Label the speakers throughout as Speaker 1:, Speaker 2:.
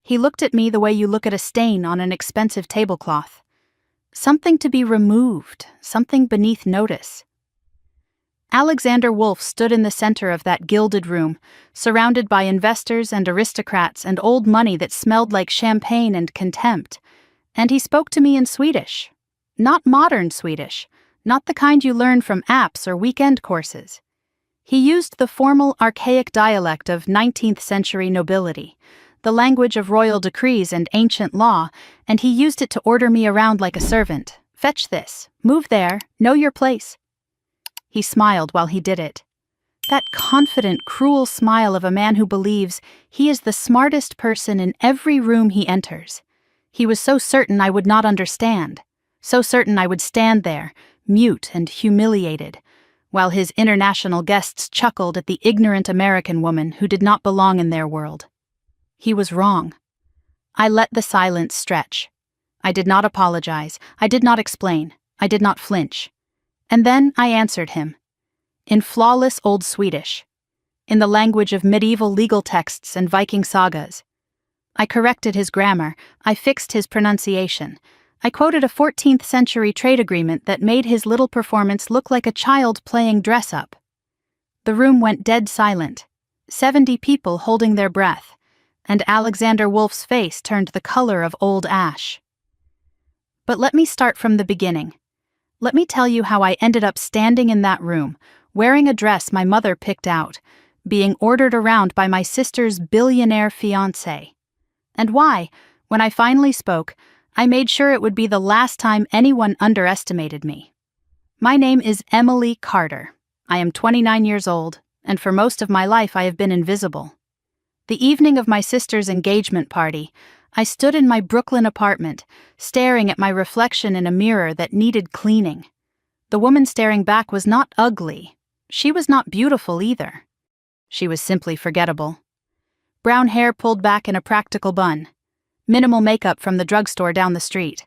Speaker 1: He looked at me the way you look at a stain on an expensive tablecloth. Something to be removed, something beneath notice. Alexander Wolf stood in the center of that gilded room, surrounded by investors and aristocrats and old money that smelled like champagne and contempt. And he spoke to me in Swedish. Not modern Swedish, not the kind you learn from apps or weekend courses. He used the formal, archaic dialect of 19th century nobility, the language of royal decrees and ancient law, and he used it to order me around like a servant. Fetch this, move there, know your place. He smiled while he did it. That confident, cruel smile of a man who believes he is the smartest person in every room he enters. He was so certain I would not understand, so certain I would stand there, mute and humiliated, while his international guests chuckled at the ignorant American woman who did not belong in their world. He was wrong. I let the silence stretch. I did not apologize, I did not explain, I did not flinch. And then I answered him. In flawless Old Swedish. In the language of medieval legal texts and Viking sagas. I corrected his grammar, I fixed his pronunciation. I quoted a 14th century trade agreement that made his little performance look like a child playing dress-up. The room went dead silent, 70 people holding their breath, and Alexander Wolf's face turned the color of old ash. But let me start from the beginning. Let me tell you how I ended up standing in that room, wearing a dress my mother picked out, being ordered around by my sister's billionaire fiancé. And why, when I finally spoke, I made sure it would be the last time anyone underestimated me. My name is Emily Carter. I am 29 years old, and for most of my life I have been invisible. The evening of my sister's engagement party, I stood in my Brooklyn apartment, staring at my reflection in a mirror that needed cleaning. The woman staring back was not ugly. She was not beautiful either. She was simply forgettable. Brown hair pulled back in a practical bun. Minimal makeup from the drugstore down the street.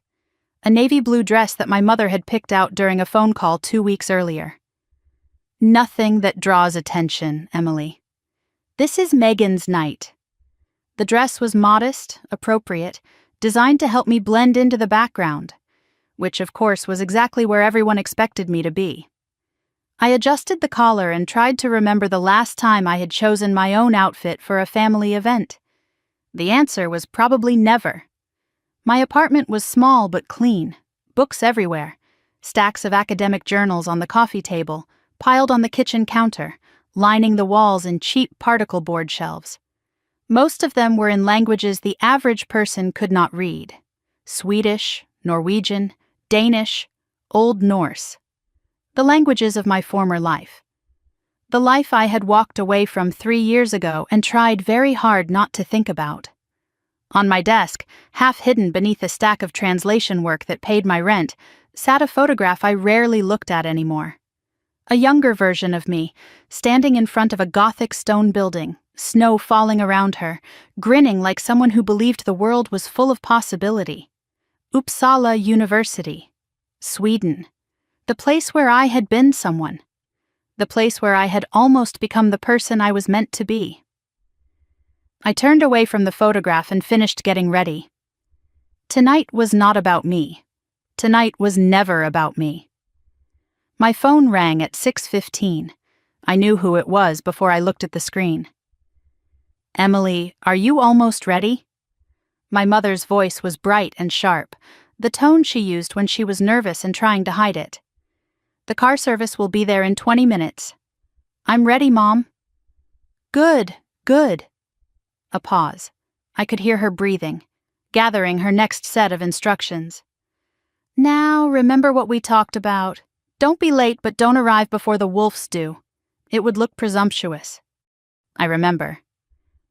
Speaker 1: A navy blue dress that my mother had picked out during a phone call 2 weeks earlier. Nothing that draws attention, Emily. This is Megan's night. The dress was modest, appropriate, designed to help me blend into the background, which of course was exactly where everyone expected me to be. I adjusted the collar and tried to remember the last time I had chosen my own outfit for a family event. The answer was probably never. My apartment was small but clean, books everywhere, stacks of academic journals on the coffee table, piled on the kitchen counter, lining the walls in cheap particle board shelves. Most of them were in languages the average person could not read. Swedish, Norwegian, Danish, Old Norse. The languages of my former life. The life I had walked away from 3 years ago and tried very hard not to think about. On my desk, half hidden beneath a stack of translation work that paid my rent, sat a photograph I rarely looked at anymore. A younger version of me, standing in front of a Gothic stone building, snow falling around her, grinning like someone who believed the world was full of possibility. Uppsala University. Sweden. The place where I had been someone. The place where I had almost become the person I was meant to be. I turned away from the photograph and finished getting ready. Tonight was not about me. Tonight was never about me. My phone rang at 6:15. I knew who it was before I looked at the screen. Emily, are you almost ready? My mother's voice was bright and sharp, the tone she used when she was nervous and trying to hide it. The car service will be there in 20 minutes. I'm ready, Mom. Good, good. A pause. I could hear her breathing, gathering her next set of instructions. Now, remember what we talked about. Don't be late, but don't arrive before the Wolves do. It would look presumptuous. I remember.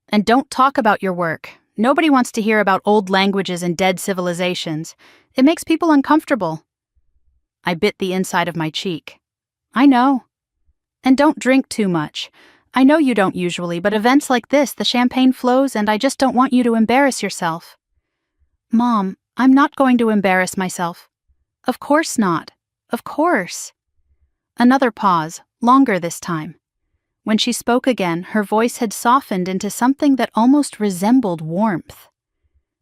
Speaker 1: And don't talk about your work. Nobody wants to hear about old languages and dead civilizations. It makes people uncomfortable. I bit the inside of my cheek. I know. And don't drink too much. I know you don't usually, but events like this, the champagne flows, and I just don't want you to embarrass yourself. Mom, I'm not going to embarrass myself. Of course not. Of course. Another pause, longer this time. When she spoke again, her voice had softened into something that almost resembled warmth.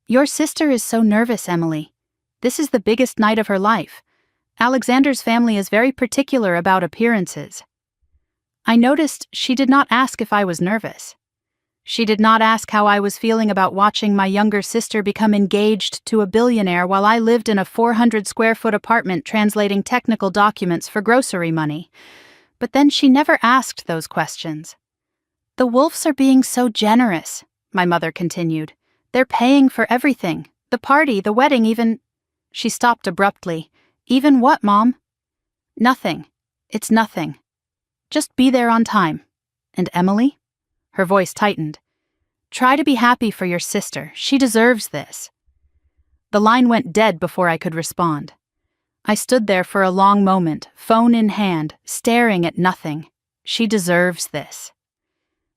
Speaker 1: "Your sister is so nervous, Emily. This is the biggest night of her life. Alexander's family is very particular about appearances." I noticed she did not ask if I was nervous. She did not ask how I was feeling about watching my younger sister become engaged to a billionaire while I lived in a 400-square-foot apartment translating technical documents for grocery money. But then she never asked those questions. "The Wolfs are being so generous," my mother continued. "They're paying for everything. The party, the wedding, even—" She stopped abruptly. "Even what, Mom?" "Nothing. It's nothing. Just be there on time. And Emily?" Her voice tightened. "Try to be happy for your sister. She deserves this." The line went dead before I could respond. I stood there for a long moment, phone in hand, staring at nothing. She deserves this.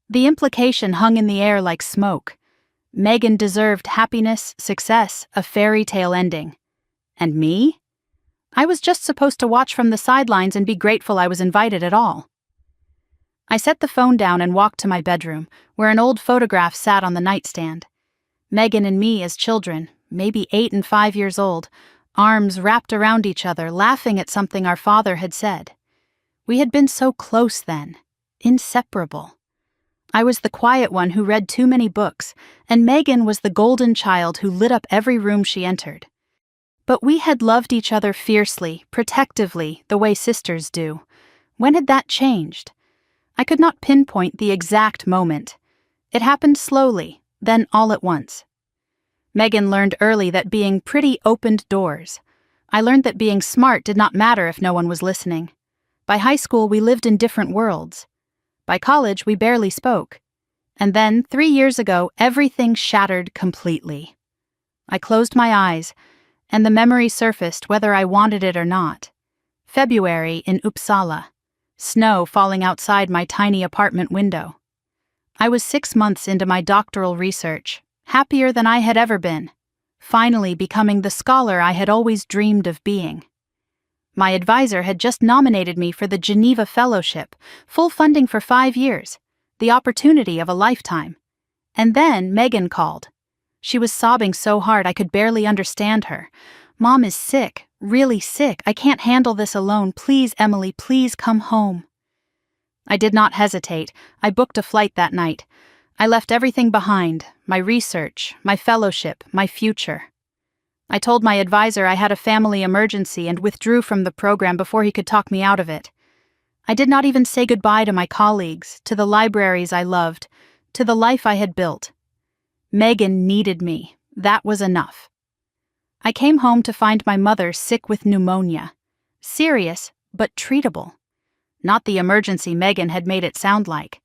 Speaker 1: The implication hung in the air like smoke. Megan deserved happiness, success, a fairy tale ending. And me? I was just supposed to watch from the sidelines and be grateful I was invited at all. I set the phone down and walked to my bedroom, where an old photograph sat on the nightstand. Megan and me as children, maybe 8 and 5 years old, arms wrapped around each other, laughing at something our father had said. We had been so close then, inseparable. I was the quiet one who read too many books, and Megan was the golden child who lit up every room she entered. But we had loved each other fiercely, protectively, the way sisters do. When had that changed? I could not pinpoint the exact moment. It happened slowly, then all at once. Megan learned early that being pretty opened doors. I learned that being smart did not matter if no one was listening. By high school, we lived in different worlds. By college, we barely spoke. And then, 3 years ago, everything shattered completely. I closed my eyes, and the memory surfaced whether I wanted it or not. February in Uppsala. Snow falling outside my tiny apartment window. I was 6 months into my doctoral research, happier than I had ever been, finally becoming the scholar I had always dreamed of being. My advisor had just nominated me for the Geneva Fellowship, full funding for 5 years, the opportunity of a lifetime. And then Megan called. She was sobbing so hard I could barely understand her. "Mom is sick, really sick. I can't handle this alone. Please, Emily, please come home." I did not hesitate. I booked a flight that night. I left everything behind, my research, my fellowship, my future. I told my advisor I had a family emergency and withdrew from the program before he could talk me out of it. I did not even say goodbye to my colleagues, to the libraries I loved, to the life I had built. Megan needed me. That was enough. I came home to find my mother sick with pneumonia. Serious, but treatable. Not the emergency Megan had made it sound like.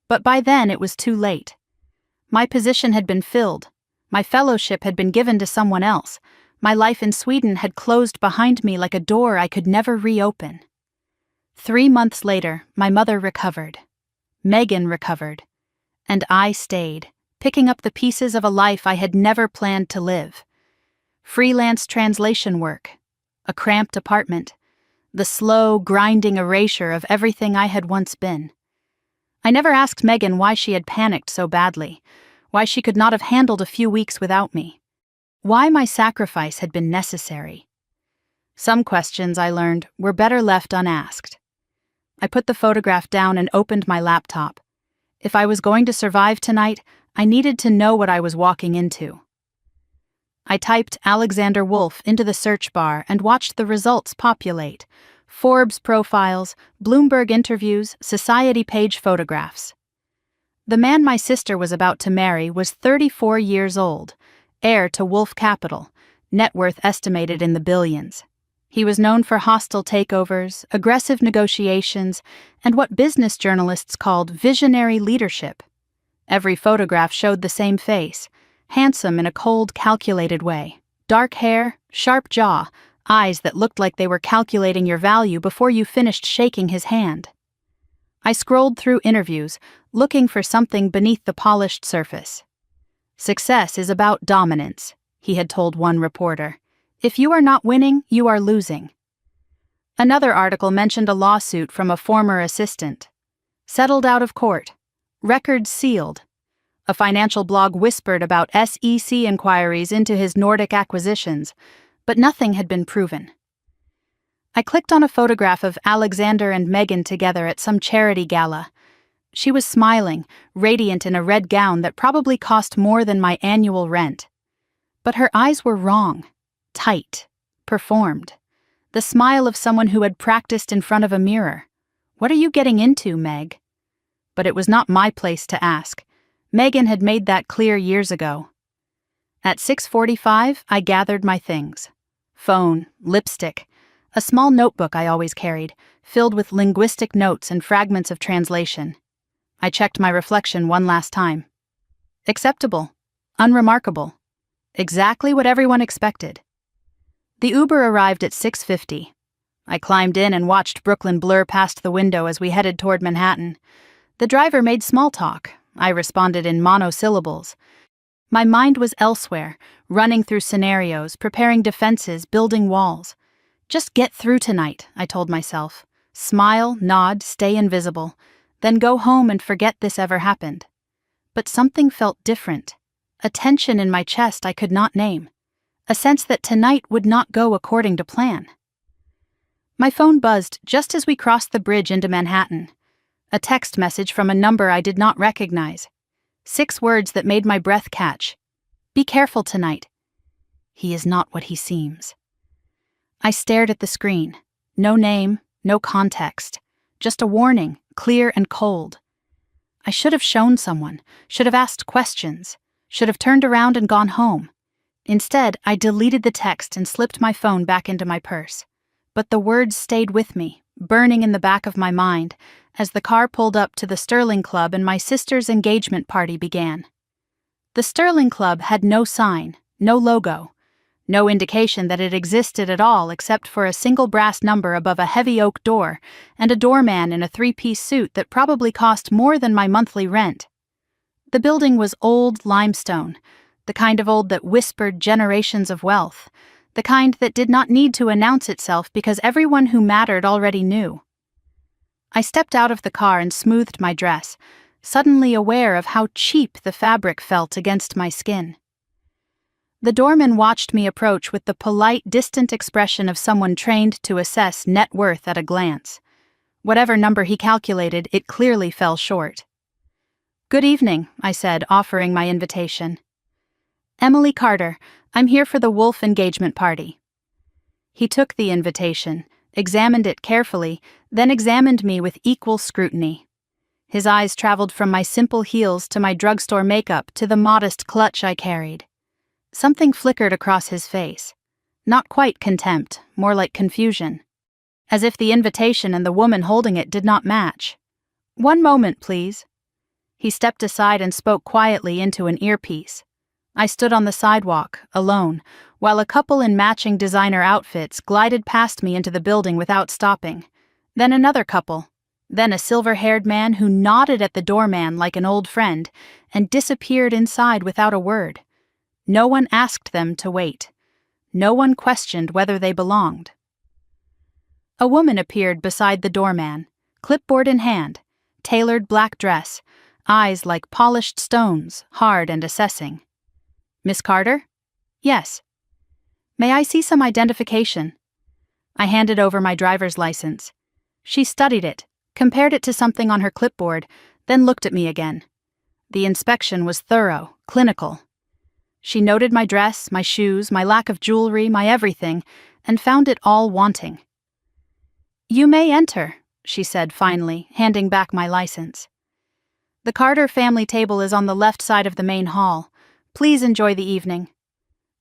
Speaker 1: But by then it was too late. My position had been filled. My fellowship had been given to someone else. My life in Sweden had closed behind me like a door I could never reopen. 3 months later, my mother recovered. Megan recovered. And I stayed, picking up the pieces of a life I had never planned to live. Freelance translation work, a cramped apartment, the slow, grinding erasure of everything I had once been. I never asked Megan why she had panicked so badly, why she could not have handled a few weeks without me, why my sacrifice had been necessary. Some questions, I learned, were better left unasked. I put the photograph down and opened my laptop. If I was going to survive tonight, I needed to know what I was walking into. I typed Alexander Wolf into the search bar and watched the results populate. Forbes profiles, Bloomberg interviews, society page photographs. The man my sister was about to marry was 34 years old, heir to Wolf Capital, net worth estimated in the billions. He was known for hostile takeovers, aggressive negotiations, and what business journalists called visionary leadership. Every photograph showed the same face, handsome in a cold, calculated way. Dark hair, sharp jaw, eyes that looked like they were calculating your value before you finished shaking his hand. I scrolled through interviews, looking for something beneath the polished surface. "Success is about dominance," he had told one reporter. "If you are not winning, you are losing." Another article mentioned a lawsuit from a former assistant. Settled out of court. Records sealed. A financial blog whispered about SEC inquiries into his Nordic acquisitions, but nothing had been proven. I clicked on a photograph of Alexander and Megan together at some charity gala. She was smiling, radiant in a red gown that probably cost more than my annual rent. But her eyes were wrong, tight, performed. The smile of someone who had practiced in front of a mirror. "What are you getting into, Meg?" But it was not my place to ask. Megan had made that clear years ago. At 6:45, I gathered my things. Phone, lipstick, a small notebook I always carried, filled with linguistic notes and fragments of translation. I checked my reflection one last time. Acceptable. Unremarkable. Exactly what everyone expected. The Uber arrived at 6:50. I climbed in and watched Brooklyn blur past the window as we headed toward Manhattan. The driver made small talk. I responded in monosyllables. My mind was elsewhere, running through scenarios, preparing defenses, building walls. Just get through tonight, I told myself. Smile, nod, stay invisible. Then go home and forget this ever happened. But something felt different. A tension in my chest I could not name. A sense that tonight would not go according to plan. My phone buzzed just as we crossed the bridge into Manhattan. A text message from a number I did not recognize. 6 words that made my breath catch. "Be careful tonight. He is not what he seems." I stared at the screen. No name, no context. Just a warning, clear and cold. I should have shown someone, should have asked questions, should have turned around and gone home. Instead, I deleted the text and slipped my phone back into my purse. But the words stayed with me, burning in the back of my mind, as the car pulled up to the Sterling Club and my sister's engagement party began. The Sterling Club had no sign, no logo, no indication that it existed at all except for a single brass number above a heavy oak door and a doorman in a 3-piece suit that probably cost more than my monthly rent. The building was old limestone, the kind of old that whispered generations of wealth, the kind that did not need to announce itself because everyone who mattered already knew. I stepped out of the car and smoothed my dress, suddenly aware of how cheap the fabric felt against my skin. The doorman watched me approach with the polite, distant expression of someone trained to assess net worth at a glance. Whatever number he calculated, it clearly fell short. "Good evening," I said, offering my invitation. "Emily Carter, I'm here for the Wolf engagement party." He took the invitation, examined it carefully, then examined me with equal scrutiny. His eyes traveled from my simple heels to my drugstore makeup to the modest clutch I carried. Something flickered across his face. Not quite contempt, more like confusion. As if the invitation and the woman holding it did not match. "One moment, please." He stepped aside and spoke quietly into an earpiece. I stood on the sidewalk, alone, while a couple in matching designer outfits glided past me into the building without stopping. Then another couple. Then a silver-haired man who nodded at the doorman like an old friend and disappeared inside without a word. No one asked them to wait. No one questioned whether they belonged. A woman appeared beside the doorman, clipboard in hand, tailored black dress, eyes like polished stones, hard and assessing. "Miss Carter?" "Yes." "May I see some identification?" I handed over my driver's license. She studied it, compared it to something on her clipboard, then looked at me again. The inspection was thorough, clinical. She noted my dress, my shoes, my lack of jewelry, my everything, and found it all wanting. "You may enter," she said finally, handing back my license. "The Carter family table is on the left side of the main hall. Please enjoy the evening."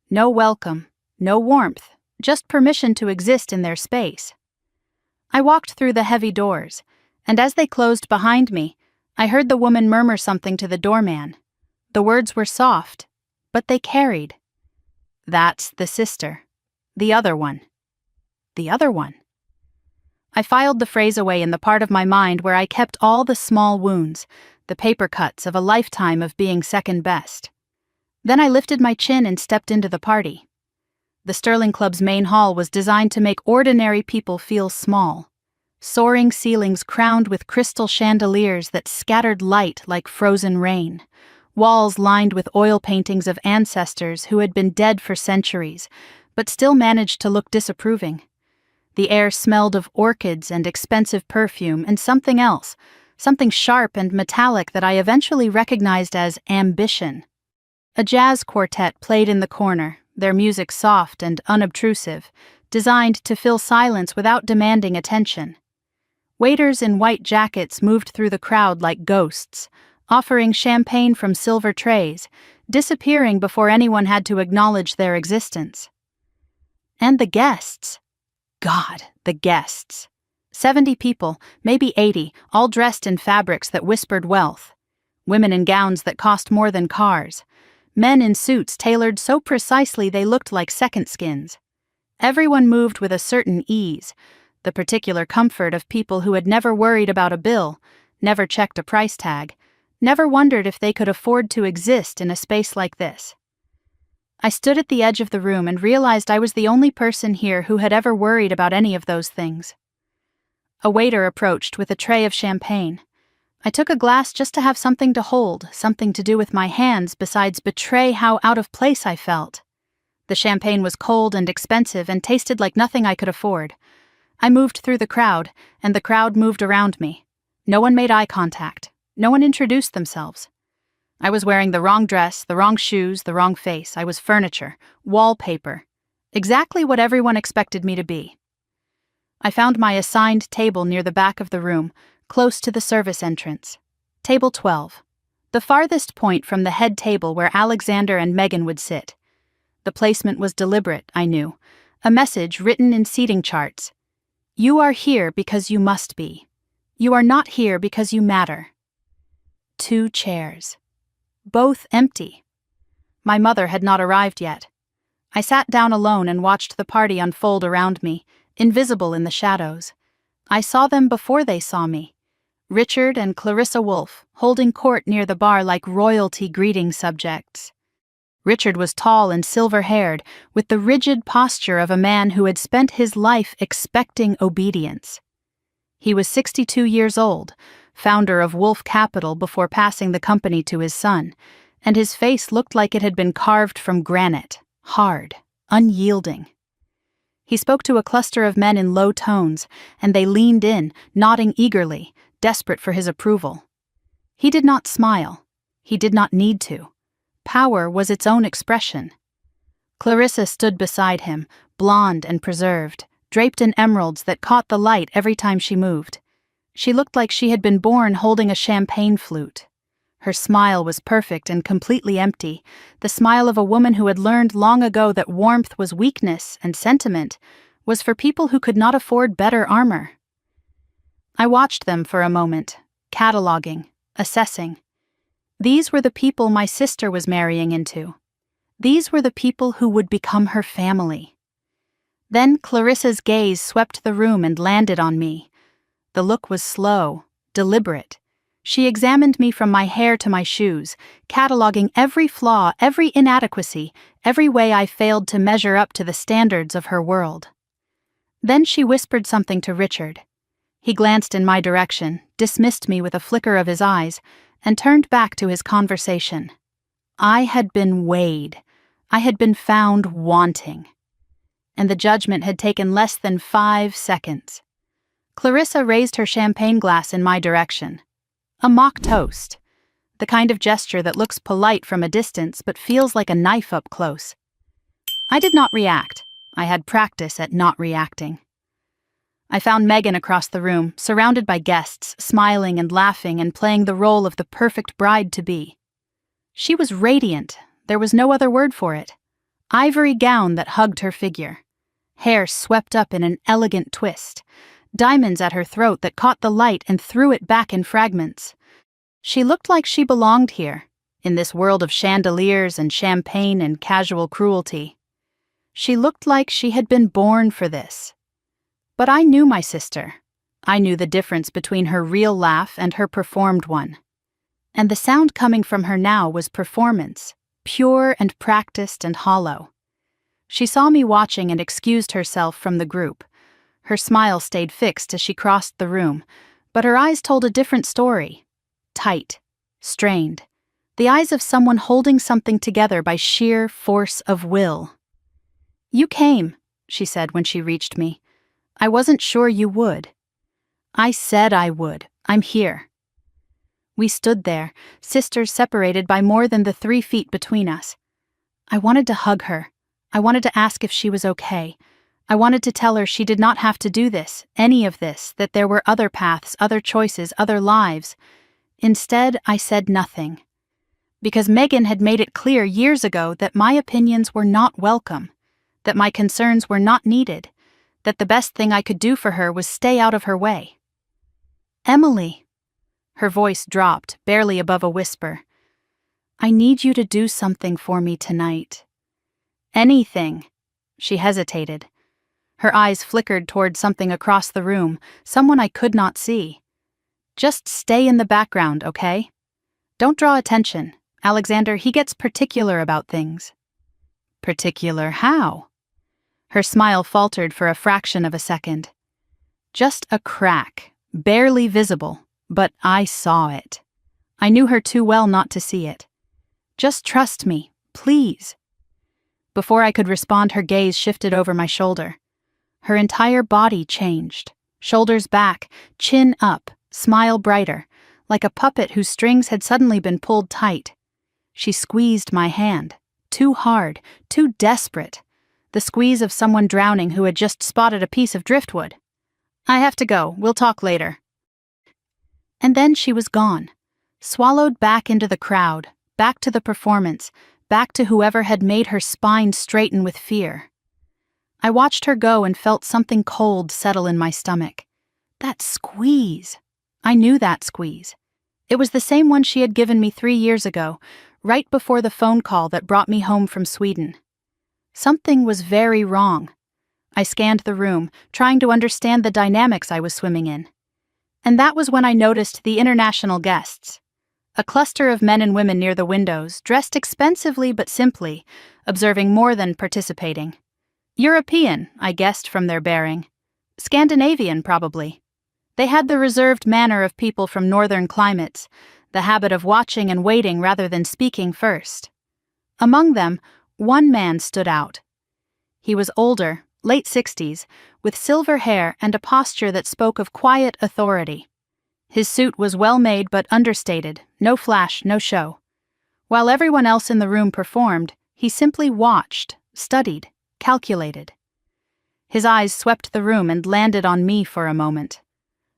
Speaker 1: No welcome, no warmth, just permission to exist in their space. I walked through the heavy doors, and as they closed behind me, I heard the woman murmur something to the doorman. The words were soft, but they carried. "That's the sister. The other one. The other one." I filed the phrase away in the part of my mind where I kept all the small wounds, the paper cuts of a lifetime of being second best. Then I lifted my chin and stepped into the party. The Sterling Club's main hall was designed to make ordinary people feel small. Soaring ceilings crowned with crystal chandeliers that scattered light like frozen rain. walls lined with oil paintings of ancestors who had been dead for centuries, but still managed to look disapproving. The air smelled of orchids and expensive perfume and something else, something sharp and metallic that I eventually recognized as ambition. A jazz quartet played in the corner, their music soft and unobtrusive, designed to fill silence without demanding attention. Waiters in white jackets moved through the crowd like ghosts, offering champagne from silver trays, disappearing before anyone had to acknowledge their existence. And the guests. God, the guests. 70 people, maybe 80, all dressed in fabrics that whispered wealth. Women in gowns that cost more than cars. Men in suits tailored so precisely they looked like second skins. Everyone moved with a certain ease, the particular comfort of people who had never worried about a bill, never checked a price tag, never wondered if they could afford to exist in a space like this. I stood at the edge of the room and realized I was the only person here who had ever worried about any of those things. A waiter approached with a tray of champagne. I took a glass just to have something to hold, something to do with my hands besides betray how out of place I felt. The champagne was cold and expensive and tasted like nothing I could afford. I moved through the crowd, and the crowd moved around me. No one made eye contact. No one introduced themselves. I was wearing the wrong dress, the wrong shoes, the wrong face. I was furniture, wallpaper. Exactly what everyone expected me to be. I found my assigned table near the back of the room, close to the service entrance. Table 12. The farthest point from the head table where Alexander and Megan would sit. The placement was deliberate, I knew. A message written in seating charts. You are here because you must be. You are not here because you matter. 2 chairs. Both empty. My mother had not arrived yet. I sat down alone and watched the party unfold around me, invisible in the shadows. I saw them before they saw me. Richard and Clarissa Wolfe, holding court near the bar like royalty greeting subjects. Richard was tall and silver-haired, with the rigid posture of a man who had spent his life expecting obedience. He was 62 years old, founder of Wolfe Capital before passing the company to his son, and his face looked like it had been carved from granite, hard, unyielding. He spoke to a cluster of men in low tones, and they leaned in, nodding eagerly, desperate for his approval. He did not smile. He did not need to. Power was its own expression. Clarissa stood beside him, blonde and preserved, draped in emeralds that caught the light every time she moved. She looked like she had been born holding a champagne flute. Her smile was perfect and completely empty, the smile of a woman who had learned long ago that warmth was weakness and sentiment was for people who could not afford better armor. I watched them for a moment, cataloging, assessing. These were the people my sister was marrying into. These were the people who would become her family. Then Clarissa's gaze swept the room and landed on me. The look was slow, deliberate. She examined me from my hair to my shoes, cataloging every flaw, every inadequacy, every way I failed to measure up to the standards of her world. Then she whispered something to Richard. He glanced in my direction, dismissed me with a flicker of his eyes, and turned back to his conversation. I had been weighed. I had been found wanting. And the judgment had taken less than 5 seconds. Clarissa raised her champagne glass in my direction. A mock toast. The kind of gesture that looks polite from a distance but feels like a knife up close. I did not react. I had practice at not reacting. I found Megan across the room, surrounded by guests, smiling and laughing and playing the role of the perfect bride-to-be. She was radiant. There was no other word for it. Ivory gown that hugged her figure. Hair swept up in an elegant twist. Diamonds at her throat that caught the light and threw it back in fragments. She looked like she belonged here, in this world of chandeliers and champagne and casual cruelty. She looked like she had been born for this. But I knew my sister. I knew the difference between her real laugh and her performed one. And the sound coming from her now was performance, pure and practiced and hollow. She saw me watching and excused herself from the group. Her smile stayed fixed as she crossed the room, but her eyes told a different story. Tight, strained, the eyes of someone holding something together by sheer force of will. "You came," she said when she reached me. "I wasn't sure you would." "I said I would. I'm here." We stood there, sisters separated by more than the 3 feet between us. I wanted to hug her. I wanted to ask if she was okay. I wanted to tell her she did not have to do this, any of this, that there were other paths, other choices, other lives. Instead, I said nothing. Because Megan had made it clear years ago that my opinions were not welcome, that my concerns were not needed, that the best thing I could do for her was stay out of her way. "Emily," her voice dropped, barely above a whisper, "I need you to do something for me tonight." "Anything." She hesitated. Her eyes flickered toward something across the room, someone I could not see. "Just stay in the background, okay? Don't draw attention. Alexander, he gets particular about things." "Particular how?" Her smile faltered for a fraction of a second. "Just a crack, barely visible, but I saw it. I knew her too well not to see it. Just trust me, please." Before I could respond, her gaze shifted over my shoulder. Her entire body changed, shoulders back, chin up, smile brighter, like a puppet whose strings had suddenly been pulled tight. She squeezed my hand, too hard, too desperate, the squeeze of someone drowning who had just spotted a piece of driftwood. "I have to go, we'll talk later." And then she was gone, swallowed back into the crowd, back to the performance, back to whoever had made her spine straighten with fear. I watched her go and felt something cold settle in my stomach. That squeeze. I knew that squeeze. It was the same one she had given me 3 years ago, right before the phone call that brought me home from Sweden. Something was very wrong. I scanned the room, trying to understand the dynamics I was swimming in. And that was when I noticed the international guests. A cluster of men and women near the windows, dressed expensively but simply, observing more than participating. European, I guessed from their bearing. Scandinavian, probably. They had the reserved manner of people from northern climates, the habit of watching and waiting rather than speaking first. Among them, one man stood out. He was older, late 60s, with silver hair and a posture that spoke of quiet authority. His suit was well made but understated, no flash, no show. While everyone else in the room performed, he simply watched, studied, calculated. His eyes swept the room and landed on me for a moment.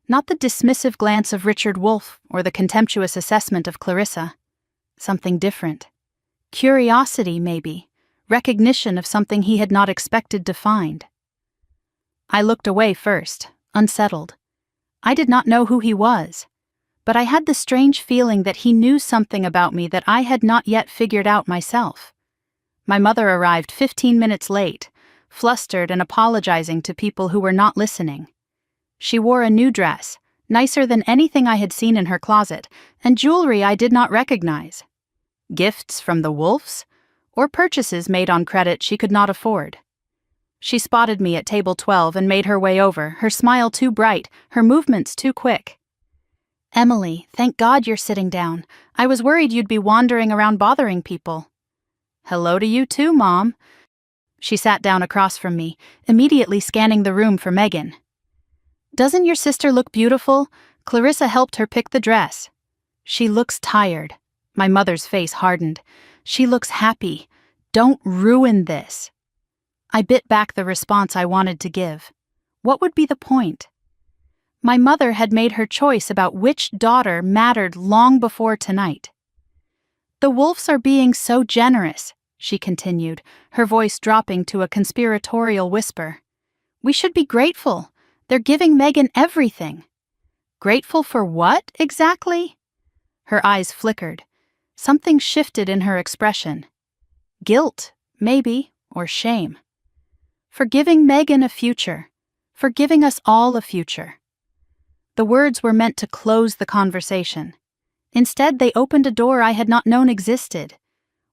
Speaker 1: Not the dismissive glance of Richard Wolfe or the contemptuous assessment of Clarissa. Something different. Curiosity, maybe. Recognition of something he had not expected to find. I looked away first, unsettled. I did not know who he was, but I had the strange feeling that he knew something about me that I had not yet figured out myself. My mother arrived 15 minutes late, flustered and apologizing to people who were not listening. She wore a new dress, nicer than anything I had seen in her closet, and jewelry I did not recognize. Gifts from the Wolfes, or purchases made on credit she could not afford. She spotted me at table 12 and made her way over, her smile too bright, her movements too quick. "Emily, thank God you're sitting down. I was worried you'd be wandering around bothering people." "Hello to you too, Mom." She sat down across from me, immediately scanning the room for Megan. "Doesn't your sister look beautiful? Clarissa helped her pick the dress." "She looks tired." My mother's face hardened. "She looks happy. Don't ruin this." I bit back the response I wanted to give. What would be the point? My mother had made her choice about which daughter mattered long before tonight. "The Wolfes are being so generous," she continued, her voice dropping to a conspiratorial whisper. "We should be grateful. They're giving Megan everything." "Grateful for what, exactly?" Her eyes flickered. Something shifted in her expression. Guilt, maybe, or shame. For giving Megan a future. For giving us all a future. The words were meant to close the conversation. Instead, they opened a door I had not known existed.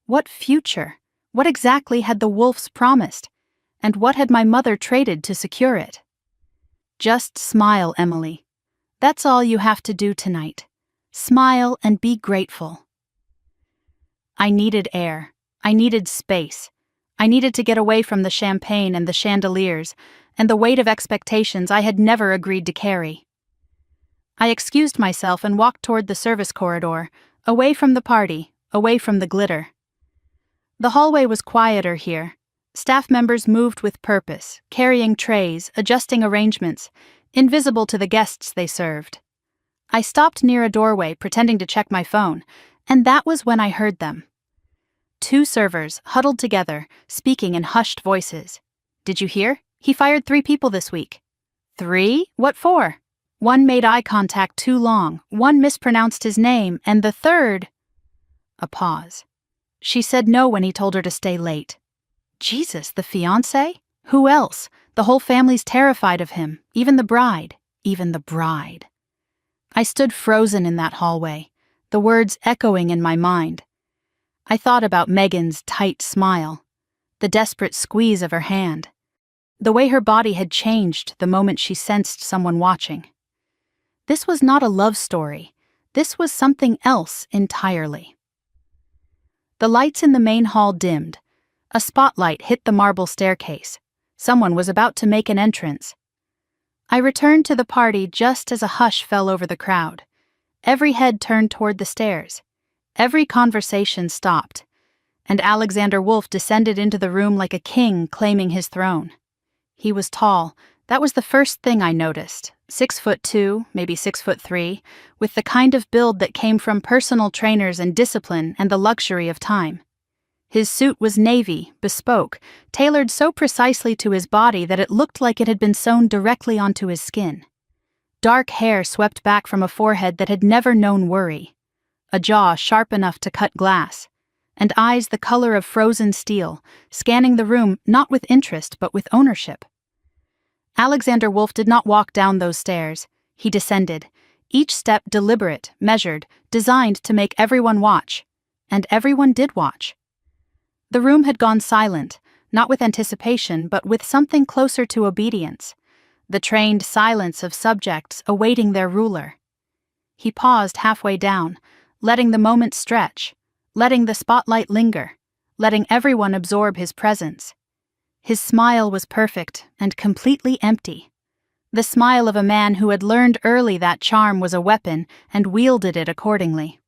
Speaker 1: What future? What exactly had the Wolfes promised? And what had my mother traded to secure it? "Just smile, Emily. That's all you have to do tonight. Smile and be grateful." I needed air. I needed space. I needed to get away from the champagne and the chandeliers, and the weight of expectations I had never agreed to carry. I excused myself and walked toward the service corridor, away from the party, away from the glitter. The hallway was quieter here. Staff members moved with purpose, carrying trays, adjusting arrangements, invisible to the guests they served. I stopped near a doorway, pretending to check my phone, and that was when I heard them. Two servers, huddled together, speaking in hushed voices. "Did you hear? He fired 3 people this week." "3? What for?" One made eye contact too long, one mispronounced his name, and the third... A pause. She said no when he told her to stay late. Jesus, the fiancé? Who else? The whole family's terrified of him, even the bride. Even the bride. I stood frozen in that hallway, the words echoing in my mind. I thought about Megan's tight smile, the desperate squeeze of her hand, the way her body had changed the moment she sensed someone watching. This was not a love story. This was something else entirely. The lights in the main hall dimmed. A spotlight hit the marble staircase. Someone was about to make an entrance. I returned to the party just as a hush fell over the crowd. Every head turned toward the stairs. Every conversation stopped, and Alexander Wolf descended into the room like a king claiming his throne. He was tall. That was the first thing I noticed. 6'2", maybe 6'3", with the kind of build that came from personal trainers and discipline and the luxury of time. His suit was navy, bespoke, tailored so precisely to his body that it looked like it had been sewn directly onto his skin. Dark hair swept back from a forehead that had never known worry, a jaw sharp enough to cut glass, and eyes the color of frozen steel, scanning the room not with interest but with ownership. Alexander Wolf did not walk down those stairs. He descended, each step deliberate, measured, designed to make everyone watch. And everyone did watch. The room had gone silent, not with anticipation, but with something closer to obedience, the trained silence of subjects awaiting their ruler. He paused halfway down, letting the moment stretch, letting the spotlight linger, letting everyone absorb his presence. His smile was perfect and completely empty. The smile of a man who had learned early that charm was a weapon and wielded it accordingly.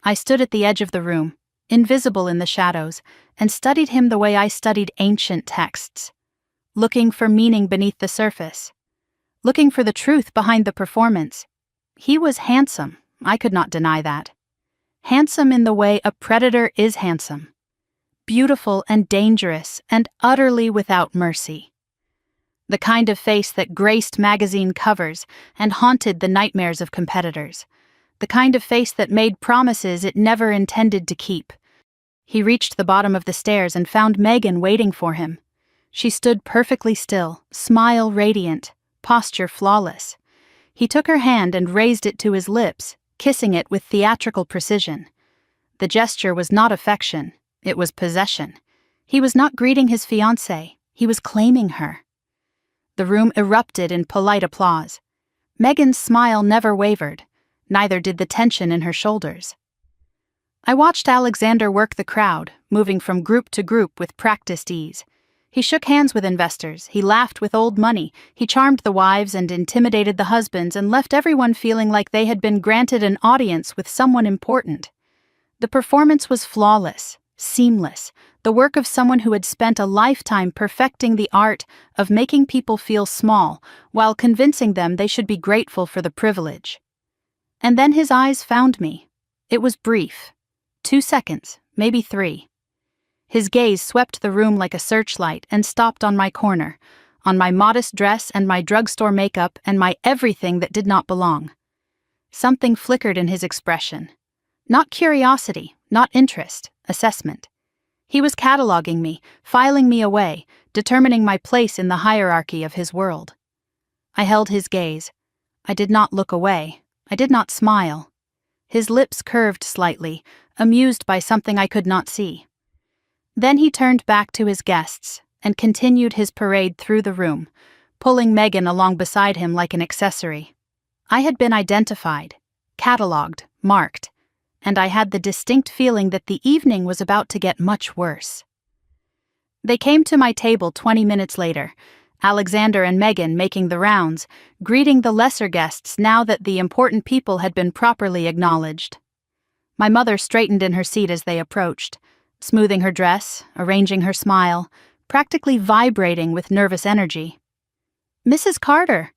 Speaker 1: I stood at the edge of the room, invisible in the shadows, and studied him the way I studied ancient texts, looking for meaning beneath the surface, looking for the truth behind the performance. He was handsome, I could not deny that. Handsome in the way a predator is handsome. Beautiful and dangerous and utterly without mercy. The kind of face that graced magazine covers and haunted the nightmares of competitors. The kind of face that made promises it never intended to keep. He reached the bottom of the stairs and found Megan waiting for him. She stood perfectly still, smile radiant, posture flawless. He took her hand and raised it to his lips, kissing it with theatrical precision. The gesture was not affection, it was possession. He was not greeting his fiancée, he was claiming her. The room erupted in polite applause. Megan's smile never wavered, neither did the tension in her shoulders. I watched Alexander work the crowd, moving from group to group with practiced ease. He shook hands with investors, he laughed with old money, he charmed the wives and intimidated the husbands and left everyone feeling like they had been granted an audience with someone important. The performance was flawless, seamless, the work of someone who had spent a lifetime perfecting the art of making people feel small while convincing them they should be grateful for the privilege. And then his eyes found me. It was brief. 2 seconds, maybe 3. His gaze swept the room like a searchlight and stopped on my corner, on my modest dress and my drugstore makeup and my everything that did not belong. Something flickered in his expression. Not curiosity, not interest, assessment. He was cataloging me, filing me away, determining my place in the hierarchy of his world. I held his gaze. I did not look away. I did not smile. His lips curved slightly, amused by something I could not see. Then he turned back to his guests and continued his parade through the room, pulling Megan along beside him like an accessory. I had been identified, catalogued, marked. and I had the distinct feeling that the evening was about to get much worse. They came to my table 20 minutes later, Alexander and Megan making the rounds, greeting the lesser guests now that the important people had been properly acknowledged. My mother straightened in her seat as they approached, smoothing her dress, arranging her smile, practically vibrating with nervous energy. "Mrs. Carter."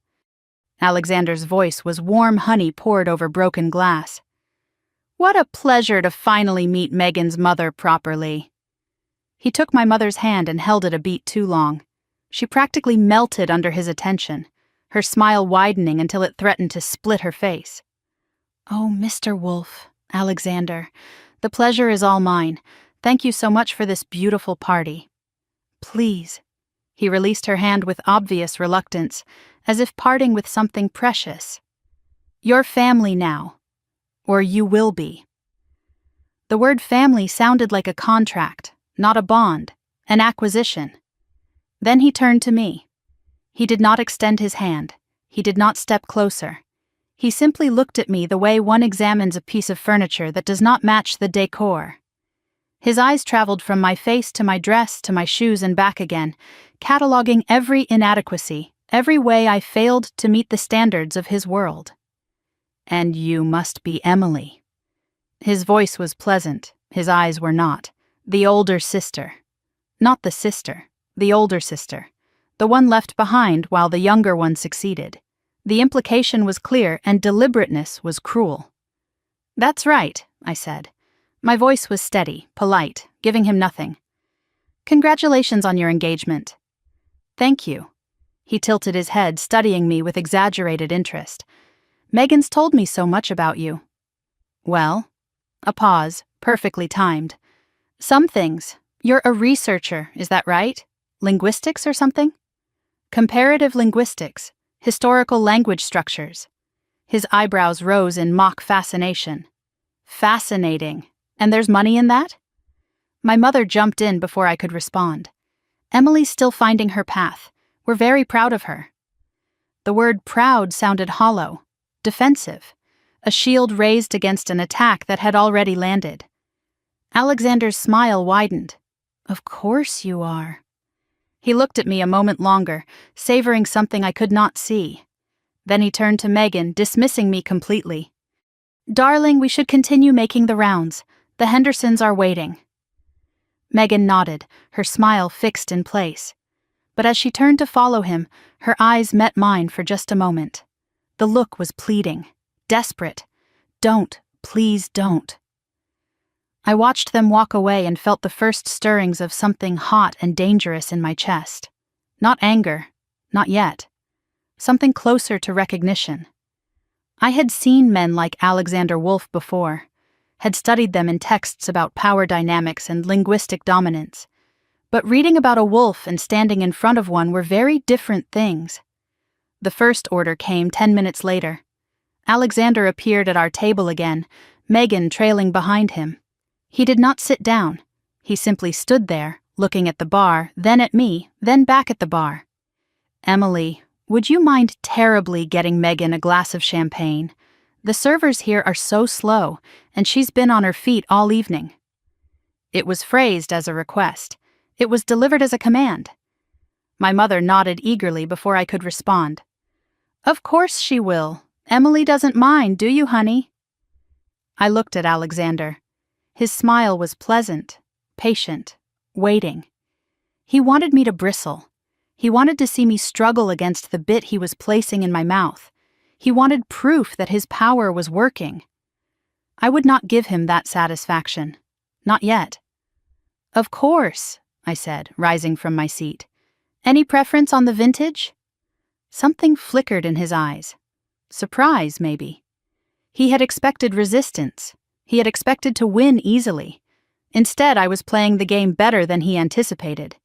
Speaker 1: Alexander's voice was warm honey poured over broken glass. "What a pleasure to finally meet Megan's mother properly." He took my mother's hand and held it a beat too long. She practically melted under his attention, her smile widening until it threatened to split her face. "Oh, Mr. Wolf, Alexander, the pleasure is all mine. Thank you so much for this beautiful party. Please." He released her hand with obvious reluctance, as if parting with something precious. "You're family now. Or you will be." The word family sounded like a contract, not a bond, an acquisition. Then he turned to me. He did not extend his hand. He did not step closer. He simply looked at me the way one examines a piece of furniture that does not match the decor. His eyes traveled from my face to my dress to my shoes and back again, cataloging every inadequacy, every way I failed to meet the standards of his world. "And you must be Emily." His voice was pleasant, his eyes were not. The older sister. Not the sister, the older sister. The one left behind while the younger one succeeded. The implication was clear and deliberateness was cruel. "That's right," I said. My voice was steady, polite, giving him nothing. "Congratulations on your engagement." "Thank you." He tilted his head, studying me with exaggerated interest. "Megan's told me so much about you." "Well?" A pause, perfectly timed. "Some things. You're a researcher, is that right? Linguistics or something?" "Comparative linguistics, historical language structures." His eyebrows rose in mock fascination. "Fascinating. And there's money in that?" My mother jumped in before I could respond. "Emily's still finding her path. We're very proud of her." The word proud sounded hollow, defensive, a shield raised against an attack that had already landed. Alexander's smile widened. "Of course you are." He looked at me a moment longer, savoring something I could not see. Then he turned to Megan, dismissing me completely. "Darling, we should continue making the rounds. The Hendersons are waiting." Megan nodded, her smile fixed in place. But as she turned to follow him, her eyes met mine for just a moment. The look was pleading, desperate. "Don't, please don't." I watched them walk away and felt the first stirrings of something hot and dangerous in my chest. Not anger, not yet. Something closer to recognition. I had seen men like Alexander Wolf before, had studied them in texts about power dynamics and linguistic dominance. But reading about a wolf and standing in front of one were very different things. The first order came 10 minutes later. Alexander appeared at our table again, Megan trailing behind him. He did not sit down. He simply stood there, looking at the bar, then at me, then back at the bar. "Emily, would you mind terribly getting Megan a glass of champagne? The servers here are so slow, and she's been on her feet all evening." It was phrased as a request. It was delivered as a command. My mother nodded eagerly before I could respond. "Of course she will. Emily doesn't mind, do you, honey?" I looked at Alexander. His smile was pleasant, patient, waiting. He wanted me to bristle. He wanted to see me struggle against the bit he was placing in my mouth. He wanted proof that his power was working. I would not give him that satisfaction. Not yet. "Of course," I said, rising from my seat. "Any preference on the vintage?" Something flickered in his eyes. Surprise, maybe. He had expected resistance. He had expected to win easily. Instead, I was playing the game better than he anticipated.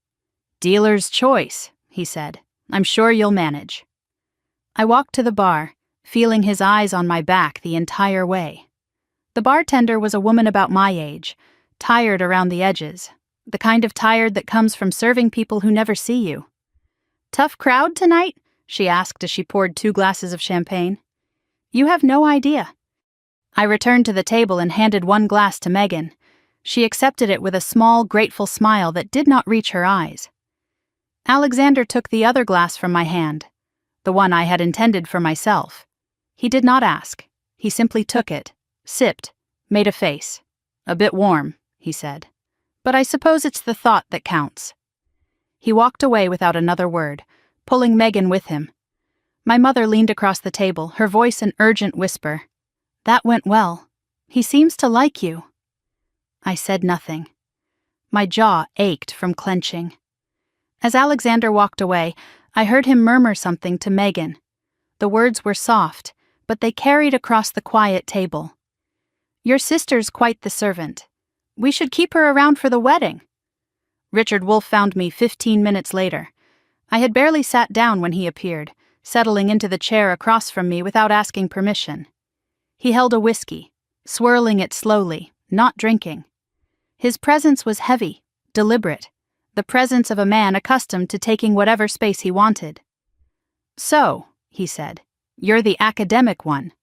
Speaker 1: "Dealer's choice," he said. "I'm sure you'll manage." I walked to the bar, feeling his eyes on my back the entire way. The bartender was a woman about my age, tired around the edges, the kind of tired that comes from serving people who never see you. "Tough crowd tonight?" she asked as she poured 2 glasses of champagne. "You have no idea." I returned to the table and handed one glass to Megan. She accepted it with a small, grateful smile that did not reach her eyes. Alexander took the other glass from my hand, the one I had intended for myself. He did not ask. He simply took it, sipped, made a face. "A bit warm," he said. "But I suppose it's the thought that counts." He walked away without another word, pulling Megan with him. My mother leaned across the table, her voice an urgent whisper. "That went well. He seems to like you." I said nothing. My jaw ached from clenching. As Alexander walked away, I heard him murmur something to Megan. The words were soft, but they carried across the quiet table. "Your sister's quite the servant. We should keep her around for the wedding." Richard Wolff found me 15 minutes later. I had barely sat down when he appeared, settling into the chair across from me without asking permission. He held a whiskey, swirling it slowly, not drinking. His presence was heavy, deliberate, the presence of a man accustomed to taking whatever space he wanted. "So," he said, "you're the academic one."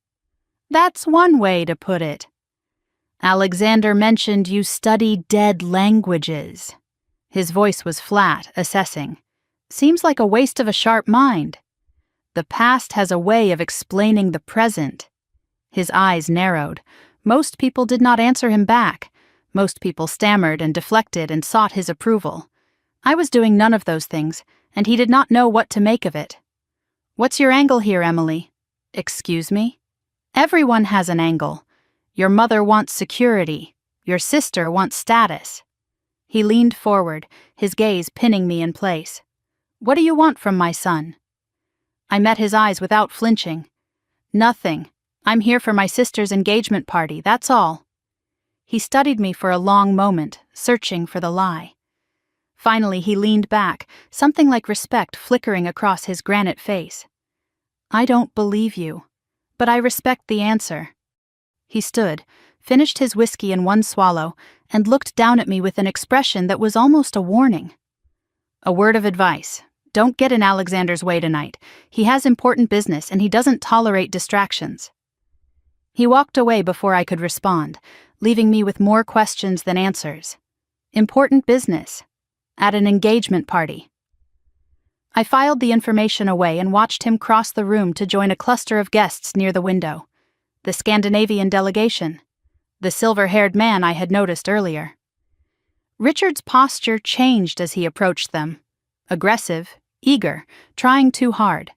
Speaker 1: "That's one way to put it." "Alexander mentioned you study dead languages." His voice was flat, assessing. "Seems like a waste of a sharp mind. The past has a way of explaining the present." His eyes narrowed. Most people did not answer him back. Most people stammered and deflected and sought his approval. I was doing none of those things, and he did not know what to make of it. "What's your angle here, Emily?" "Excuse me?" "Everyone has an angle. Your mother wants security. Your sister wants status." He leaned forward, his gaze pinning me in place. "What do you want from my son?" I met his eyes without flinching. "Nothing. I'm here for my sister's engagement party, that's all." He studied me for a long moment, searching for the lie. Finally, he leaned back, something like respect flickering across his granite face. "I don't believe you, but I respect the answer." He stood, finished his whiskey in one swallow, and looked down at me with an expression that was almost a warning. "A word of advice. Don't get in Alexander's way tonight. He has important business and he doesn't tolerate distractions." He walked away before I could respond, leaving me with more questions than answers. Important business. At an engagement party. I filed the information away and watched him cross the room to join a cluster of guests near the window. The Scandinavian delegation. The silver-haired man I had noticed earlier. Richard's posture changed as he approached them. Aggressive, eager, trying too hard.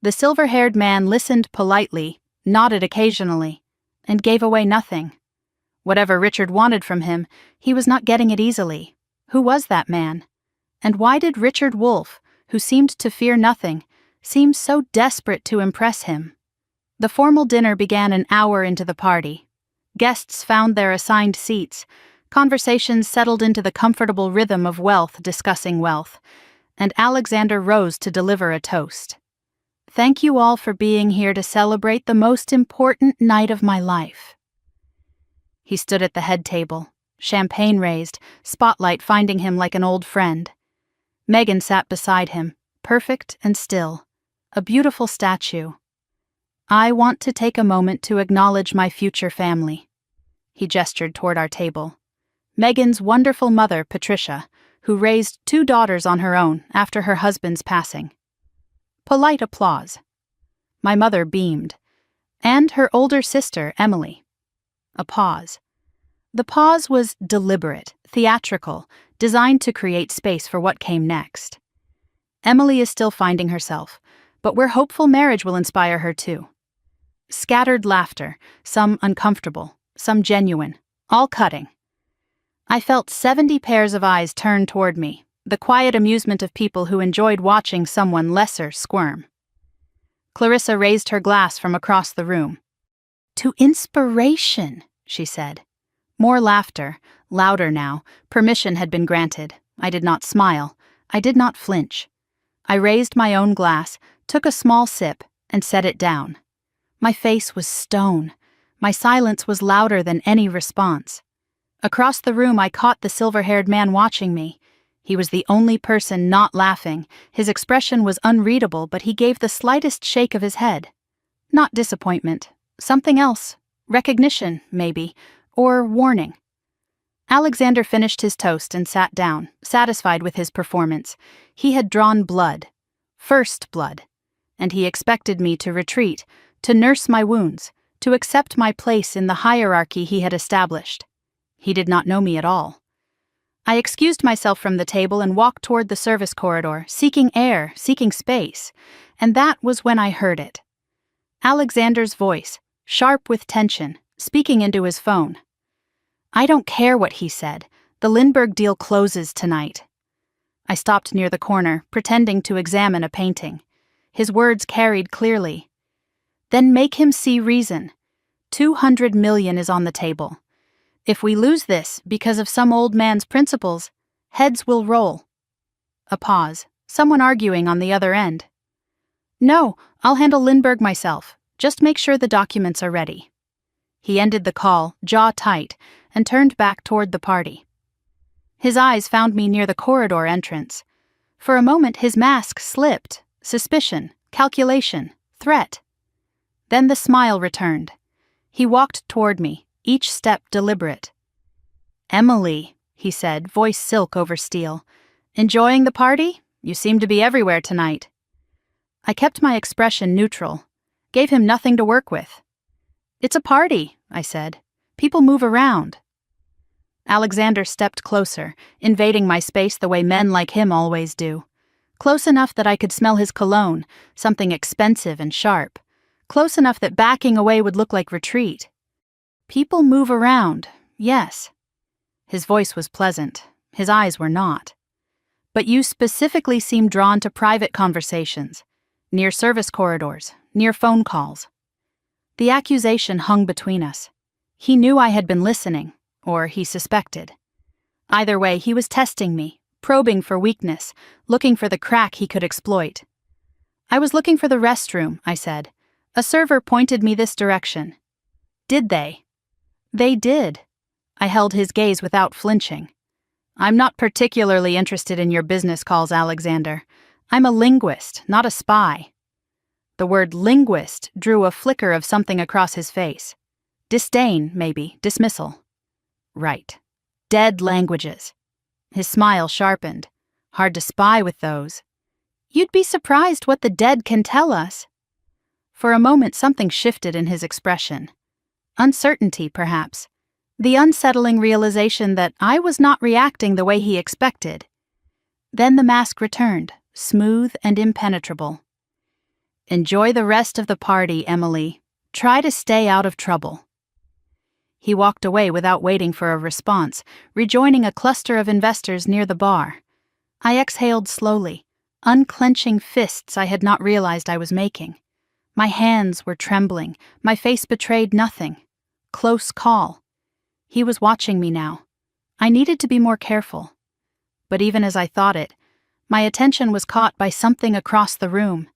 Speaker 1: The silver-haired man listened politely, nodded occasionally, and gave away nothing. Whatever Richard wanted from him, he was not getting it easily. Who was that man? And why did Richard Wolff, who seemed to fear nothing, seem so desperate to impress him? The formal dinner began an hour into the party. Guests found their assigned seats. Conversations settled into the comfortable rhythm of wealth discussing wealth, and Alexander rose to deliver a toast. "Thank you all for being here to celebrate the most important night of my life." He stood at the head table, champagne raised, spotlight finding him like an old friend. Megan sat beside him, perfect and still, a beautiful statue. "I want to take a moment to acknowledge my future family." He gestured toward our table. Megan's wonderful mother, Patricia, who raised 2 daughters on her own after her husband's passing. Polite applause. My mother beamed. And her older sister, Emily. A pause. The pause was deliberate, theatrical, designed to create space for what came next. Emily is still finding herself, but we're hopeful marriage will inspire her too. Scattered laughter, some uncomfortable, some genuine, all cutting. I felt 70 pairs of eyes turn toward me, the quiet amusement of people who enjoyed watching someone lesser squirm. Clarissa raised her glass from across the room. "To inspiration," she said. More laughter, louder now. Permission had been granted. I did not smile. I did not flinch. I raised my own glass, took a small sip, and set it down. My face was stone. My silence was louder than any response. Across the room I caught the silver-haired man watching me. He was the only person not laughing. His expression was unreadable, but he gave the slightest shake of his head. Not disappointment. Something else. Recognition, maybe, or warning. Alexander finished his toast and sat down, satisfied with his performance. He had drawn blood. First blood. And he expected me to retreat, to nurse my wounds, to accept my place in the hierarchy he had established. He did not know me at all. I excused myself from the table and walked toward the service corridor, seeking air, seeking space, and that was when I heard it. Alexander's voice, sharp with tension, speaking into his phone. "I don't care what he said. The Lindbergh deal closes tonight." I stopped near the corner, pretending to examine a painting. His words carried clearly. "Then make him see reason. 200 million is on the table. If we lose this because of some old man's principles, heads will roll." A pause, someone arguing on the other end. "No, I'll handle Lindbergh myself. Just make sure the documents are ready." He ended the call, jaw tight, and turned back toward the party. His eyes found me near the corridor entrance. For a moment his mask slipped, suspicion, calculation, threat. Then the smile returned. He walked toward me, each step deliberate. "Emily," he said, voice silk over steel. "Enjoying the party? You seem to be everywhere tonight." I kept my expression neutral, gave him nothing to work with. "It's a party," I said. "People move around." Alexander stepped closer, invading my space the way men like him always do. Close enough that I could smell his cologne, something expensive and sharp. Close enough that backing away would look like retreat. "People move around, yes." His voice was pleasant. His eyes were not. "But you specifically seem drawn to private conversations, near service corridors, near phone calls." The accusation hung between us. He knew I had been listening, or he suspected. Either way, he was testing me, probing for weakness, looking for the crack he could exploit. "I was looking for the restroom," I said. "A server pointed me this direction." "Did they?" "They did." I held his gaze without flinching. "I'm not particularly interested in your business calls, Alexander. I'm a linguist, not a spy." The word linguist drew a flicker of something across his face. Disdain, maybe, dismissal. Right. Dead languages. His smile sharpened. Hard to spy with those. "You'd be surprised what the dead can tell us." For a moment something shifted in his expression. Uncertainty, perhaps. The unsettling realization that I was not reacting the way he expected. Then the mask returned, smooth and impenetrable. "Enjoy the rest of the party, Emily. Try to stay out of trouble." He walked away without waiting for a response, rejoining a cluster of investors near the bar. I exhaled slowly, unclenching fists I had not realized I was making. My hands were trembling, my face betrayed nothing. Close call. He was watching me now. I needed to be more careful. But even as I thought it, my attention was caught by something across the room.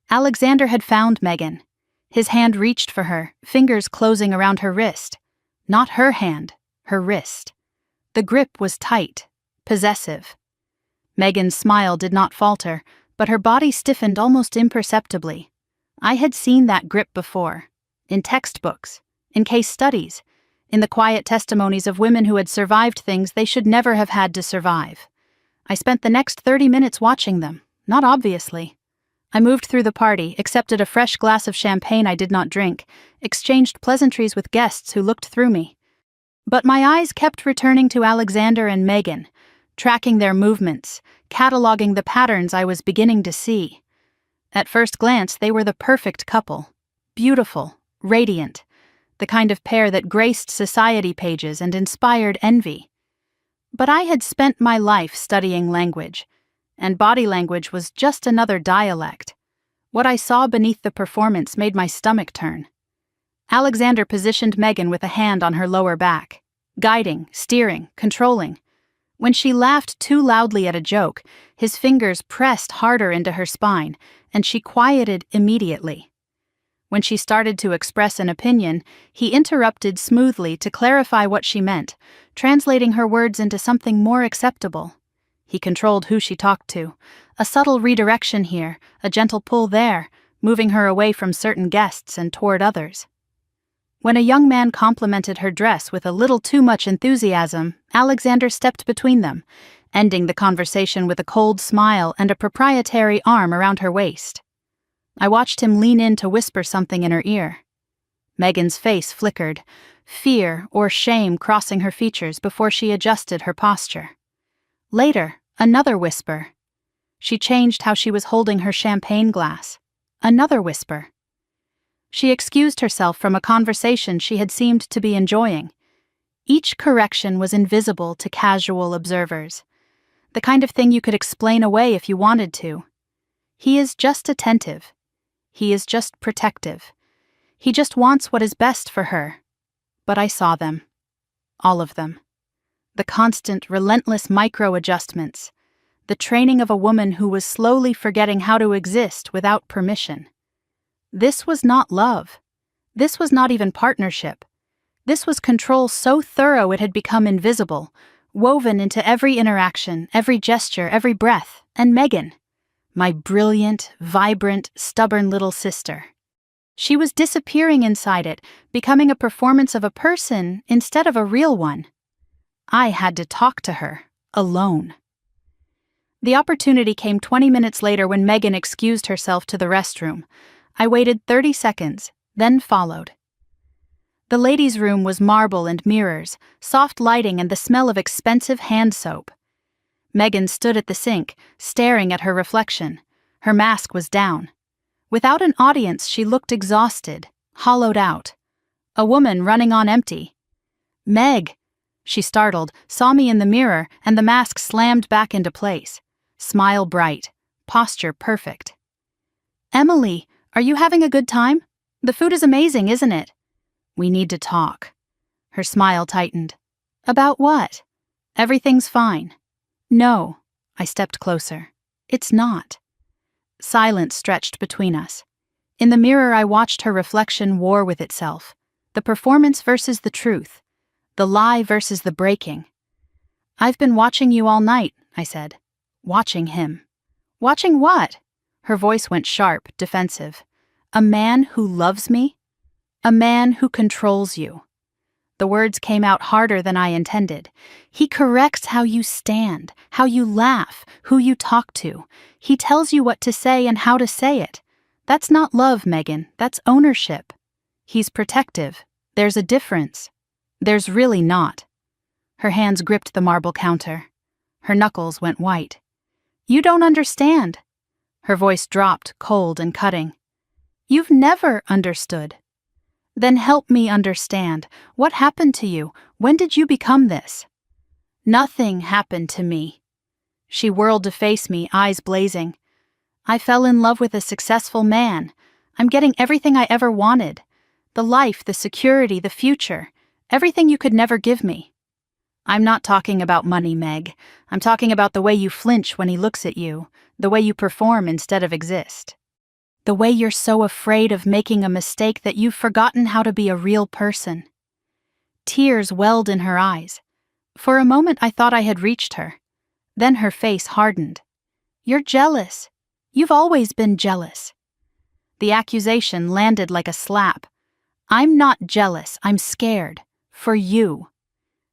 Speaker 1: Alexander had found Megan. His hand reached for her, fingers closing around her wrist. Not her hand, her wrist. The grip was tight, possessive. Megan's smile did not falter, but her body stiffened almost imperceptibly. I had seen that grip before, in textbooks, in case studies, in the quiet testimonies of women who had survived things they should never have had to survive. I spent the next 30 minutes watching them, not obviously. I moved through the party, accepted a fresh glass of champagne I did not drink, exchanged pleasantries with guests who looked through me. But my eyes kept returning to Alexander and Megan, tracking their movements, cataloging the patterns I was beginning to see. At first glance, they were the perfect couple. Beautiful, radiant, the kind of pair that graced society pages and inspired envy. But I had spent my life studying language, and body language was just another dialect. What I saw beneath the performance made my stomach turn. Alexander positioned Megan with a hand on her lower back, guiding, steering, controlling. When she laughed too loudly at a joke, his fingers pressed harder into her spine, and she quieted immediately. When she started to express an opinion, he interrupted smoothly to clarify what she meant, translating her words into something more acceptable. He controlled who she talked to, a subtle redirection here, a gentle pull there, moving her away from certain guests and toward others. When a young man complimented her dress with a little too much enthusiasm, Alexander stepped between them, ending the conversation with a cold smile and a proprietary arm around her waist. I watched him lean in to whisper something in her ear. Megan's face flickered, fear or shame crossing her features before she adjusted her posture. Later, another whisper. She changed how she was holding her champagne glass. Another whisper. She excused herself from a conversation she had seemed to be enjoying. Each correction was invisible to casual observers. The kind of thing you could explain away if you wanted to. He is just attentive. He is just protective. He just wants what is best for her. But I saw them. All of them. The constant, relentless micro-adjustments. The training of a woman who was slowly forgetting how to exist without permission. This was not love. This was not even partnership. This was control so thorough it had become invisible, woven into every interaction, every gesture, every breath. And Megan, my brilliant, vibrant, stubborn little sister. She was disappearing inside it, becoming a performance of a person instead of a real one. I had to talk to her, alone. The opportunity came 20 minutes later when Megan excused herself to the restroom. I waited 30 seconds, then followed. The ladies' room was marble and mirrors, soft lighting and the smell of expensive hand soap. Megan stood at the sink, staring at her reflection. Her mask was down. Without an audience, she looked exhausted, hollowed out. A woman running on empty. "Meg!" She startled, saw me in the mirror, and the mask slammed back into place. Smile bright, posture perfect. "Emily, are you having a good time? The food is amazing, isn't it?" "We need to talk." Her smile tightened. "About what?" "Everything's fine." "No." I stepped closer. "It's not." Silence stretched between us. In the mirror, I watched her reflection war with itself. The performance versus the truth. The lie versus the breaking. "I've been watching you all night," I said. "Watching him." "Watching what?" Her voice went sharp, defensive. "A man who loves me? A man who controls you." The words came out harder than I intended. He corrects how you stand, how you laugh, who you talk to. He tells you what to say and how to say it. That's not love, Megan. That's ownership. He's protective. There's a difference. There's really not. Her hands gripped the marble counter. Her knuckles went white. "You don't understand." Her voice dropped, cold and cutting. "You've never understood." "Then help me understand. What happened to you? When did you become this?" "Nothing happened to me." She whirled to face me, eyes blazing. "I fell in love with a successful man. I'm getting everything I ever wanted. The life, the security, the future. Everything you could never give me." "I'm not talking about money, Meg. I'm talking about the way you flinch when he looks at you, the way you perform instead of exist. The way you're so afraid of making a mistake that you've forgotten how to be a real person." Tears welled in her eyes. For a moment I thought I had reached her. Then her face hardened. "You're jealous. You've always been jealous." The accusation landed like a slap. "I'm not jealous, I'm scared. For you."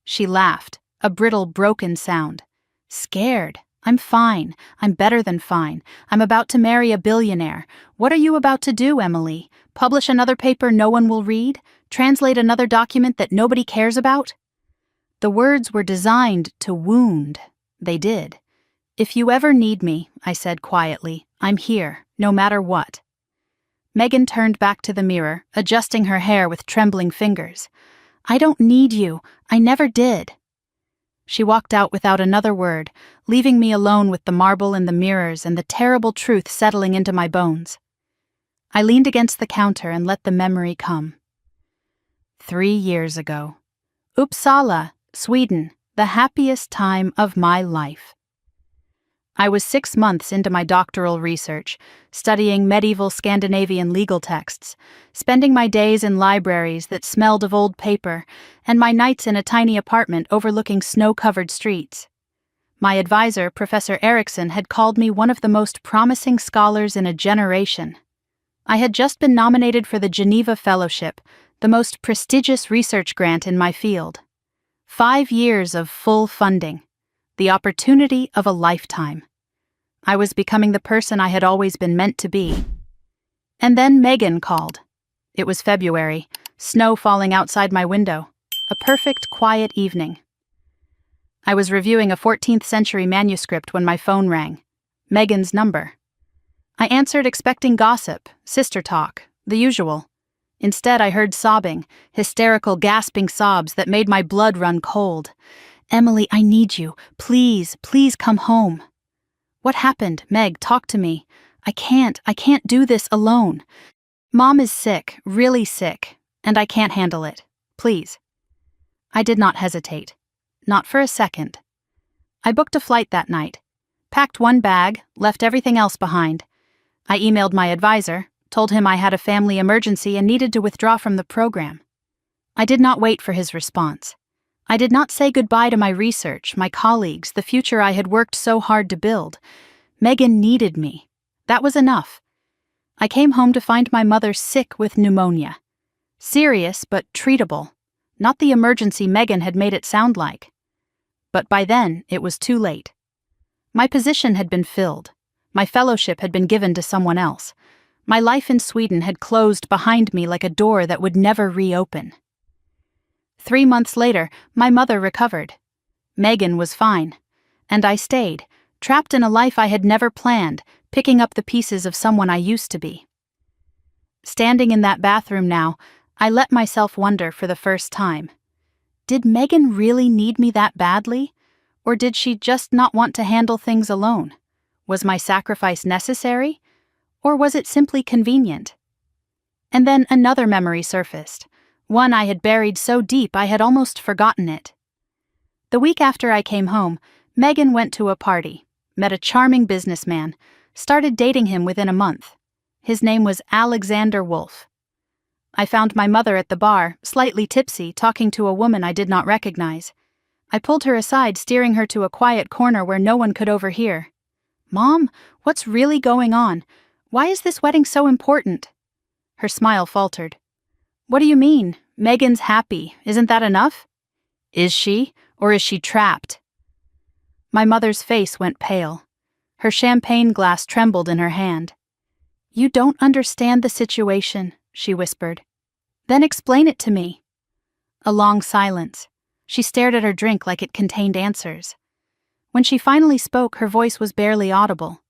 Speaker 1: She laughed, a brittle, broken sound. "Scared? I'm fine. I'm better than fine. I'm about to marry a billionaire. What are you about to do, Emily? Publish another paper no one will read? Translate another document that nobody cares about?" The words were designed to wound. They did. "If you ever need me," I said quietly, "I'm here, no matter what." Megan turned back to the mirror, adjusting her hair with trembling fingers. "I don't need you. I never did." She walked out without another word, leaving me alone with the marble and the mirrors and the terrible truth settling into my bones. I leaned against the counter and let the memory come. 3 years ago. Uppsala, Sweden, the happiest time of my life. I was 6 months into my doctoral research, studying medieval Scandinavian legal texts, spending my days in libraries that smelled of old paper, and my nights in a tiny apartment overlooking snow-covered streets. My advisor, Professor Eriksson, had called me one of the most promising scholars in a generation. I had just been nominated for the Geneva Fellowship, the most prestigious research grant in my field. 5 years of full funding, the opportunity of a lifetime. I was becoming the person I had always been meant to be. And then Megan called. It was February, snow falling outside my window, a perfect quiet evening. I was reviewing a 14th century manuscript when my phone rang. Megan's number. I answered expecting gossip, sister talk, the usual. Instead, I heard sobbing, hysterical, gasping sobs that made my blood run cold. "Emily, I need you. Please, please come home." "What happened? Meg, talk to me. I can't do this alone. Mom is sick, really sick, and I can't handle it. Please." I did not hesitate. Not for a second. I booked a flight that night, packed one bag, left everything else behind. I emailed my advisor, told him I had a family emergency and needed to withdraw from the program. I did not wait for his response. I did not say goodbye to my research, my colleagues, the future I had worked so hard to build. Megan needed me. That was enough. I came home to find my mother sick with pneumonia. Serious, but treatable. Not the emergency Megan had made it sound like. But by then, it was too late. My position had been filled. My fellowship had been given to someone else. My life in Sweden had closed behind me like a door that would never reopen. 3 months later, my mother recovered. Megan was fine. And I stayed, trapped in a life I had never planned, picking up the pieces of someone I used to be. Standing in that bathroom now, I let myself wonder for the first time. Did Megan really need me that badly? Or did she just not want to handle things alone? Was my sacrifice necessary? Or was it simply convenient? And then another memory surfaced, one I had buried so deep I had almost forgotten it. The week after I came home, Megan went to a party, met a charming businessman, started dating him within a month. His name was Alexander Wolf. I found my mother at the bar, slightly tipsy, talking to a woman I did not recognize. I pulled her aside, steering her to a quiet corner where no one could overhear. "Mom, what's really going on? Why is this wedding so important?" Her smile faltered. "What do you mean? Megan's happy. Isn't that enough?" "Is she, or is she trapped?" My mother's face went pale. Her champagne glass trembled in her hand. "You don't understand the situation," she whispered. "Then explain it to me." A long silence. She stared at her drink like it contained answers. When she finally spoke, her voice was barely audible.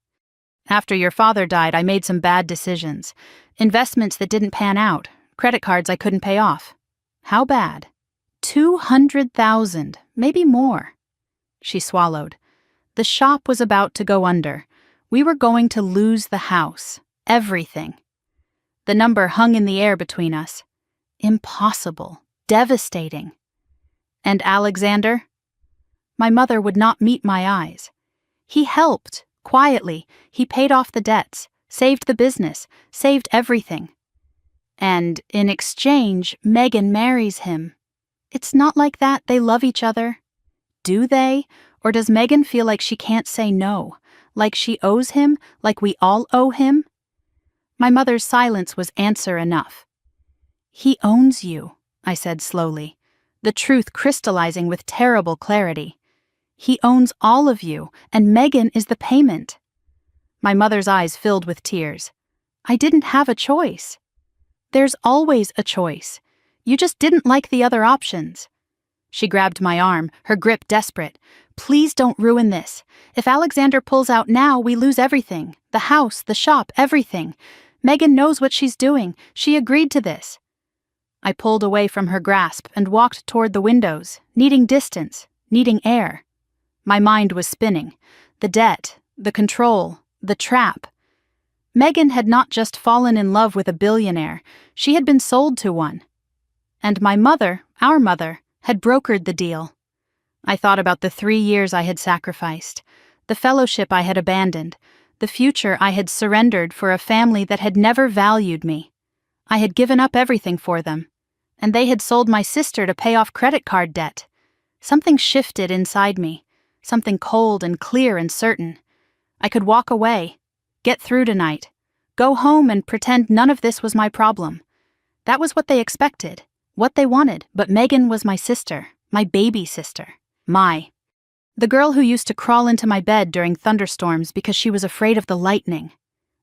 Speaker 1: "After your father died, I made some bad decisions. Investments that didn't pan out, credit cards I couldn't pay off." "How bad?" 200,000, maybe more. She swallowed. The shop was about to go under. We were going to lose the house. Everything. The number hung in the air between us. Impossible. Devastating. And Alexander? My mother would not meet my eyes. He helped, quietly. He paid off the debts, saved the business, saved everything. And in exchange, Megan marries him. It's not like that. They love each other. Do they? Or does Megan feel like she can't say no? Like she owes him? Like we all owe him? My mother's silence was answer enough. "He owns you," I said slowly, the truth crystallizing with terrible clarity. "He owns all of you, and Megan is the payment." My mother's eyes filled with tears. I didn't have a choice. There's always a choice. You just didn't like the other options. She grabbed my arm, her grip desperate. "Please don't ruin this. If Alexander pulls out now, we lose everything. The house, the shop, everything. Megan knows what she's doing. She agreed to this." I pulled away from her grasp and walked toward the windows, needing distance, needing air. My mind was spinning. The debt, the control, the trap. Megan had not just fallen in love with a billionaire, she had been sold to one. And my mother, our mother, had brokered the deal. I thought about the 3 years I had sacrificed, the fellowship I had abandoned, the future I had surrendered for a family that had never valued me. I had given up everything for them, and they had sold my sister to pay off credit card debt. Something shifted inside me, something cold and clear and certain. I could walk away, get through tonight, go home and pretend none of this was my problem. That was what they expected, what they wanted, but Megan was my sister, my baby sister. The girl who used to crawl into my bed during thunderstorms because she was afraid of the lightning.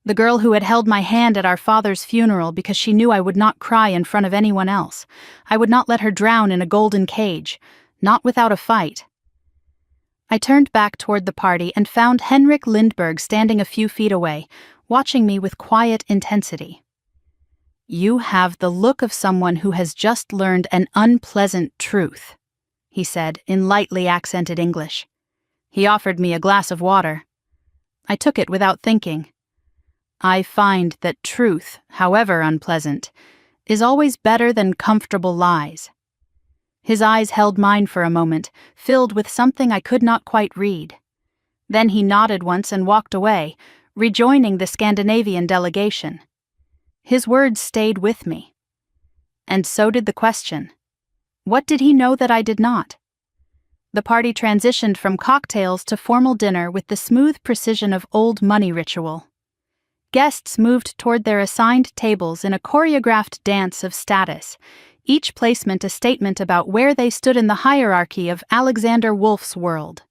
Speaker 1: The girl who had held my hand at our father's funeral because she knew I would not cry in front of anyone else. I would not let her drown in a golden cage, not without a fight. I turned back toward the party and found Henrik Lindberg standing a few feet away, watching me with quiet intensity. "You have the look of someone who has just learned an unpleasant truth," he said in lightly accented English. He offered me a glass of water. I took it without thinking. I find that truth, however unpleasant, is always better than comfortable lies. His eyes held mine for a moment, filled with something I could not quite read. Then he nodded once and walked away, rejoining the Scandinavian delegation. His words stayed with me. And so did the question. What did he know that I did not? The party transitioned from cocktails to formal dinner with the smooth precision of old money ritual. Guests moved toward their assigned tables in a choreographed dance of status, each placement a statement about where they stood in the hierarchy of Alexander Wolf's world.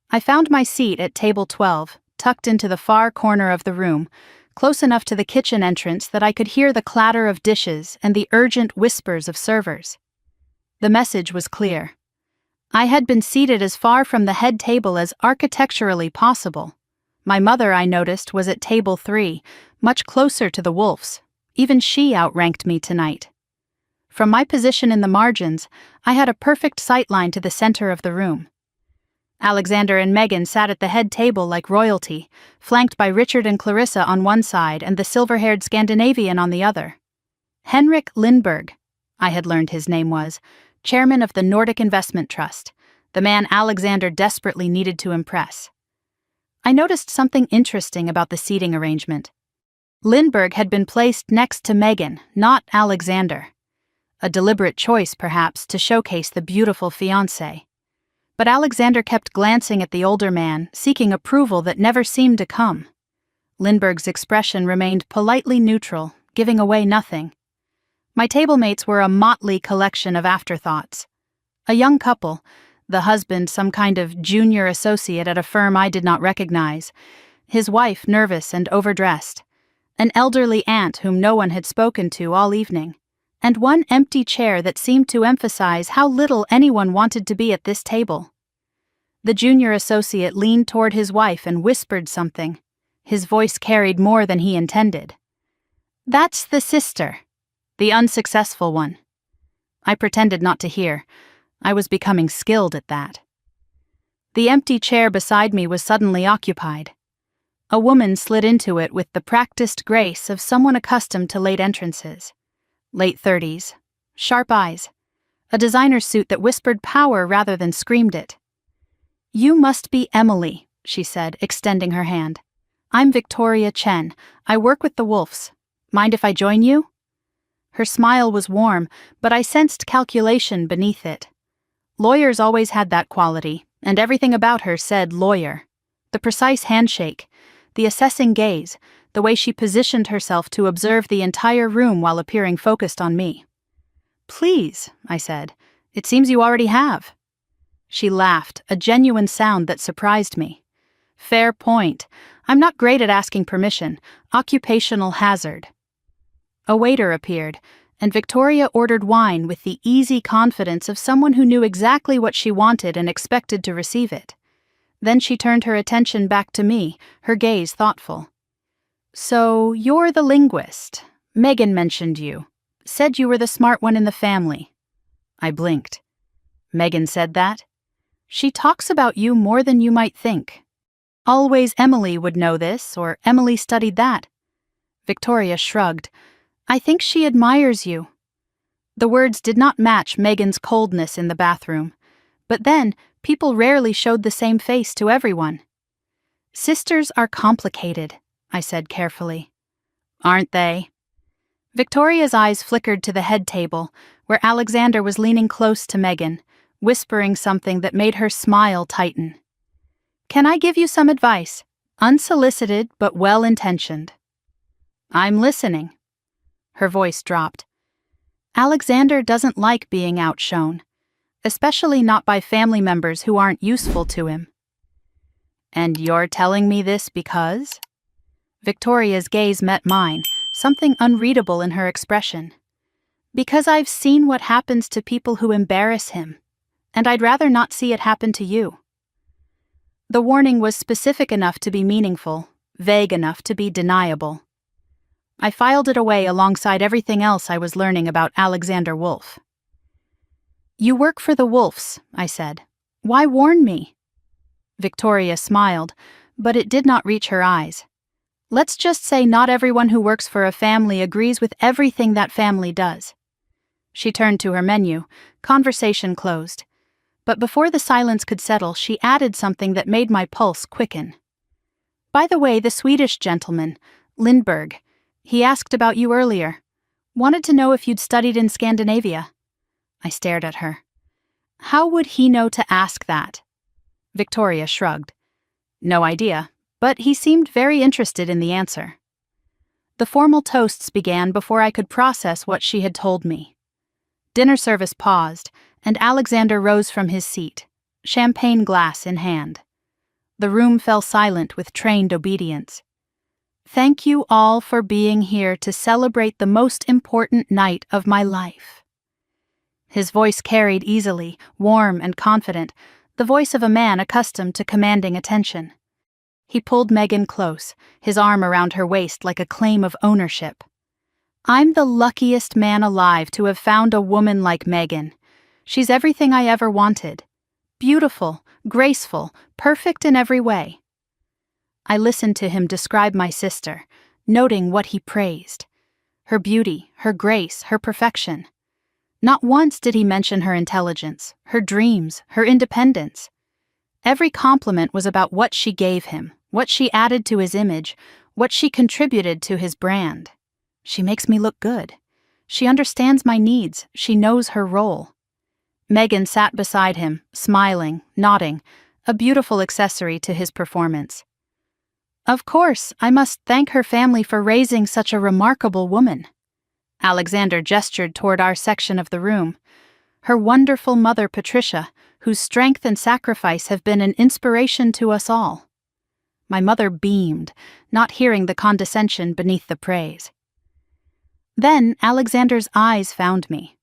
Speaker 1: I found my seat at table 12, tucked into the far corner of the room, close enough to the kitchen entrance that I could hear the clatter of dishes and the urgent whispers of servers. The message was clear. I had been seated as far from the head table as architecturally possible. My mother, I noticed, was at table 3, much closer to the Wolfs. Even she outranked me tonight. From my position in the margins, I had a perfect sightline to the center of the room. Alexander and Megan sat at the head table like royalty, flanked by Richard and Clarissa on one side and the silver-haired Scandinavian on the other. Henrik Lindberg, I had learned his name was, chairman of the Nordic Investment Trust, the man Alexander desperately needed to impress. I noticed something interesting about the seating arrangement. Lindberg had been placed next to Megan, not Alexander. A deliberate choice, perhaps, to showcase the beautiful fiancé. But Alexander kept glancing at the older man, seeking approval that never seemed to come. Lindberg's expression remained politely neutral, giving away nothing. My tablemates were a motley collection of afterthoughts. A young couple, the husband some kind of junior associate at a firm I did not recognize, his wife nervous and overdressed, an elderly aunt whom no one had spoken to all evening, and one empty chair that seemed to emphasize how little anyone wanted to be at this table. The junior associate leaned toward his wife and whispered something. His voice carried more than he intended. "That's the sister. The unsuccessful one." I pretended not to hear. I was becoming skilled at that. The empty chair beside me was suddenly occupied. A woman slid into it with the practiced grace of someone accustomed to late entrances. Late 30s, sharp eyes, a designer suit that whispered power rather than screamed it. "You must be Emily," she said, extending her hand. "I'm Victoria Chen. I work with the Wolfs. Mind if I join you?" Her smile was warm, but I sensed calculation beneath it. Lawyers always had that quality, and everything about her said lawyer. The precise handshake, the assessing gaze, the way she positioned herself to observe the entire room while appearing focused on me. "Please," I said. "It seems you already have." She laughed, a genuine sound that surprised me. "Fair point. I'm not great at asking permission. Occupational hazard." A waiter appeared, and Victoria ordered wine with the easy confidence of someone who knew exactly what she wanted and expected to receive it. Then she turned her attention back to me, her gaze thoughtful. "So, you're the linguist. Megan mentioned you. Said you were the smart one in the family." I blinked. "Megan said that?" "She talks about you more than you might think. Always Emily would know this, or Emily studied that." Victoria shrugged. "I think she admires you." The words did not match Megan's coldness in the bathroom. But then, people rarely showed the same face to everyone. "Sisters are complicated," I said carefully. "Aren't they?" Victoria's eyes flickered to the head table, where Alexander was leaning close to Megan, whispering something that made her smile tighten. "Can I give you some advice? Unsolicited but well-intentioned." "I'm listening." Her voice dropped. Alexander doesn't like being outshone, especially not by family members who aren't useful to him. And you're telling me this because? Victoria's gaze met mine, something unreadable in her expression. Because I've seen what happens to people who embarrass him, and I'd rather not see it happen to you. The warning was specific enough to be meaningful, vague enough to be deniable. I filed it away alongside everything else I was learning about Alexander Wolf. You work for the Wolfs, I said. Why warn me? Victoria smiled, but it did not reach her eyes. Let's just say not everyone who works for a family agrees with everything that family does. She turned to her menu, conversation closed. But before the silence could settle, she added something that made my pulse quicken. By the way, the Swedish gentleman, Lindberg, he asked about you earlier. Wanted to know if you'd studied in Scandinavia. I stared at her. How would he know to ask that? Victoria shrugged. No idea, but he seemed very interested in the answer. The formal toasts began before I could process what she had told me. Dinner service paused, and Alexander rose from his seat, champagne glass in hand. The room fell silent with trained obedience. Thank you all for being here to celebrate the most important night of my life. His voice carried easily, warm and confident, the voice of a man accustomed to commanding attention. He pulled Megan close, his arm around her waist like a claim of ownership. I'm the luckiest man alive to have found a woman like Megan. She's everything I ever wanted. Beautiful, graceful, perfect in every way. I listened to him describe my sister, noting what he praised. Her beauty, her grace, her perfection. Not once did he mention her intelligence, her dreams, her independence. Every compliment was about what she gave him, what she added to his image, what she contributed to his brand. She makes me look good. She understands my needs. She knows her role. Megan sat beside him, smiling, nodding, a beautiful accessory to his performance. Of course, I must thank her family for raising such a remarkable woman. Alexander gestured toward our section of the room. Her wonderful mother, Patricia, whose strength and sacrifice have been an inspiration to us all. My mother beamed, not hearing the condescension beneath the praise. Then Alexander's eyes found me.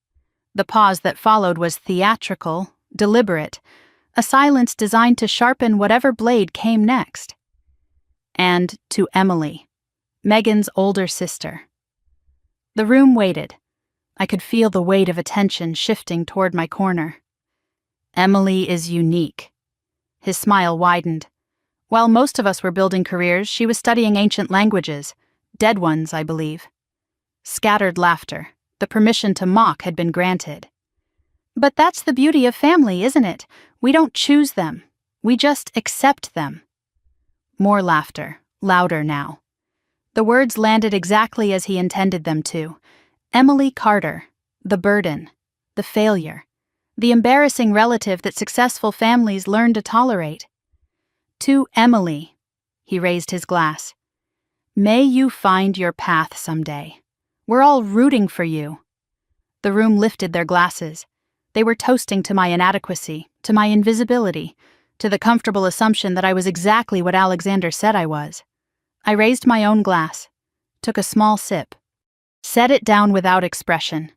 Speaker 1: The pause that followed was theatrical, deliberate, a silence designed to sharpen whatever blade came next. And to Emily, Megan's older sister. The room waited. I could feel the weight of attention shifting toward my corner. Emily is unique. His smile widened. While most of us were building careers, she was studying ancient languages, dead ones, I believe. Scattered laughter. The permission to mock had been granted. But that's the beauty of family, isn't it? We don't choose them. We just accept them. More laughter, louder now. The words landed exactly as he intended them to. Emily Carter, the burden, the failure, the embarrassing relative that successful families learn to tolerate. To Emily, he raised his glass. May you find your path someday. We're all rooting for you. The room lifted their glasses. They were toasting to my inadequacy, to my invisibility, to the comfortable assumption that I was exactly what Alexander said I was. I raised my own glass, took a small sip, set it down without expression.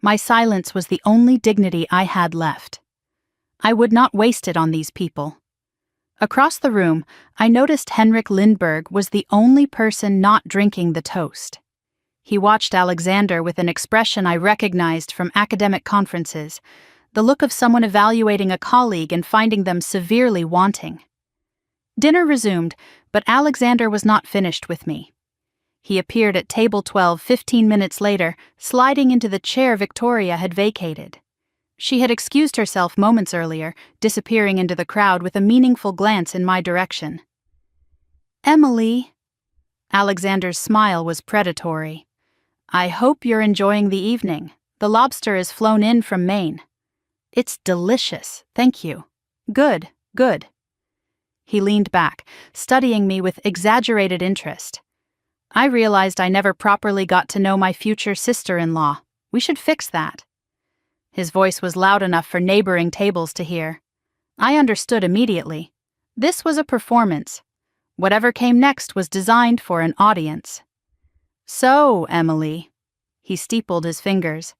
Speaker 1: My silence was the only dignity I had left. I would not waste it on these people. Across the room, I noticed Henrik Lindberg was the only person not drinking the toast. He watched Alexander with an expression I recognized from academic conferences, the look of someone evaluating a colleague and finding them severely wanting. Dinner resumed, but Alexander was not finished with me. He appeared at table 12 15 minutes later, sliding into the chair Victoria had vacated. She had excused herself moments earlier, disappearing into the crowd with a meaningful glance in my direction. Emily. Alexander's smile was predatory. I hope you're enjoying the evening. The lobster is flown in from Maine. It's delicious, thank you. Good, good. He leaned back, studying me with exaggerated interest. I realized I never properly got to know my future sister-in-law. We should fix that." His voice was loud enough for neighboring tables to hear. I understood immediately. This was a performance. Whatever came next was designed for an audience. "So, Emily," he steepled his fingers,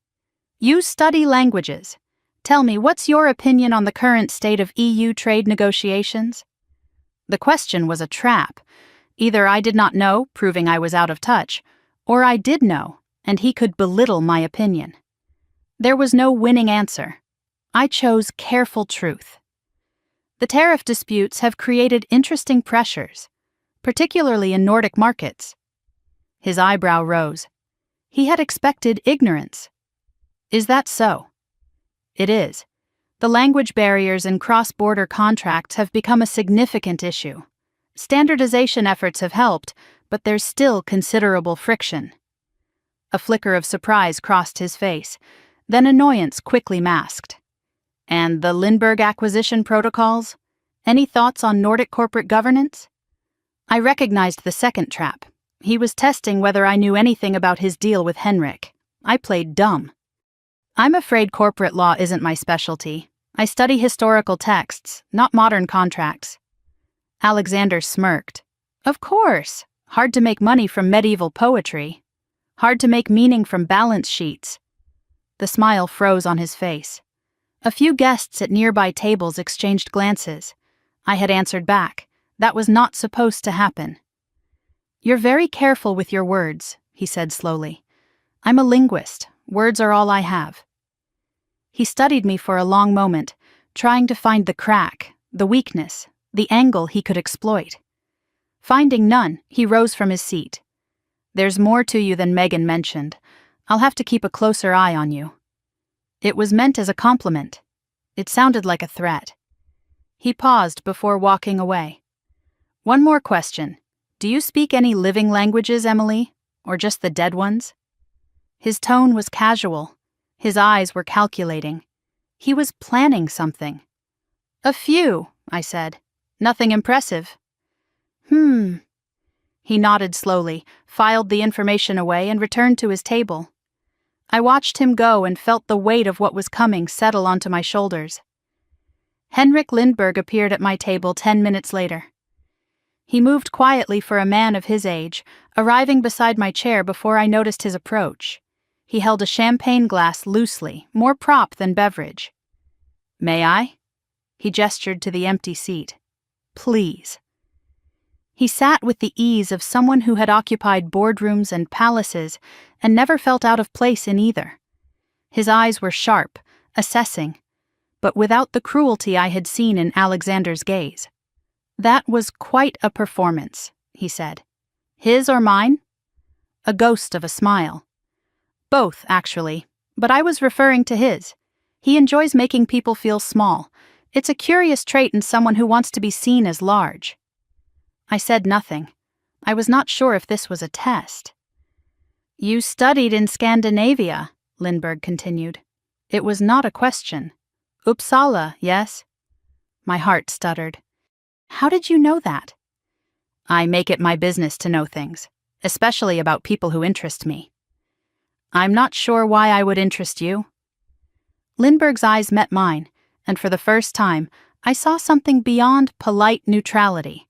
Speaker 1: "you study languages. Tell me, what's your opinion on the current state of EU trade negotiations?" The question was a trap. Either I did not know, proving I was out of touch, or I did know, and he could belittle my opinion. There was no winning answer. I chose careful truth. The tariff disputes have created interesting pressures, particularly in Nordic markets. His eyebrow rose. He had expected ignorance. "Is that so?" "It is. The language barriers in cross-border contracts have become a significant issue. Standardization efforts have helped, but there's still considerable friction." A flicker of surprise crossed his face, then annoyance quickly masked. "And the Lindbergh acquisition protocols? Any thoughts on Nordic corporate governance?" I recognized the second trap. He was testing whether I knew anything about his deal with Henrik. I played dumb. "I'm afraid corporate law isn't my specialty. I study historical texts, not modern contracts." Alexander smirked. "Of course. Hard to make money from medieval poetry. Hard to make meaning from balance sheets." The smile froze on his face. A few guests at nearby tables exchanged glances. I had answered back. That was not supposed to happen. "You're very careful with your words," he said slowly. "I'm a linguist. Words are all I have." He studied me for a long moment, trying to find the crack, the weakness, the angle he could exploit. Finding none, he rose from his seat. "There's more to you than Megan mentioned. I'll have to keep a closer eye on you." It was meant as a compliment. It sounded like a threat. He paused before walking away. "One more question. Do you speak any living languages, Emily? Or just the dead ones?" His tone was casual. His eyes were calculating. He was planning something. "A few," I said. "Nothing impressive." He nodded slowly, filed the information away, and returned to his table. I watched him go and felt the weight of what was coming settle onto my shoulders. Henrik Lindbergh appeared at my table 10 minutes later. He moved quietly for a man of his age, arriving beside my chair before I noticed his approach. He held a champagne glass loosely, more prop than beverage. "May I?" He gestured to the empty seat. "Please." He sat with the ease of someone who had occupied boardrooms and palaces and never felt out of place in either. His eyes were sharp, assessing, but without the cruelty I had seen in Alexander's gaze. "That was quite a performance," he said. "His or mine?" A ghost of a smile. "Both, actually, but I was referring to his. He enjoys making people feel small. It's a curious trait in someone who wants to be seen as large." I said nothing. I was not sure if this was a test. "You studied in Scandinavia," Lindbergh continued. It was not a question. "Uppsala, yes?" My heart stuttered. "How did you know that?" "I make it my business to know things, especially about people who interest me." "I'm not sure why I would interest you." Lindbergh's eyes met mine, and for the first time, I saw something beyond polite neutrality.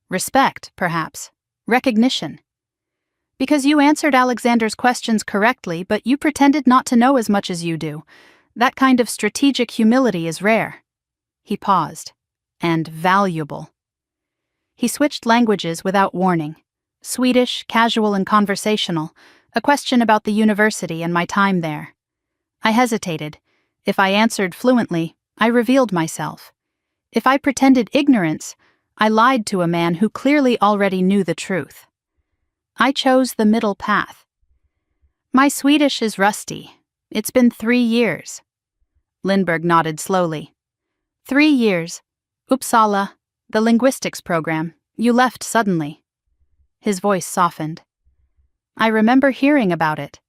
Speaker 1: Respect, perhaps. Recognition. "Because you answered Alexander's questions correctly, but you pretended not to know as much as you do. That kind of strategic humility is rare." He paused. "And valuable." He switched languages without warning. Swedish, casual and conversational, a question about the university and my time there. I hesitated. If I answered fluently, I revealed myself. If I pretended ignorance, I lied to a man who clearly already knew the truth. I chose the middle path. "My Swedish is rusty. It's been 3 years." Lindbergh nodded slowly. 3 years. Uppsala, the linguistics program. You left suddenly." His voice softened. "I remember hearing about it."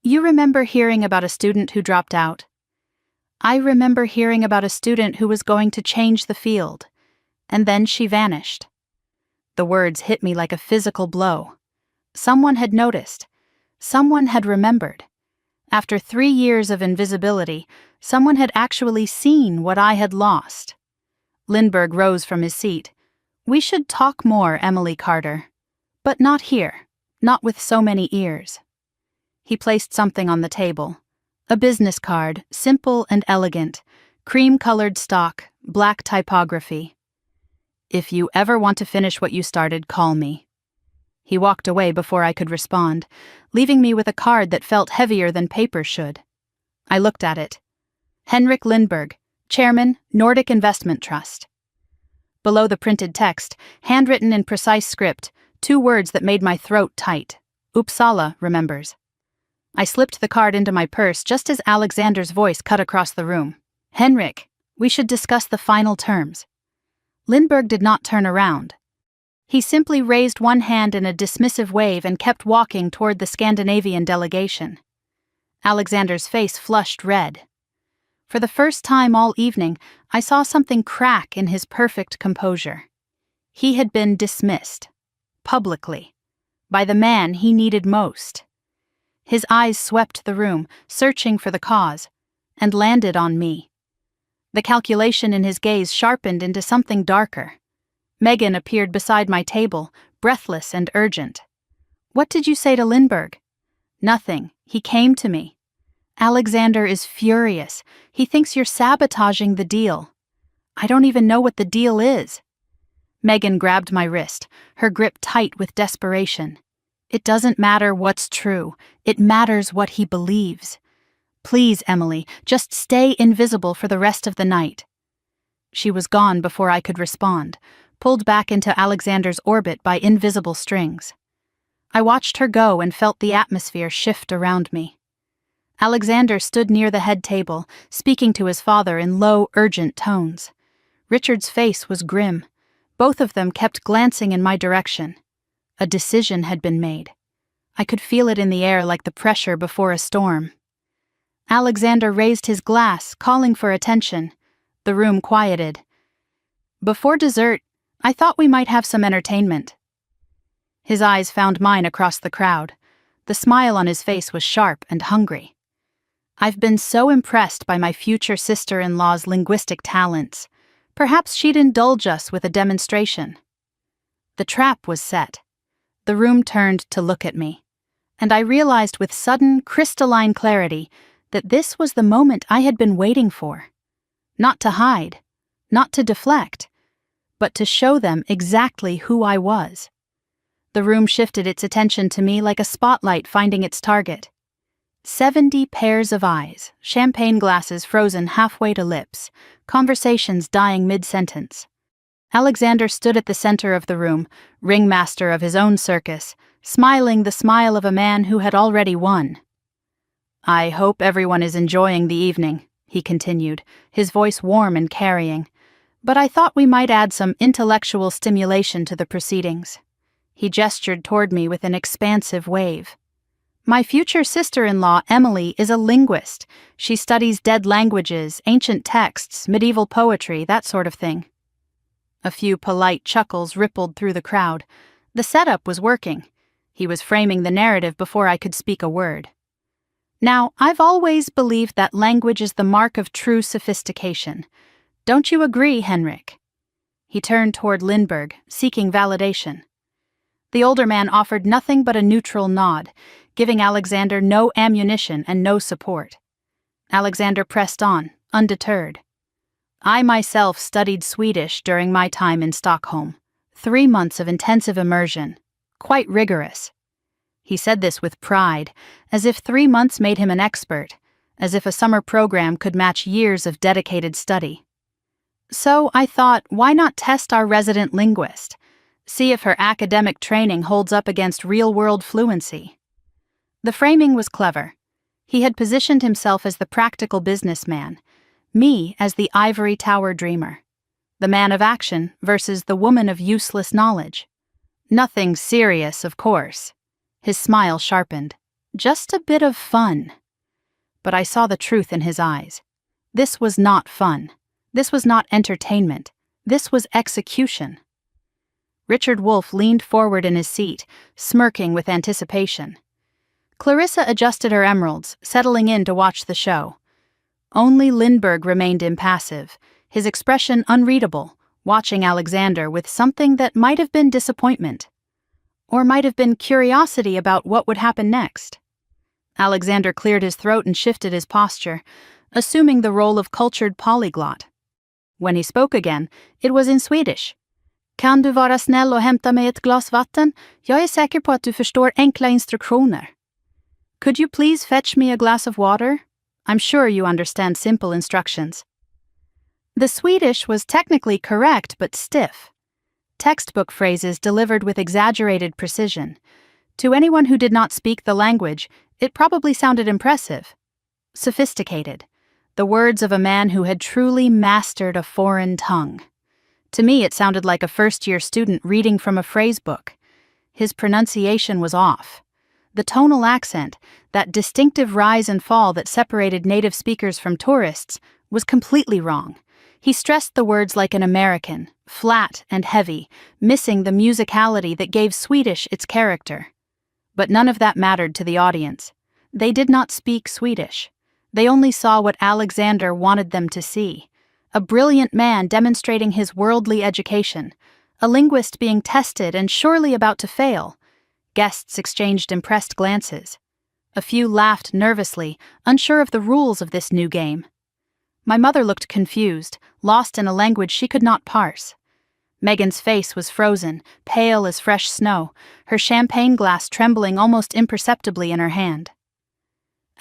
Speaker 1: "You remember hearing about a student who dropped out?" "I remember hearing about a student who was going to change the field. And then she vanished." The words hit me like a physical blow. Someone had noticed. Someone had remembered. After 3 years of invisibility, someone had actually seen what I had lost. Lindbergh rose from his seat. "We should talk more, Emily Carter. But not here, not with so many ears." He placed something on the table. A business card, simple and elegant, cream-colored stock, black typography. "If you ever want to finish what you started, call me." He walked away before I could respond, leaving me with a card that felt heavier than paper should. I looked at it. Henrik Lindbergh, Chairman, Nordic Investment Trust. Below the printed text, handwritten in precise script, 2 words that made my throat tight. Uppsala remembers. I slipped the card into my purse just as Alexander's voice cut across the room. "Henrik, we should discuss the final terms." Lindbergh did not turn around. He simply raised one hand in a dismissive wave and kept walking toward the Scandinavian delegation. Alexander's face flushed red. For the first time all evening, I saw something crack in his perfect composure. He had been dismissed, publicly, by the man he needed most. His eyes swept the room, searching for the cause, and landed on me. The calculation in his gaze sharpened into something darker. Megan appeared beside my table, breathless and urgent. "What did you say to Lindbergh?" "Nothing. He came to me." "Alexander is furious. He thinks you're sabotaging the deal." "I don't even know what the deal is." Megan grabbed my wrist, her grip tight with desperation. "It doesn't matter what's true. It matters what he believes. Please, Emily, just stay invisible for the rest of the night." She was gone before I could respond, pulled back into Alexander's orbit by invisible strings. I watched her go and felt the atmosphere shift around me. Alexander stood near the head table, speaking to his father in low, urgent tones. Richard's face was grim. Both of them kept glancing in my direction. A decision had been made. I could feel it in the air like the pressure before a storm. Alexander raised his glass, calling for attention. The room quieted. "Before dessert, I thought we might have some entertainment." His eyes found mine across the crowd. The smile on his face was sharp and hungry. "I've been so impressed by my future sister-in-law's linguistic talents. Perhaps she'd indulge us with a demonstration." The trap was set. The room turned to look at me, and I realized with sudden, crystalline clarity that this was the moment I had been waiting for. Not to hide, not to deflect, but to show them exactly who I was. The room shifted its attention to me like a spotlight finding its target. 70 pairs of eyes, champagne glasses frozen halfway to lips, conversations dying mid-sentence. Alexander stood at the center of the room, ringmaster of his own circus, smiling the smile of a man who had already won. "I hope everyone is enjoying the evening," he continued, his voice warm and carrying. "But I thought we might add some intellectual stimulation to the proceedings." He gestured toward me with an expansive wave. "My future sister-in-law, Emily, is a linguist. She studies dead languages, ancient texts, medieval poetry, that sort of thing." A few polite chuckles rippled through the crowd. The setup was working. He was framing the narrative before I could speak a word. "Now, I've always believed that language is the mark of true sophistication. Don't you agree, Henrik?" He turned toward Lindbergh, seeking validation. The older man offered nothing but a neutral nod, giving Alexander no ammunition and no support. Alexander pressed on, undeterred. "I myself studied Swedish during my time in Stockholm. 3 months of intensive immersion. Quite rigorous." He said this with pride, as if 3 months made him an expert, as if a summer program could match years of dedicated study. "So I thought, why not test our resident linguist? See if her academic training holds up against real-world fluency." The framing was clever. He had positioned himself as the practical businessman, me as the ivory tower dreamer. The man of action versus the woman of useless knowledge. Nothing serious, of course. His smile sharpened. Just a bit of fun. But I saw the truth in his eyes. This was not fun. This was not entertainment. This was execution. Richard Wolfe leaned forward in his seat, smirking with anticipation. Clarissa adjusted her emeralds, settling in to watch the show. Only Lindbergh remained impassive, his expression unreadable, watching Alexander with something that might have been disappointment. Or might have been curiosity about what would happen next. Alexander cleared his throat and shifted his posture, assuming the role of cultured polyglot. When he spoke again, it was in Swedish. Kan du vara snäll och hämta mig ett glas vatten? Jag är säker på att du förstår enkla instruktioner. Could you please fetch me a glass of water? I'm sure you understand simple instructions. The Swedish was technically correct but stiff. Textbook phrases delivered with exaggerated precision. To anyone who did not speak the language, it probably sounded impressive. Sophisticated. The words of a man who had truly mastered a foreign tongue. To me, it sounded like a first-year student reading from a phrase book. His pronunciation was off. The tonal accent, that distinctive rise and fall that separated native speakers from tourists, was completely wrong. He stressed the words like an American, flat and heavy, missing the musicality that gave Swedish its character. But none of that mattered to the audience. They did not speak Swedish. They only saw what Alexander wanted them to see. A brilliant man demonstrating his worldly education, a linguist being tested and surely about to fail. Guests exchanged impressed glances. A few laughed nervously, unsure of the rules of this new game. My mother looked confused, lost in a language she could not parse. Megan's face was frozen, pale as fresh snow, her champagne glass trembling almost imperceptibly in her hand.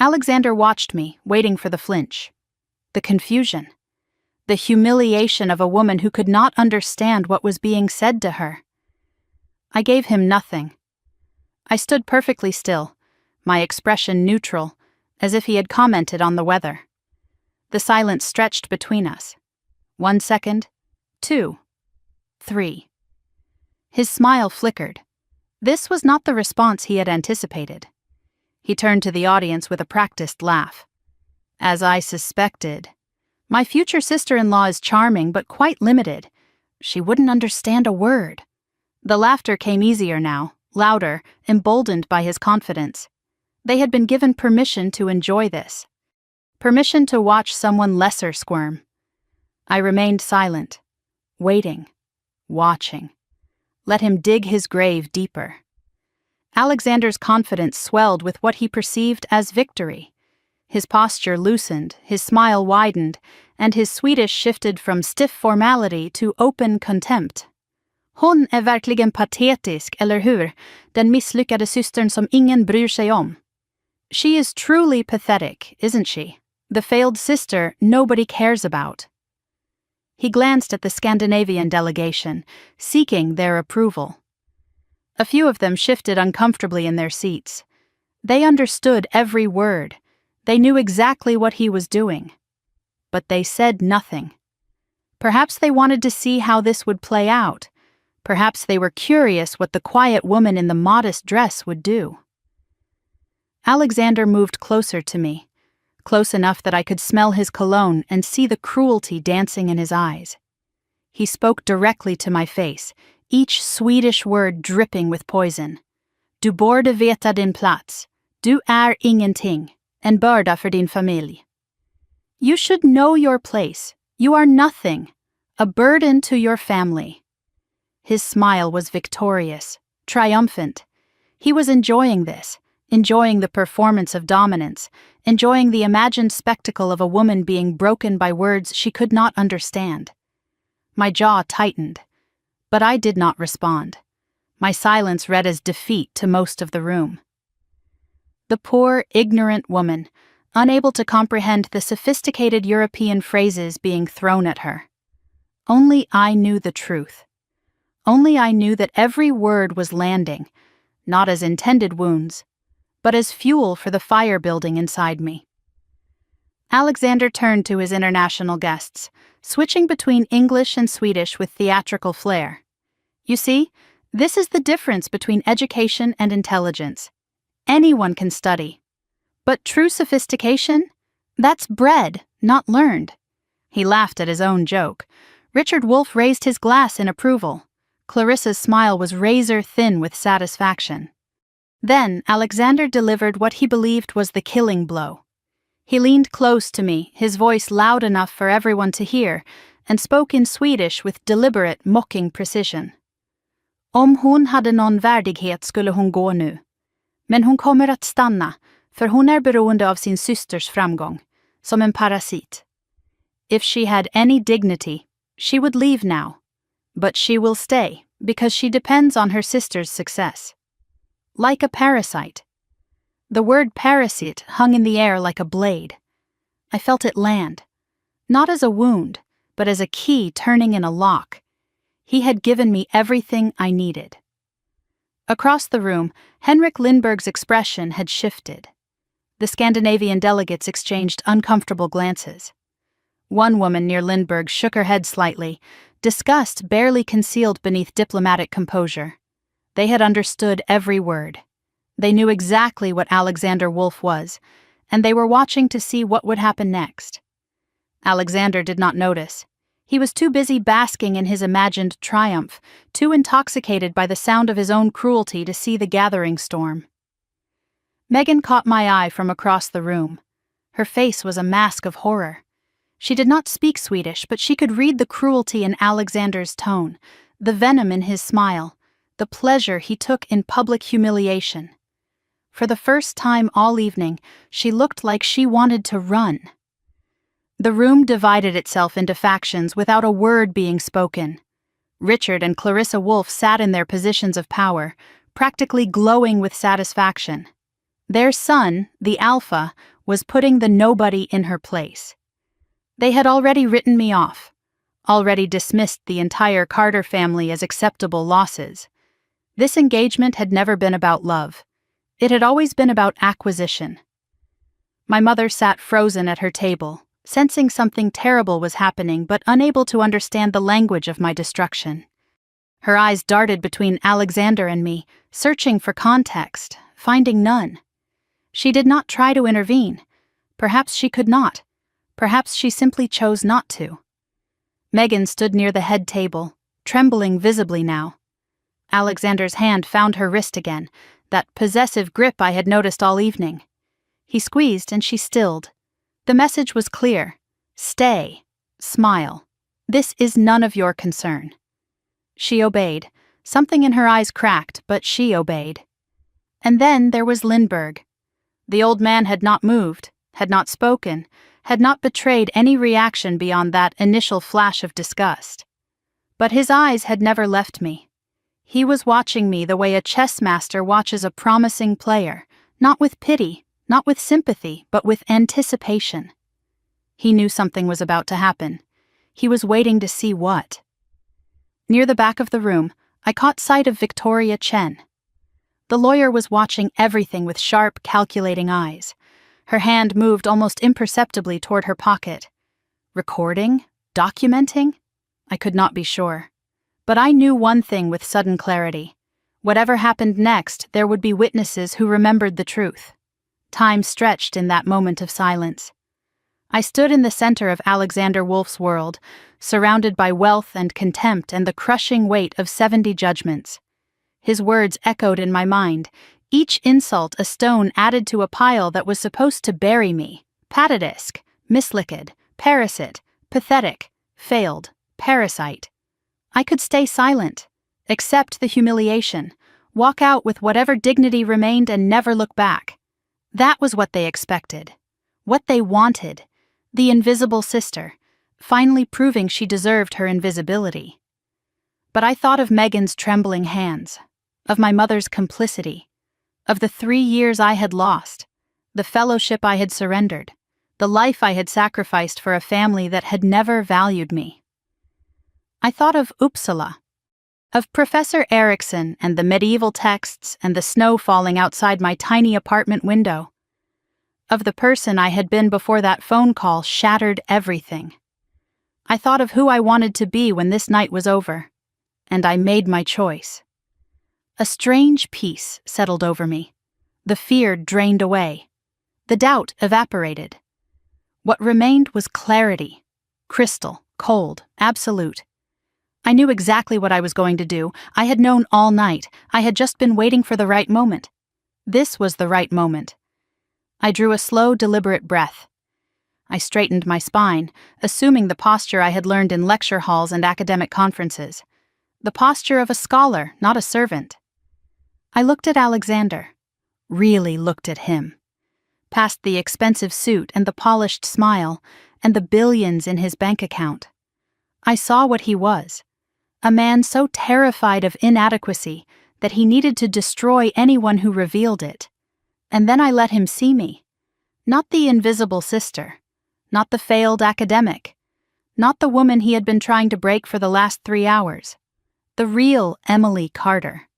Speaker 1: Alexander watched me, waiting for the flinch. The confusion. The humiliation of a woman who could not understand what was being said to her. I gave him nothing. I stood perfectly still, my expression neutral, as if he had commented on the weather. The silence stretched between us. 1 second, 2, 3. His smile flickered. This was not the response he had anticipated. He turned to the audience with a practiced laugh. As I suspected. My future sister-in-law is charming but quite limited. She wouldn't understand a word. The laughter came easier now, louder, emboldened by his confidence. They had been given permission to enjoy this. Permission to watch someone lesser squirm. I remained silent, waiting, watching. Let him dig his grave deeper. Alexander's confidence swelled with what he perceived as victory. His posture loosened, his smile widened, and his Swedish shifted from stiff formality to open contempt. Hon är verkligen patetisk, eller hur? Den misslyckade systern som ingen bryr sig om. She is truly pathetic, isn't she? The failed sister nobody cares about. He glanced at the Scandinavian delegation, seeking their approval. A few of them shifted uncomfortably in their seats. They understood every word. They knew exactly what he was doing. But they said nothing. Perhaps they wanted to see how this would play out. Perhaps they were curious what the quiet woman in the modest dress would do. Alexander moved closer to me, close enough that I could smell his cologne and see the cruelty dancing in his eyes. He spoke directly to my face, each Swedish word dripping with poison. Du borde veta din plats. Du är ingenting. En börda för din familj. You should know your place. You are nothing. A burden to your family. His smile was victorious, triumphant. He was enjoying this, enjoying the performance of dominance, enjoying the imagined spectacle of a woman being broken by words she could not understand. My jaw tightened, but I did not respond. My silence read as defeat to most of the room. The poor, ignorant woman, unable to comprehend the sophisticated European phrases being thrown at her. Only I knew the truth. Only I knew that every word was landing, not as intended wounds, but as fuel for the fire building inside me. Alexander turned to his international guests, switching between English and Swedish with theatrical flair. You see, this is the difference between education and intelligence. Anyone can study. But true sophistication? That's bred, not learned. He laughed at his own joke. Richard Wolfe raised his glass in approval. Clarissa's smile was razor-thin with satisfaction. Then Alexander delivered what he believed was the killing blow. He leaned close to me, his voice loud enough for everyone to hear, and spoke in Swedish with deliberate, mocking precision. Om hon hade någon värdighet skulle hon gå nu. Men hon kommer att stanna, för hon är beroende av sin systers framgång, som en parasit. If she had any dignity, she would leave now. But she will stay, because she depends on her sister's success. Like a parasite. The word parasite hung in the air like a blade. I felt it land. Not as a wound, but as a key turning in a lock. He had given me everything I needed. Across the room, Henrik Lindberg's expression had shifted. The Scandinavian delegates exchanged uncomfortable glances. One woman near Lindberg shook her head slightly, disgust barely concealed beneath diplomatic composure. They had understood every word. They knew exactly what Alexander Wolf was, and they were watching to see what would happen next. Alexander did not notice. He was too busy basking in his imagined triumph, too intoxicated by the sound of his own cruelty to see the gathering storm. Megan caught my eye from across the room. Her face was a mask of horror. She did not speak Swedish, but she could read the cruelty in Alexander's tone, the venom in his smile, the pleasure he took in public humiliation. For the first time all evening, she looked like she wanted to run. The room divided itself into factions without a word being spoken. Richard and Clarissa Wolf sat in their positions of power, practically glowing with satisfaction. Their son, the Alpha, was putting the nobody in her place. They had already written me off, already dismissed the entire Carter family as acceptable losses. This engagement had never been about love. It had always been about acquisition. My mother sat frozen at her table, sensing something terrible was happening but unable to understand the language of my destruction. Her eyes darted between Alexander and me, searching for context, finding none. She did not try to intervene. Perhaps she could not. Perhaps she simply chose not to. Megan stood near the head table, trembling visibly now. Alexander's hand found her wrist again, that possessive grip I had noticed all evening. He squeezed and she stilled. The message was clear. Stay. Smile. This is none of your concern. She obeyed. Something in her eyes cracked, but she obeyed. And then there was Lindberg. The old man had not moved, had not spoken, had not betrayed any reaction beyond that initial flash of disgust. But his eyes had never left me. He was watching me the way a chess master watches a promising player, not with pity, not with sympathy, but with anticipation. He knew something was about to happen. He was waiting to see what. Near the back of the room, I caught sight of Victoria Chen. The lawyer was watching everything with sharp, calculating eyes. Her hand moved almost imperceptibly toward her pocket. Recording? Documenting? I could not be sure. But I knew one thing with sudden clarity. Whatever happened next, there would be witnesses who remembered the truth. Time stretched in that moment of silence. I stood in the center of Alexander Wolf's world, surrounded by wealth and contempt and the crushing weight of 70 judgments. His words echoed in my mind, each insult a stone added to a pile that was supposed to bury me. Patetisk, mislicked, parasite, pathetic, failed, parasite. I could stay silent, accept the humiliation, walk out with whatever dignity remained and never look back. That was what they expected, what they wanted, the invisible sister, finally proving she deserved her invisibility. But I thought of Megan's trembling hands, of my mother's complicity, of the 3 years I had lost, the fellowship I had surrendered, the life I had sacrificed for a family that had never valued me. I thought of Uppsala, of Professor Erickson and the medieval texts and the snow falling outside my tiny apartment window, of the person I had been before that phone call shattered everything. I thought of who I wanted to be when this night was over, and I made my choice. A strange peace settled over me. The fear drained away. The doubt evaporated. What remained was clarity, crystal, cold, absolute. I knew exactly what I was going to do. I had known all night. I had just been waiting for the right moment. This was the right moment. I drew a slow, deliberate breath. I straightened my spine, assuming the posture I had learned in lecture halls and academic conferences. The posture of a scholar, not a servant. I looked at Alexander. Really looked at him. Past the expensive suit and the polished smile and the billions in his bank account. I saw what he was. A man so terrified of inadequacy that he needed to destroy anyone who revealed it. And then I let him see me. Not the invisible sister. Not the failed academic. Not the woman he had been trying to break for the last 3 hours. The real Emily Carter.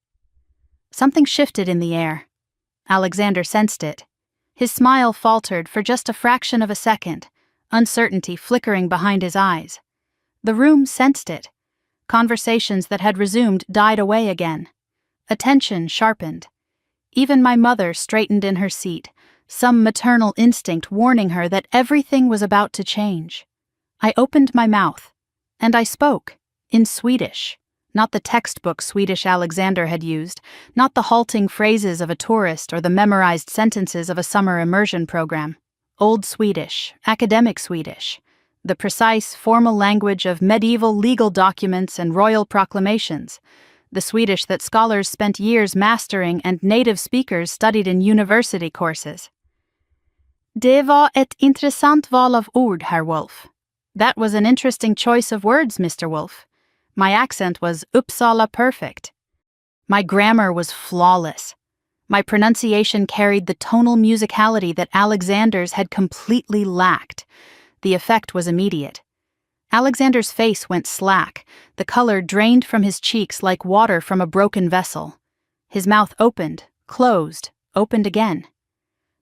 Speaker 1: Something shifted in the air. Alexander sensed it. His smile faltered for just a fraction of a second, uncertainty flickering behind his eyes. The room sensed it. Conversations that had resumed died away again. Attention sharpened. Even my mother straightened in her seat, some maternal instinct warning her that everything was about to change. I opened my mouth, and I spoke, in Swedish. Not the textbook Swedish Alexander had used, not the halting phrases of a tourist or the memorized sentences of a summer immersion program. Old Swedish, academic Swedish, the precise, formal language of medieval legal documents and royal proclamations, the Swedish that scholars spent years mastering and native speakers studied in university courses. Det var ett intressant val av ord, Herr Wolf. That was an interesting choice of words, Mr. Wolf. My accent was Uppsala perfect. My grammar was flawless. My pronunciation carried the tonal musicality that Alexander's had completely lacked. The effect was immediate. Alexander's face went slack, the color drained from his cheeks like water from a broken vessel. His mouth opened, closed, opened again.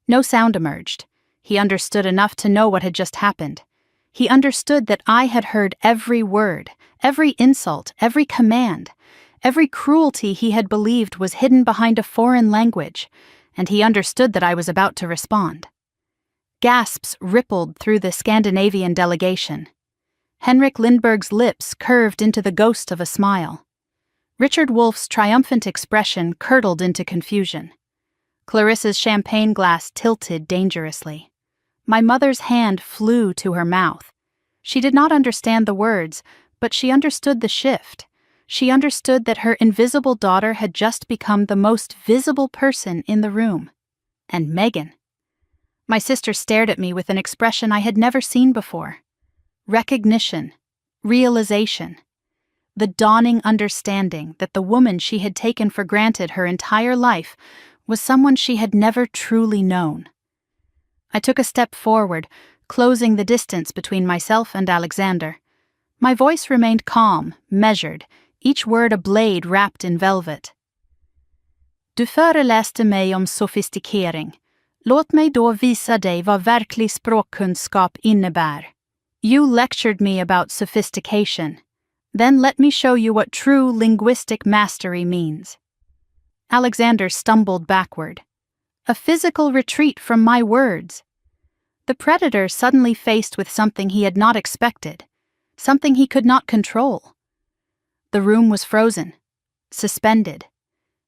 Speaker 1: No sound emerged. He understood enough to know what had just happened. He understood that I had heard every word, every insult, every command, every cruelty he had believed was hidden behind a foreign language, and he understood that I was about to respond. Gasps rippled through the Scandinavian delegation. Henrik Lindberg's lips curved into the ghost of a smile. Richard Wolff's triumphant expression curdled into confusion. Clarissa's champagne glass tilted dangerously. My mother's hand flew to her mouth. She did not understand the words, but she understood the shift. She understood that her invisible daughter had just become the most visible person in the room. And Megan. My sister stared at me with an expression I had never seen before. Recognition. Realization. The dawning understanding that the woman she had taken for granted her entire life was someone she had never truly known. I took a step forward, closing the distance between myself and Alexander. My voice remained calm, measured, each word a blade wrapped in velvet. Du föreläste mig om sofistikering. Låt mig då visa dig vad verklig språkkunskap innebär. You lectured me about sophistication. Then let me show you what true linguistic mastery means. Alexander stumbled backward. A physical retreat from my words. The predator suddenly faced with something he had not expected, something he could not control. The room was frozen, suspended.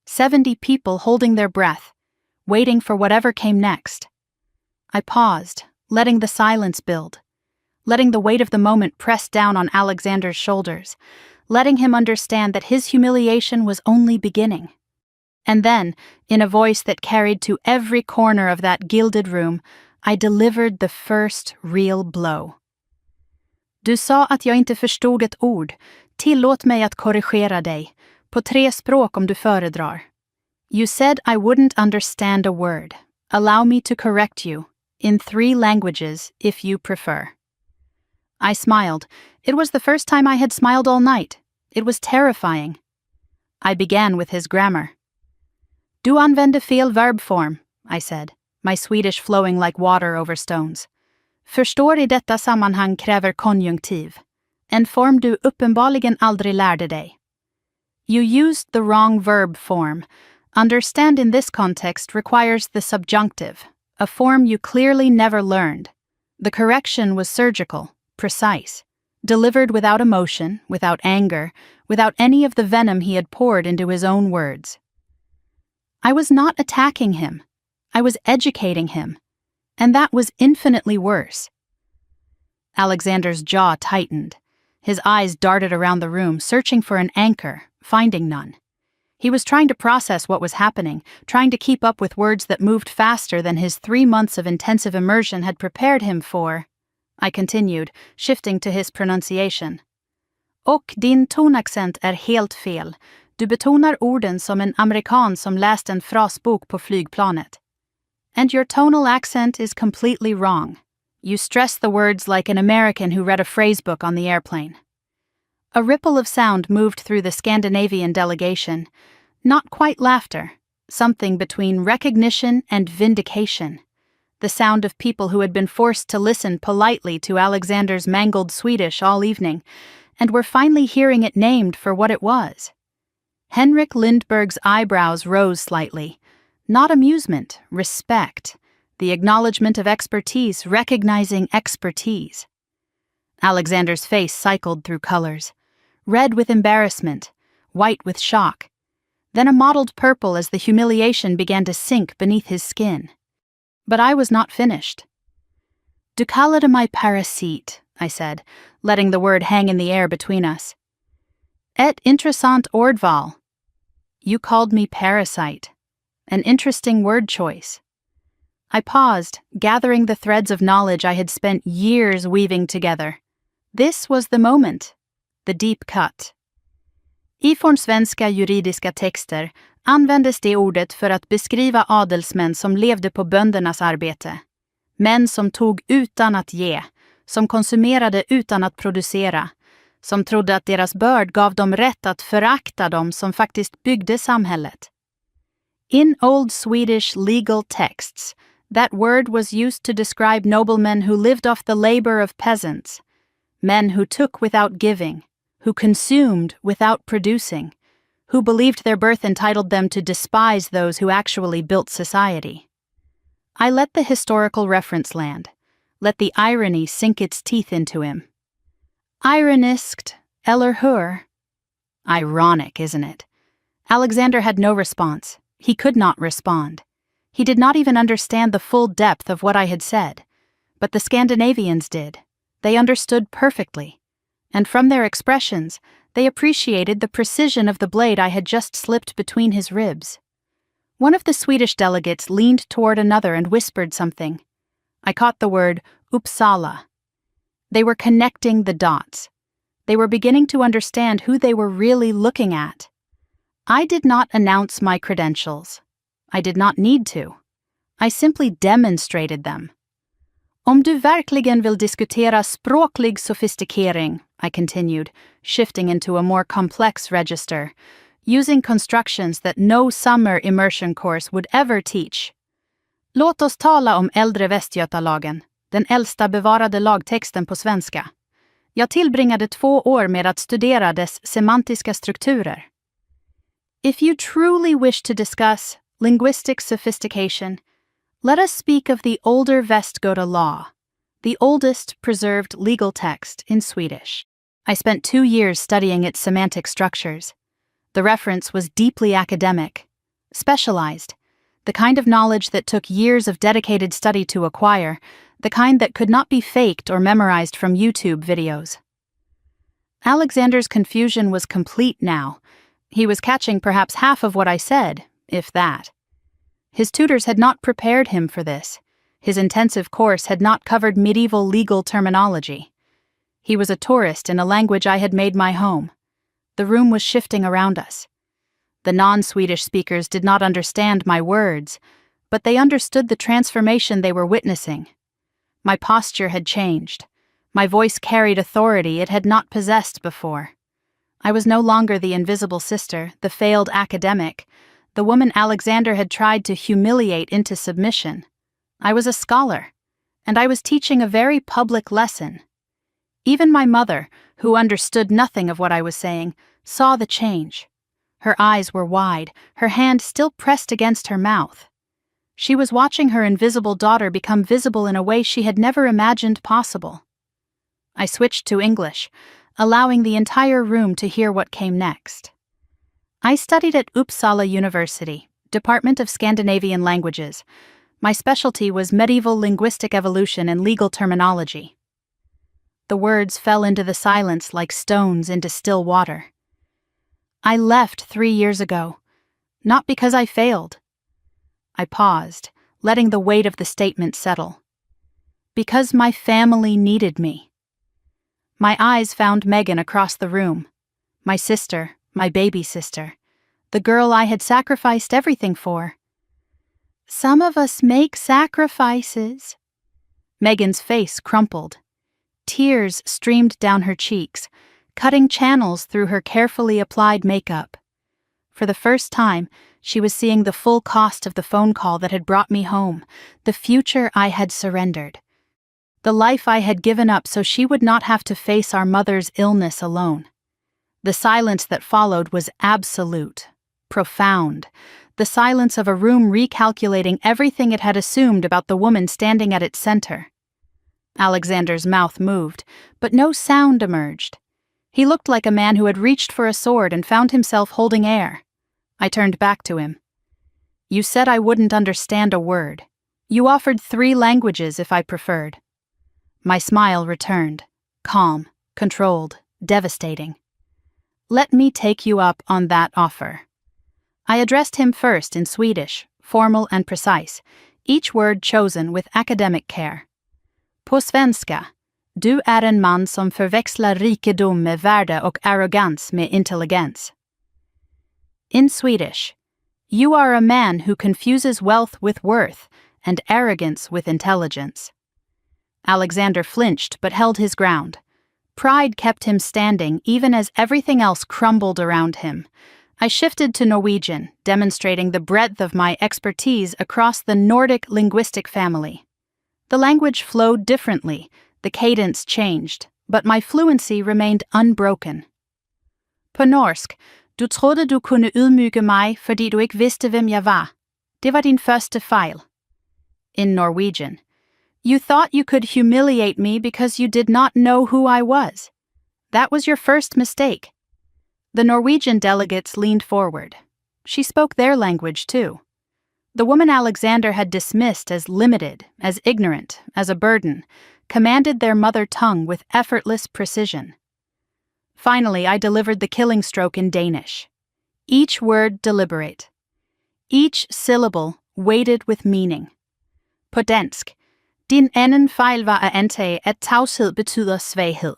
Speaker 1: 70 people holding their breath, waiting for whatever came next. I paused, letting the silence build, letting the weight of the moment press down on Alexander's shoulders, letting him understand that his humiliation was only beginning. And then, in a voice that carried to every corner of that gilded room, I delivered the first real blow. Du sa att jag inte förstod ett ord. Tillåt mig att korrigera dig. På 3 språk om du föredrar. You said I wouldn't understand a word. Allow me to correct you. In 3 languages, if you prefer. I smiled. It was the first time I had smiled all night. It was terrifying. I began with his grammar. Du använde fel verbform, I said, my Swedish flowing like water over stones. Förstår i detta sammanhang kräver konjunktiv. En form du uppenbarligen aldrig lärde dig. You used the wrong verb form. Understand in this context requires the subjunctive, a form you clearly never learned. The correction was surgical, precise, delivered without emotion, without anger, without any of the venom he had poured into his own words. I was not attacking him. I was educating him. And that was infinitely worse. Alexander's jaw tightened. His eyes darted around the room, searching for an anchor, finding none. He was trying to process what was happening, trying to keep up with words that moved faster than his 3 months of intensive immersion had prepared him for. I continued, shifting to his pronunciation. Och din tonaccent är helt fel. Du betonar orden som en amerikan som läst en frasbok på flygplanet. And your tonal accent is completely wrong. You stress the words like an American who read a phrasebook on the airplane. A ripple of sound moved through the Scandinavian delegation. Not quite laughter, something between recognition and vindication. The sound of people who had been forced to listen politely to Alexander's mangled Swedish all evening, and were finally hearing it named for what it was. Henrik Lindberg's eyebrows rose slightly. Not amusement, respect. The acknowledgement of expertise, recognizing expertise. Alexander's face cycled through colors. Red with embarrassment, white with shock. Then a mottled purple as the humiliation began to sink beneath his skin. But I was not finished. Du kallade mig parasit, I said, letting the word hang in the air between us. Et intressant ordval. You called me parasite. An interesting word choice. I paused, gathering the threads of knowledge I had spent years weaving together. This was the moment, the deep cut. I formsvenska juridiska texter användes det ordet för att beskriva adelsmän som levde på böndernas arbete. Män som tog utan att ge, som konsumerade utan att producera, som trodde att deras börd gav dem rätt att förakta dem som faktiskt byggde samhället. In old Swedish legal texts, that word was used to describe noblemen who lived off the labor of peasants, men who took without giving, who consumed without producing, who believed their birth entitled them to despise those who actually built society. I let the historical reference land, let the irony sink its teeth into him. Ironiskt, eller hur? Ironic, isn't it? Alexander had no response. He could not respond. He did not even understand the full depth of what I had said. But the Scandinavians did. They understood perfectly. And from their expressions, they appreciated the precision of the blade I had just slipped between his ribs. One of the Swedish delegates leaned toward another and whispered something. I caught the word Uppsala. They were connecting the dots. They were beginning to understand who they were really looking at. I did not announce my credentials. I did not need to. I simply demonstrated them. Om du verkligen vill diskutera språklig sofistikering, I continued, shifting into a more complex register, using constructions that no summer immersion course would ever teach. Låt oss tala om äldre Västgötalagen, den äldsta bevarade lagtexten på svenska. Jag tillbringade 2 år med att studera dess semantiska strukturer. If you truly wish to discuss linguistic sophistication, let us speak of the older Västgöta law, the oldest preserved legal text in Swedish. I spent 2 years studying its semantic structures. The reference was deeply academic, specialized, the kind of knowledge that took years of dedicated study to acquire, the kind that could not be faked or memorized from YouTube videos. Alexander's confusion was complete now. He was catching perhaps half of what I said, if that. His tutors had not prepared him for this. His intensive course had not covered medieval legal terminology. He was a tourist in a language I had made my home. The room was shifting around us. The non-Swedish speakers did not understand my words, but they understood the transformation they were witnessing. My posture had changed. My voice carried authority it had not possessed before. I was no longer the invisible sister, the failed academic, the woman Alexander had tried to humiliate into submission. I was a scholar, and I was teaching a very public lesson. Even my mother, who understood nothing of what I was saying, saw the change. Her eyes were wide, her hand still pressed against her mouth. She was watching her invisible daughter become visible in a way she had never imagined possible. I switched to English, allowing the entire room to hear what came next. I studied at Uppsala University, Department of Scandinavian Languages. My specialty was medieval linguistic evolution and legal terminology. The words fell into the silence like stones into still water. I left 3 years ago, not because I failed. I paused, letting the weight of the statement settle. Because my family needed me. My eyes found Megan across the room. My sister, my baby sister. The girl I had sacrificed everything for. Some of us make sacrifices. Megan's face crumpled. Tears streamed down her cheeks, cutting channels through her carefully applied makeup. For the first time, she was seeing the full cost of the phone call that had brought me home, the future I had surrendered. The life I had given up so she would not have to face our mother's illness alone. The silence that followed was absolute, profound, the silence of a room recalculating everything it had assumed about the woman standing at its center. Alexander's mouth moved, but no sound emerged. He looked like a man who had reached for a sword and found himself holding air. I turned back to him. You said I wouldn't understand a word. You offered 3 languages if I preferred. My smile returned, calm, controlled, devastating. Let me take you up on that offer. I addressed him first in Swedish, formal and precise, each word chosen with academic care. På svenska, du är en man som förväxlar rikedom med värde och arrogans med intelligens. In Swedish, you are a man who confuses wealth with worth and arrogance with intelligence. Alexander flinched but held his ground. Pride kept him standing even as everything else crumbled around him. I shifted to Norwegian, demonstrating the breadth of my expertise across the Nordic linguistic family. The language flowed differently, the cadence changed, but my fluency remained unbroken. På norsk, du trodde du kunne ydmyge mig fordi du ikke vidste hvem jeg var. Det var din første fejl. In Norwegian, you thought you could humiliate me because you did not know who I was. That was your first mistake. The Norwegian delegates leaned forward. She spoke their language too. The woman Alexander had dismissed as limited, as ignorant, as a burden, commanded their mother tongue with effortless precision. Finally, I delivered the killing stroke in Danish. Each word deliberate. Each syllable weighted with meaning. På dansk, din anden fejl var at antage, at tavshed betyder svaghed.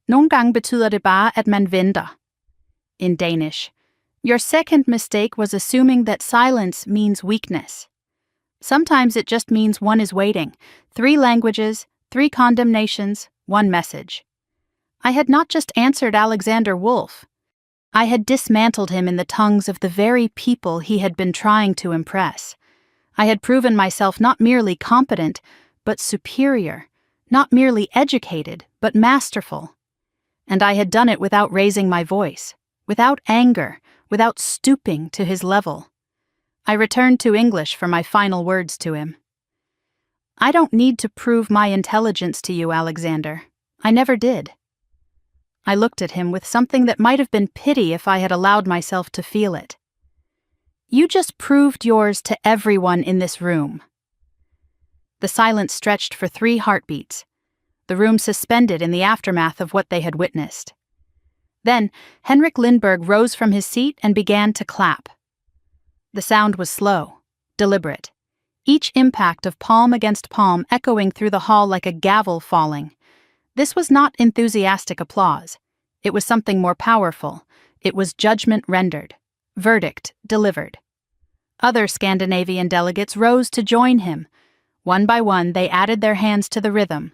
Speaker 1: Nogle gange betyder det bare, at man venter. In Danish, your second mistake was assuming that silence means weakness. Sometimes it just means one is waiting. 3 languages, 3 condemnations, 1 message. I had not just answered Alexander Wolf. I had dismantled him in the tongues of the very people he had been trying to impress. I had proven myself not merely competent, but superior, not merely educated, but masterful. And I had done it without raising my voice, without anger, without stooping to his level. I returned to English for my final words to him. I don't need to prove my intelligence to you, Alexander. I never did. I looked at him with something that might have been pity if I had allowed myself to feel it. You just proved yours to everyone in this room. The silence stretched for 3 heartbeats, the room suspended in the aftermath of what they had witnessed. Then, Henrik Lindberg rose from his seat and began to clap. The sound was slow, deliberate, each impact of palm against palm echoing through the hall like a gavel falling. This was not enthusiastic applause. It was something more powerful. It was judgment rendered, verdict delivered. Other Scandinavian delegates rose to join him. One by one, they added their hands to the rhythm.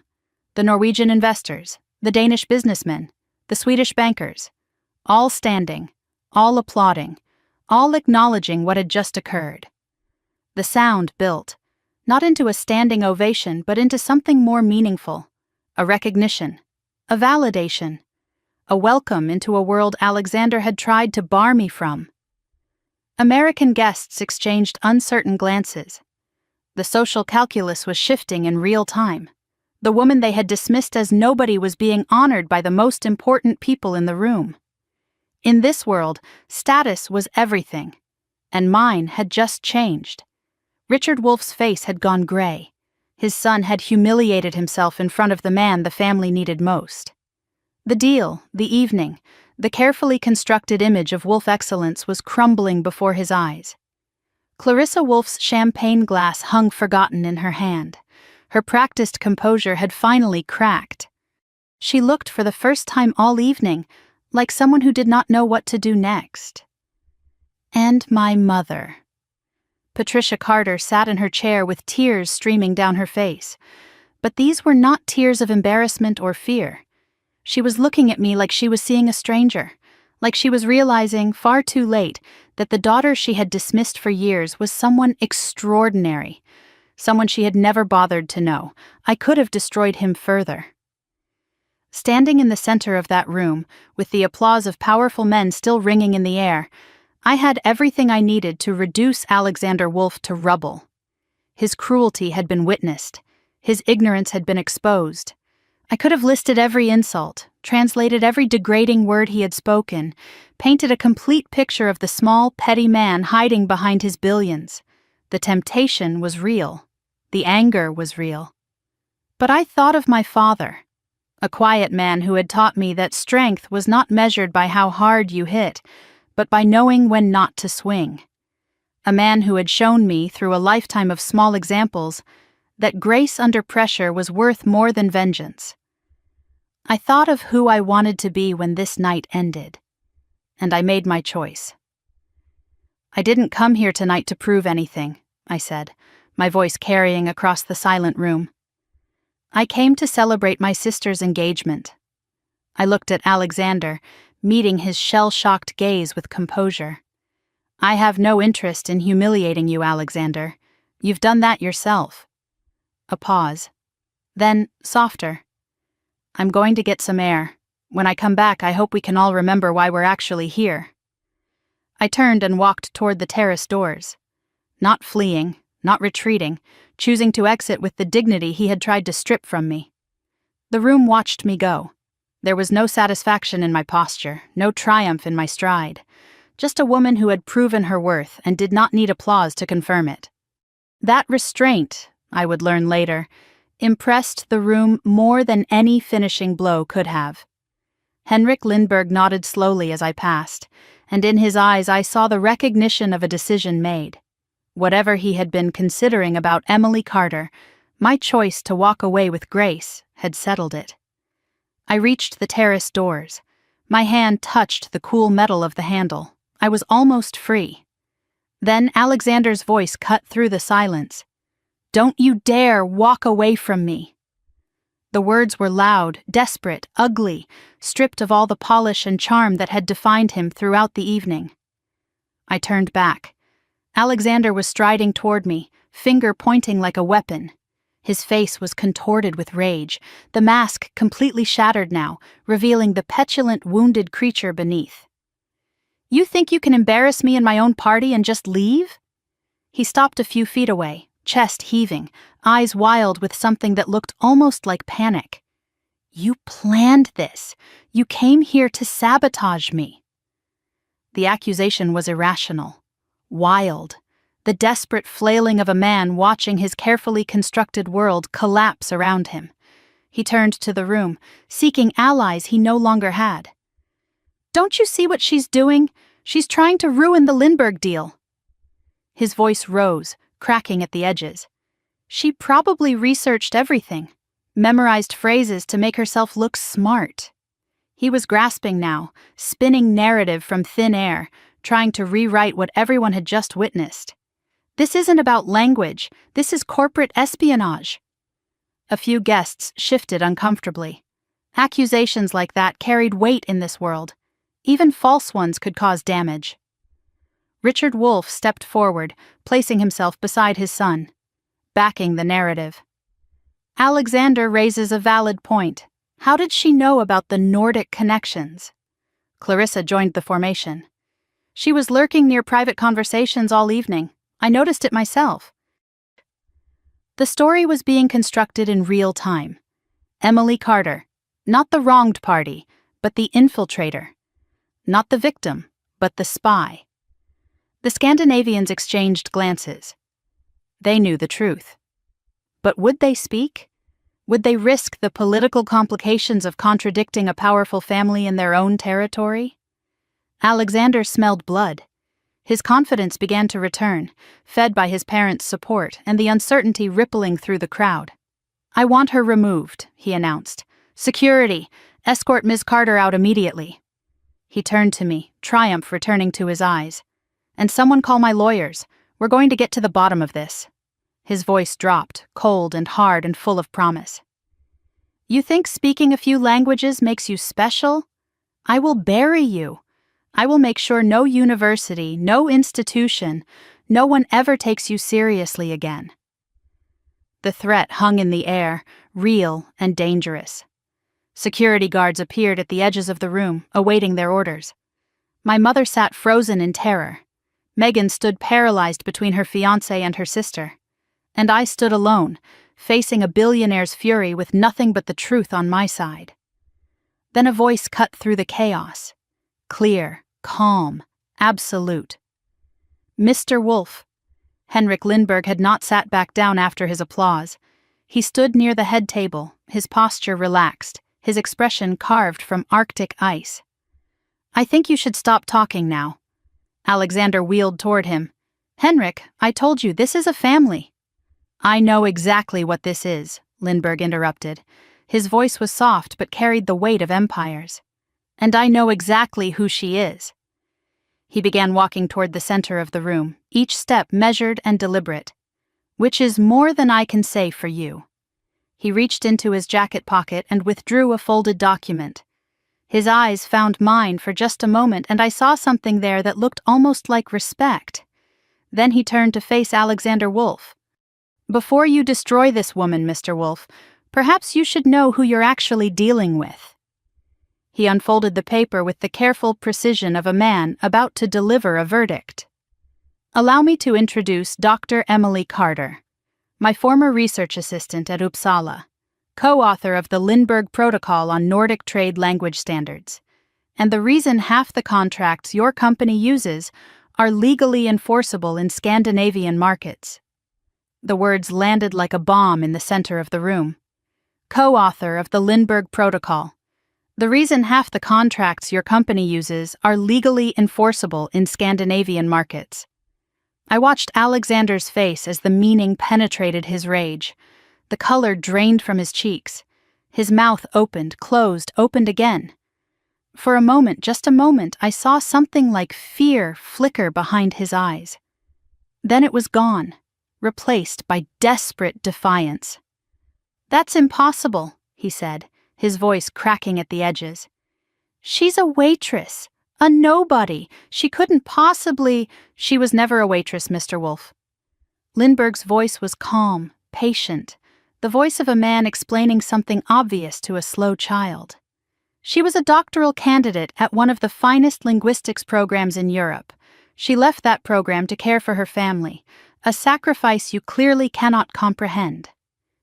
Speaker 1: The Norwegian investors, the Danish businessmen, the Swedish bankers, all standing, all applauding, all acknowledging what had just occurred. The sound built, not into a standing ovation, but into something more meaningful, a recognition, a validation, a welcome into a world Alexander had tried to bar me from. American guests exchanged uncertain glances. The social calculus was shifting in real time. The woman they had dismissed as nobody was being honored by the most important people in the room. In this world, status was everything. And mine had just changed. Richard Wolf's face had gone gray. His son had humiliated himself in front of the man the family needed most. The deal, the evening, the carefully constructed image of Wolf excellence was crumbling before his eyes. Clarissa Wolf's champagne glass hung forgotten in her hand. Her practiced composure had finally cracked. She looked for the first time all evening like someone who did not know what to do next. And my mother. Patricia Carter sat in her chair with tears streaming down her face. But these were not tears of embarrassment or fear. She was looking at me like she was seeing a stranger, like she was realizing, far too late, that the daughter she had dismissed for years was someone extraordinary, someone she had never bothered to know. I could have destroyed him further. Standing in the center of that room, with the applause of powerful men still ringing in the air, I had everything I needed to reduce Alexander Wolf to rubble. His cruelty had been witnessed. His ignorance had been exposed. I could have listed every insult, translated every degrading word he had spoken, painted a complete picture of the small, petty man hiding behind his billions. The temptation was real. The anger was real. But I thought of my father, a quiet man who had taught me that strength was not measured by how hard you hit, but by knowing when not to swing. A man who had shown me, through a lifetime of small examples, that grace under pressure was worth more than vengeance. I thought of who I wanted to be when this night ended, and I made my choice. I didn't come here tonight to prove anything, I said, my voice carrying across the silent room. I came to celebrate my sister's engagement. I looked at Alexander, meeting his shell-shocked gaze with composure. I have no interest in humiliating you, Alexander. You've done that yourself. A pause. Then, softer. I'm going to get some air. When I come back, I hope we can all remember why we're actually here. I turned and walked toward the terrace doors. Not fleeing, not retreating, choosing to exit with the dignity he had tried to strip from me. The room watched me go. There was no satisfaction in my posture, no triumph in my stride. Just a woman who had proven her worth and did not need applause to confirm it. That restraint, I would learn later, impressed the room more than any finishing blow could have. Henrik Lindberg nodded slowly as I passed, and in his eyes I saw the recognition of a decision made. Whatever he had been considering about Emily Carter, my choice to walk away with grace had settled it. I reached the terrace doors. My hand touched the cool metal of the handle. I was almost free. Then Alexander's voice cut through the silence. "Don't you dare walk away from me." The words were loud, desperate, ugly, stripped of all the polish and charm that had defined him throughout the evening. I turned back. Alexander was striding toward me, finger pointing like a weapon. His face was contorted with rage, the mask completely shattered now, revealing the petulant, wounded creature beneath. "You think you can embarrass me in my own party and just leave?" He stopped a few feet away, chest heaving, eyes wild with something that looked almost like panic. "You planned this. You came here to sabotage me." The accusation was irrational, wild, the desperate flailing of a man watching his carefully constructed world collapse around him. He turned to the room, seeking allies he no longer had. "Don't you see what she's doing? She's trying to ruin the Lindbergh deal." His voice rose, cracking at the edges. She probably researched everything, memorized phrases to make herself look smart. He was grasping now, spinning narrative from thin air, trying to rewrite what everyone had just witnessed. This isn't about language, this is corporate espionage. A few guests shifted uncomfortably. Accusations like that carried weight in this world. Even false ones could cause damage. Richard Wolf stepped forward, placing himself beside his son, backing the narrative. Alexander raises a valid point. How did she know about the Nordic connections? Clarissa joined the formation. She was lurking near private conversations all evening. I noticed it myself. The story was being constructed in real time. Emily Carter, not the wronged party, but the infiltrator. Not the victim, but the spy. The Scandinavians exchanged glances. They knew the truth. But would they speak? Would they risk the political complications of contradicting a powerful family in their own territory? Alexander smelled blood. His confidence began to return, fed by his parents' support and the uncertainty rippling through the crowd. "I want her removed," he announced. "Security, escort Ms. Carter out immediately." He turned to me, triumph returning to his eyes. "And someone call my lawyers. We're going to get to the bottom of this." His voice dropped, cold and hard and full of promise. "You think speaking a few languages makes you special? I will bury you. I will make sure no university, no institution, no one ever takes you seriously again." The threat hung in the air, real and dangerous. Security guards appeared at the edges of the room, awaiting their orders. My mother sat frozen in terror. Megan stood paralyzed between her fiancé and her sister. And I stood alone, facing a billionaire's fury with nothing but the truth on my side. Then a voice cut through the chaos. Clear, calm, absolute. "Mr. Wolf." Henrik Lindberg had not sat back down after his applause. He stood near the head table, his posture relaxed, his expression carved from Arctic ice. "I think you should stop talking now." Alexander wheeled toward him. "Henrik, I told you, this is a family." "I know exactly what this is," Lindberg interrupted. His voice was soft but carried the weight of empires. "And I know exactly who she is." He began walking toward the center of the room, each step measured and deliberate. "Which is more than I can say for you." He reached into his jacket pocket and withdrew a folded document. His eyes found mine for just a moment, and I saw something there that looked almost like respect. Then he turned to face Alexander Wolf. "Before you destroy this woman, Mr. Wolf, perhaps you should know who you're actually dealing with." He unfolded the paper with the careful precision of a man about to deliver a verdict. "Allow me to introduce Dr. Emily Carter, my former research assistant at Uppsala, co-author of the Lindbergh Protocol on Nordic Trade Language Standards, and the reason half the contracts your company uses are legally enforceable in Scandinavian markets." The words landed like a bomb in the center of the room. Co-author of the Lindbergh Protocol. The reason half the contracts your company uses are legally enforceable in Scandinavian markets. I watched Alexander's face as the meaning penetrated his rage. The color drained from his cheeks. His mouth opened, closed, opened again. For a moment, just a moment, I saw something like fear flicker behind his eyes. Then it was gone, replaced by desperate defiance. "That's impossible," he said, his voice cracking at the edges. "She's a waitress, a nobody. She couldn't possibly—" "She was never a waitress, Mr. Wolf." Lindbergh's voice was calm, patient, the voice of a man explaining something obvious to a slow child. "She was a doctoral candidate at one of the finest linguistics programs in Europe. She left that program to care for her family, a sacrifice you clearly cannot comprehend."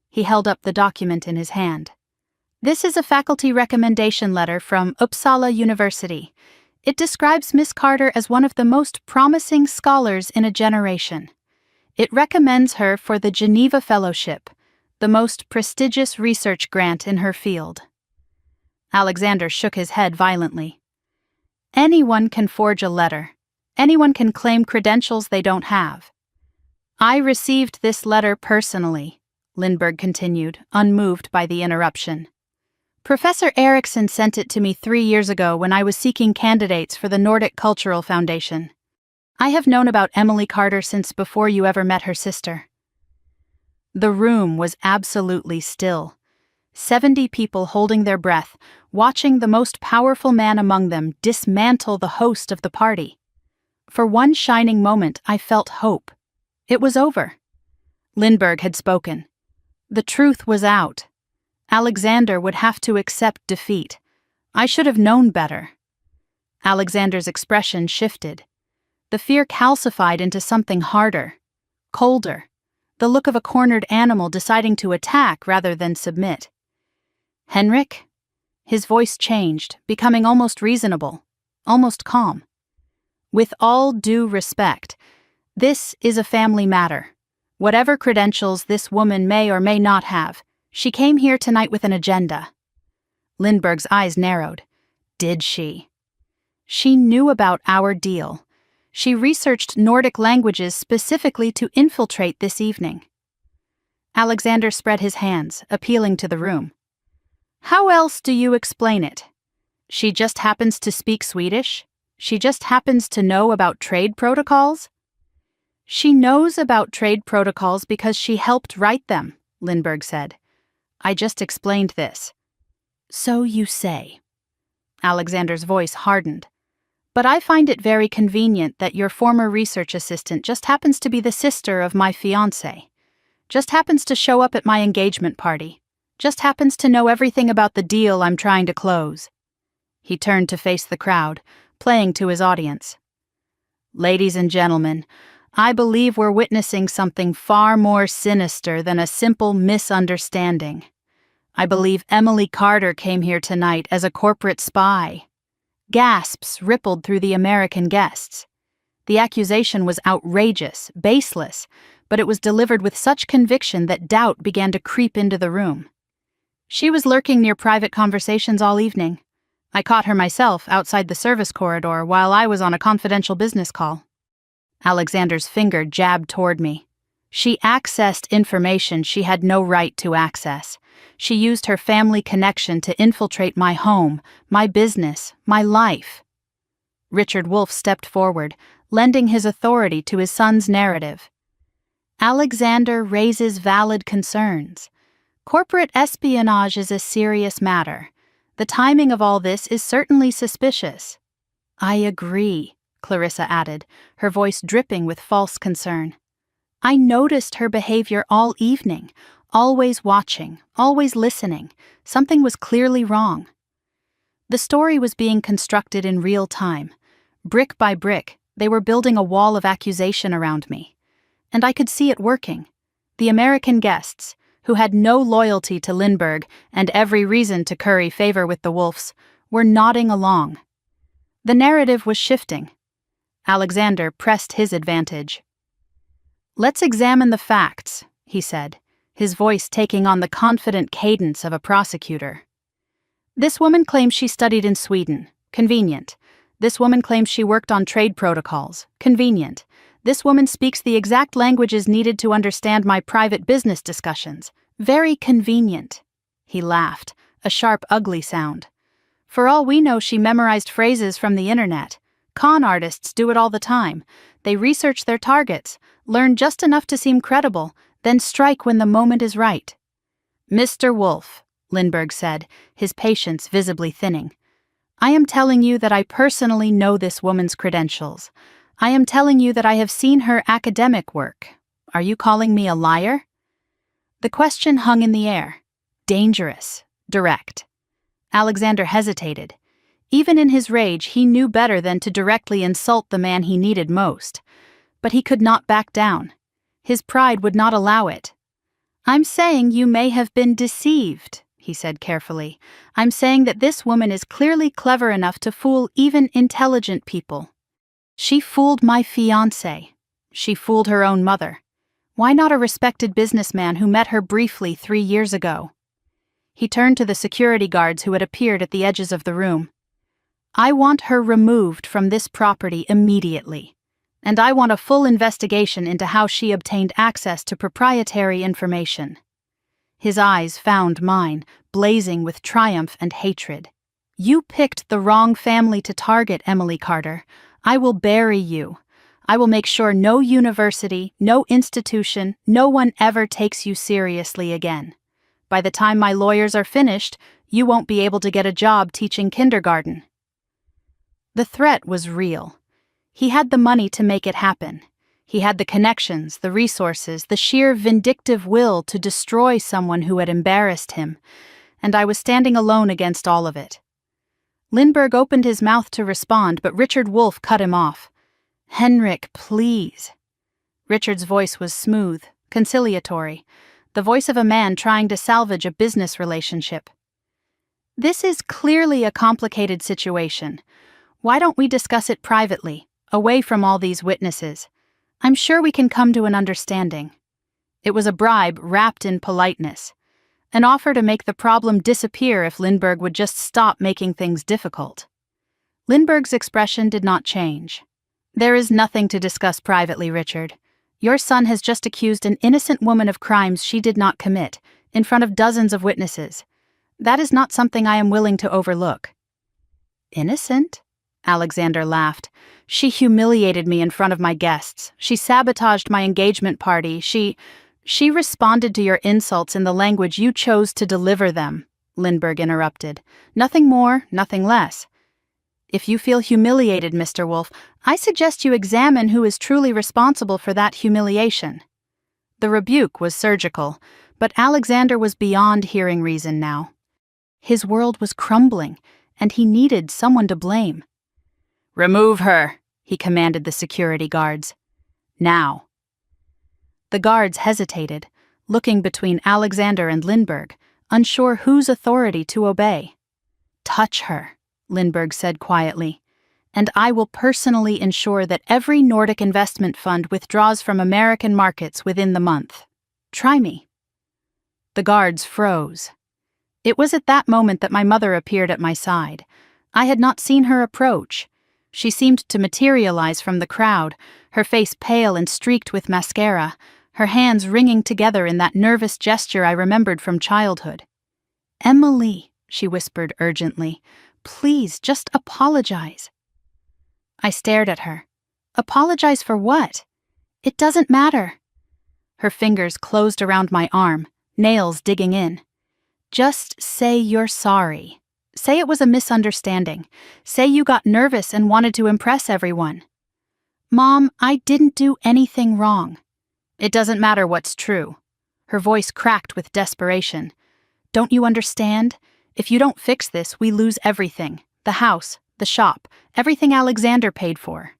Speaker 1: He held up the document in his hand. "This is a faculty recommendation letter from Uppsala University. It describes Miss Carter as one of the most promising scholars in a generation. It recommends her for the Geneva Fellowship, the most prestigious research grant in her field." Alexander shook his head violently. "Anyone can forge a letter. Anyone can claim credentials they don't have." "I received this letter personally," Lindbergh continued, unmoved by the interruption. "Professor Eriksson sent it to me 3 years ago when I was seeking candidates for the Nordic Cultural Foundation. I have known about Emily Carter since before you ever met her sister." The room was absolutely still. 70 people holding their breath, watching the most powerful man among them dismantle the host of the party. For one shining moment, I felt hope. It was over. Lindbergh had spoken. The truth was out. Alexander would have to accept defeat. I should have known better. Alexander's expression shifted. The fear calcified into something harder, colder, the look of a cornered animal deciding to attack rather than submit. "Henrik?" His voice changed, becoming almost reasonable, almost calm. With all due respect, this is a family matter. Whatever credentials this woman may or may not have, she came here tonight with an agenda. Lindbergh's eyes narrowed. Did she? She knew about our deal. She researched Nordic languages specifically to infiltrate this evening. Alexander spread his hands, appealing to the room. How else do you explain it? She just happens to speak Swedish? She just happens to know about trade protocols? She knows about trade protocols because she helped write them, Lindbergh said. I just explained this. So you say. Alexander's voice hardened. But I find it very convenient that your former research assistant just happens to be the sister of my fiancé. Just happens to show up at my engagement party. Just happens to know everything about the deal I'm trying to close. He turned to face the crowd, playing to his audience. Ladies and gentlemen, I believe we're witnessing something far more sinister than a simple misunderstanding. I believe Emily Carter came here tonight as a corporate spy. Gasps rippled through the American guests. The accusation was outrageous, baseless, but it was delivered with such conviction that doubt began to creep into the room. She was lurking near private conversations all evening. I caught her myself outside the service corridor while I was on a confidential business call. Alexander's finger jabbed toward me. She accessed information she had no right to access. She used her family connection to infiltrate my home, my business, my life. Richard Wolff stepped forward, lending his authority to his son's narrative. Alexander raises valid concerns. Corporate espionage is a serious matter. The timing of all this is certainly suspicious. I agree, Clarissa added, her voice dripping with false concern. I noticed her behavior all evening, always watching, always listening. Something was clearly wrong. The story was being constructed in real time. Brick by brick, they were building a wall of accusation around me. And I could see it working. The American guests, who had no loyalty to Lindbergh and every reason to curry favor with the Wolffs, were nodding along. The narrative was shifting. Alexander pressed his advantage. Let's examine the facts, he said, his voice taking on the confident cadence of a prosecutor. This woman claims she studied in Sweden. Convenient. This woman claims she worked on trade protocols. Convenient. This woman speaks the exact languages needed to understand my private business discussions. Very convenient. He laughed, a sharp, ugly sound. For all we know, she memorized phrases from the internet. Con artists do it all the time. They research their targets, learn just enough to seem credible, then strike when the moment is right. Mr. Wolff, Lindbergh said, his patience visibly thinning. I am telling you that I personally know this woman's credentials. I am telling you that I have seen her academic work. Are you calling me a liar? The question hung in the air. Dangerous. Direct. Alexander hesitated. Even in his rage, he knew better than to directly insult the man he needed most. But he could not back down. His pride would not allow it. I'm saying you may have been deceived, he said carefully. I'm saying that this woman is clearly clever enough to fool even intelligent people. She fooled my fiancé. She fooled her own mother. Why not a respected businessman who met her briefly 3 years ago? He turned to the security guards who had appeared at the edges of the room. I want her removed from this property immediately. And I want a full investigation into how she obtained access to proprietary information. His eyes found mine, blazing with triumph and hatred. You picked the wrong family to target, Emily Carter. I will bury you. I will make sure no university, no institution, no one ever takes you seriously again. By the time my lawyers are finished, you won't be able to get a job teaching kindergarten. The threat was real. He had the money to make it happen. He had the connections, the resources, the sheer vindictive will to destroy someone who had embarrassed him, and I was standing alone against all of it. Lindbergh opened his mouth to respond, but Richard Wolff cut him off. Henrik, please. Richard's voice was smooth, conciliatory, the voice of a man trying to salvage a business relationship. This is clearly a complicated situation. Why don't we discuss it privately? away from all these witnesses. I'm sure we can come to an understanding. It was a bribe wrapped in politeness, an offer to make the problem disappear if Lindbergh would just stop making things difficult. Lindbergh's expression did not change. There is nothing to discuss privately, Richard. Your son has just accused an innocent woman of crimes she did not commit, in front of dozens of witnesses. That is not something I am willing to overlook. Innocent? Alexander laughed. She humiliated me in front of my guests. She sabotaged my engagement party. She responded to your insults in the language you chose to deliver them, Lindbergh interrupted. Nothing more, nothing less. If you feel humiliated, Mr. Wolf, I suggest you examine who is truly responsible for that humiliation. The rebuke was surgical, but Alexander was beyond hearing reason now. His world was crumbling, and he needed someone to blame. Remove her, he commanded the security guards. Now. The guards hesitated, looking between Alexander and Lindbergh, unsure whose authority to obey. Touch her, Lindbergh said quietly, and I will personally ensure that every Nordic investment fund withdraws from American markets within the month. Try me. The guards froze. It was at that moment that my mother appeared at my side. I had not seen her approach. She seemed to materialize from the crowd, her face pale and streaked with mascara, her hands wringing together in that nervous gesture I remembered from childhood. Emily, she whispered urgently, please, just apologize. I stared at her. Apologize for what? It doesn't matter. Her fingers closed around my arm, nails digging in. Just say you're sorry. Say it was a misunderstanding. Say you got nervous and wanted to impress everyone. Mom, I didn't do anything wrong. It doesn't matter what's true. Her voice cracked with desperation. Don't you understand? If you don't fix this, we lose everything. The house, the shop, everything Alexander paid for.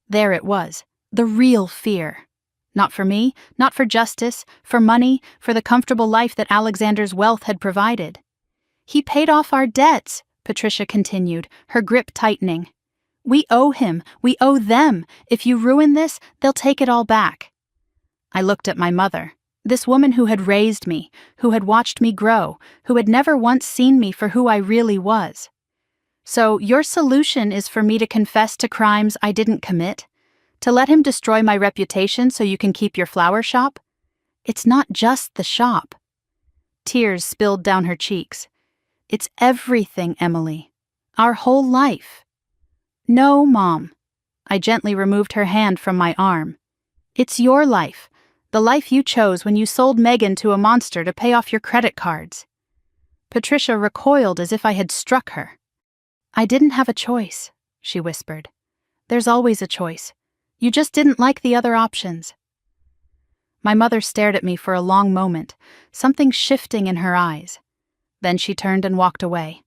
Speaker 1: There it was, the real fear. Not for me, not for justice, for money, for the comfortable life that Alexander's wealth had provided. He paid off our debts, Patricia continued, her grip tightening. We owe him, we owe them. If you ruin this, they'll take it all back. I looked at my mother, this woman who had raised me, who had watched me grow, who had never once seen me for who I really was. So your solution is for me to confess to crimes I didn't commit? To let him destroy my reputation so you can keep your flower shop? It's not just the shop. Tears spilled down her cheeks. It's everything, Emily. Our whole life. No, Mom. I gently removed her hand from my arm. It's your life. The life you chose when you sold Megan to a monster to pay off your credit cards. Patricia recoiled as if I had struck her. I didn't have a choice, she whispered. There's always a choice. You just didn't like the other options. My mother stared at me for a long moment, something shifting in her eyes. Then she turned and walked away.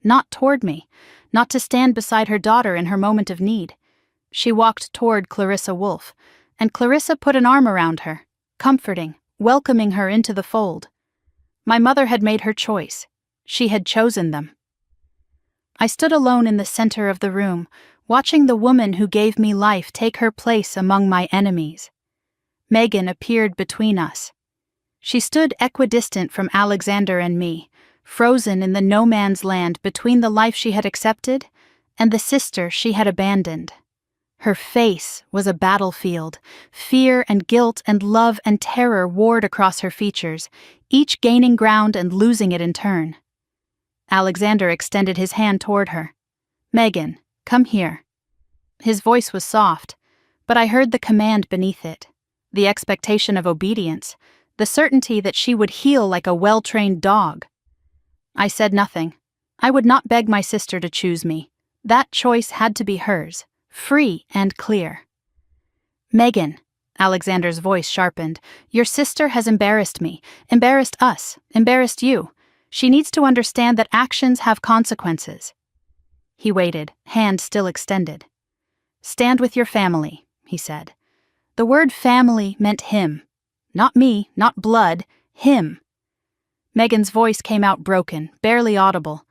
Speaker 1: Not toward me, not to stand beside her daughter in her moment of need. She walked toward Clarissa Wolfe, and Clarissa put an arm around her, comforting, welcoming her into the fold. My mother had made her choice. She had chosen them. I stood alone in the center of the room, watching the woman who gave me life take her place among my enemies. Megan appeared between us. She stood equidistant from Alexander and me, frozen in the no-man's land between the life she had accepted and the sister she had abandoned. Her face was a battlefield. Fear and guilt and love and terror warred across her features, each gaining ground and losing it in turn. Alexander extended his hand toward her. Megan, come here. His voice was soft, but I heard the command beneath it, the expectation of obedience, the certainty that she would heel like a well-trained dog. I said nothing. I would not beg my sister to choose me. That choice had to be hers, free and clear. Megan, Alexander's voice sharpened, your sister has embarrassed me, embarrassed us, embarrassed you. She needs to understand that actions have consequences. He waited, hand still extended. Stand with your family, he said. The word family meant him. Not me, not blood, him. Megan's voice came out broken, barely audible.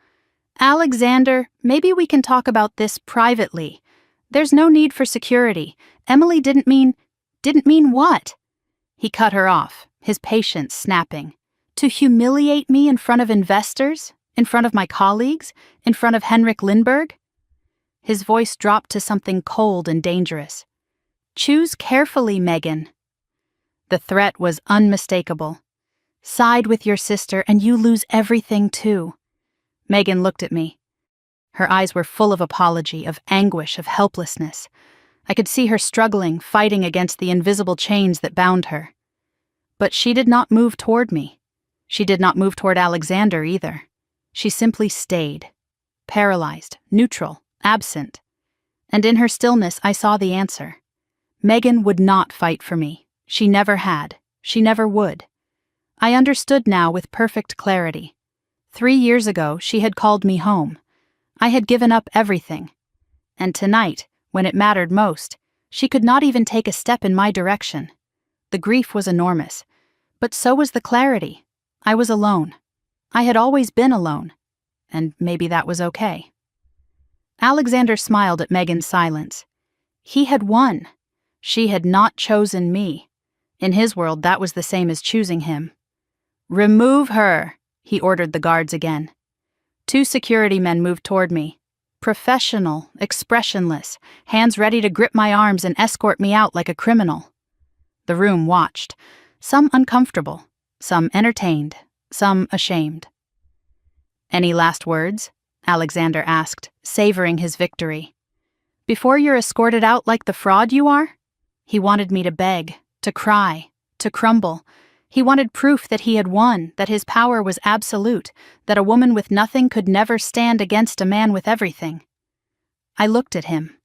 Speaker 1: Alexander, maybe we can talk about this privately. There's no need for security. Emily didn't mean what? He cut her off, his patience snapping. To humiliate me in front of investors? In front of my colleagues? In front of Henrik Lindbergh? His voice dropped to something cold and dangerous. Choose carefully, Megan. The threat was unmistakable. Side with your sister and you lose everything too. Megan looked at me. Her eyes were full of apology, of anguish, of helplessness. I could see her struggling, fighting against the invisible chains that bound her. But she did not move toward me. She did not move toward Alexander either. She simply stayed, paralyzed, neutral, absent. And in her stillness I saw the answer. Megan would not fight for me. She never had. She never would. I understood now with perfect clarity. 3 years ago, she had called me home. I had given up everything. And tonight, when it mattered most, she could not even take a step in my direction. The grief was enormous, but so was the clarity. I was alone. I had always been alone, and maybe that was okay. Alexander smiled at Megan's silence. He had won. She had not chosen me. In his world, that was the same as choosing him. Remove her, he ordered the guards again. 2 security men moved toward me. Professional, expressionless, hands ready to grip my arms and escort me out like a criminal. The room watched, some uncomfortable, some entertained, some ashamed. Any last words? Alexander asked, savoring his victory. Before you're escorted out like the fraud you are? He wanted me to beg, to cry, to crumble. He wanted proof that he had won, that his power was absolute, that a woman with nothing could never stand against a man with everything. I looked at him.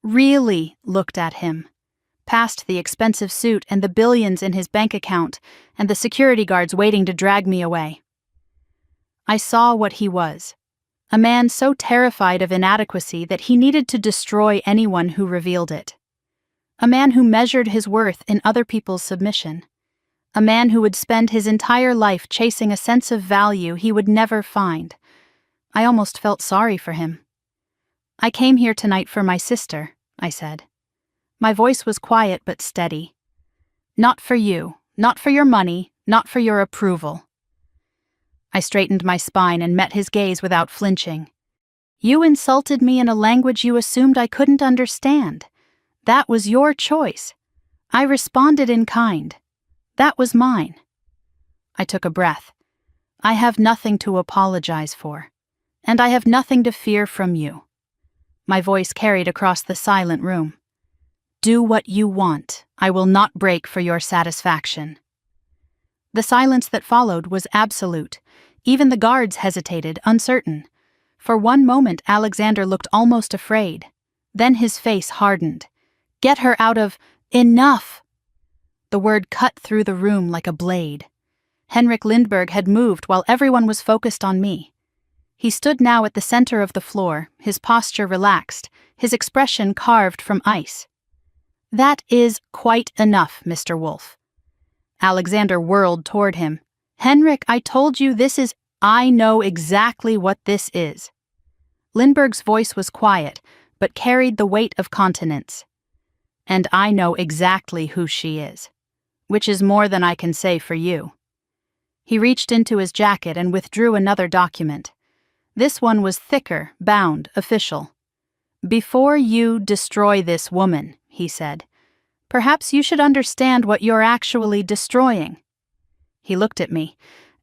Speaker 1: Really looked at him. Past the expensive suit and the billions in his bank account and the security guards waiting to drag me away. I saw what he was. A man so terrified of inadequacy that he needed to destroy anyone who revealed it. A man who measured his worth in other people's submission. A man who would spend his entire life chasing a sense of value he would never find. I almost felt sorry for him. I came here tonight for my sister, I said. My voice was quiet but steady. Not for you, not for your money, not for your approval. I straightened my spine and met his gaze without flinching. You insulted me in a language you assumed I couldn't understand. That was your choice. I responded in kind. That was mine. I took a breath. I have nothing to apologize for, and I have nothing to fear from you. My voice carried across the silent room. Do what you want. I will not break for your satisfaction. The silence that followed was absolute. Even the guards hesitated, uncertain. For one moment, Alexander looked almost afraid. Then his face hardened. Get her out of... Enough! The word cut through the room like a blade. Henrik Lindbergh had moved while everyone was focused on me. He stood now at the center of the floor, his posture relaxed, his expression carved from ice. That is quite enough, Mr. Wolf. Alexander whirled toward him. Henrik, I told you this is... I know exactly what this is. Lindbergh's voice was quiet, but carried the weight of continence. And I know exactly who she is, which is more than I can say for you. He reached into his jacket and withdrew another document. This one was thicker, bound, official. Before you destroy this woman, he said, perhaps you should understand what you're actually destroying. He looked at me,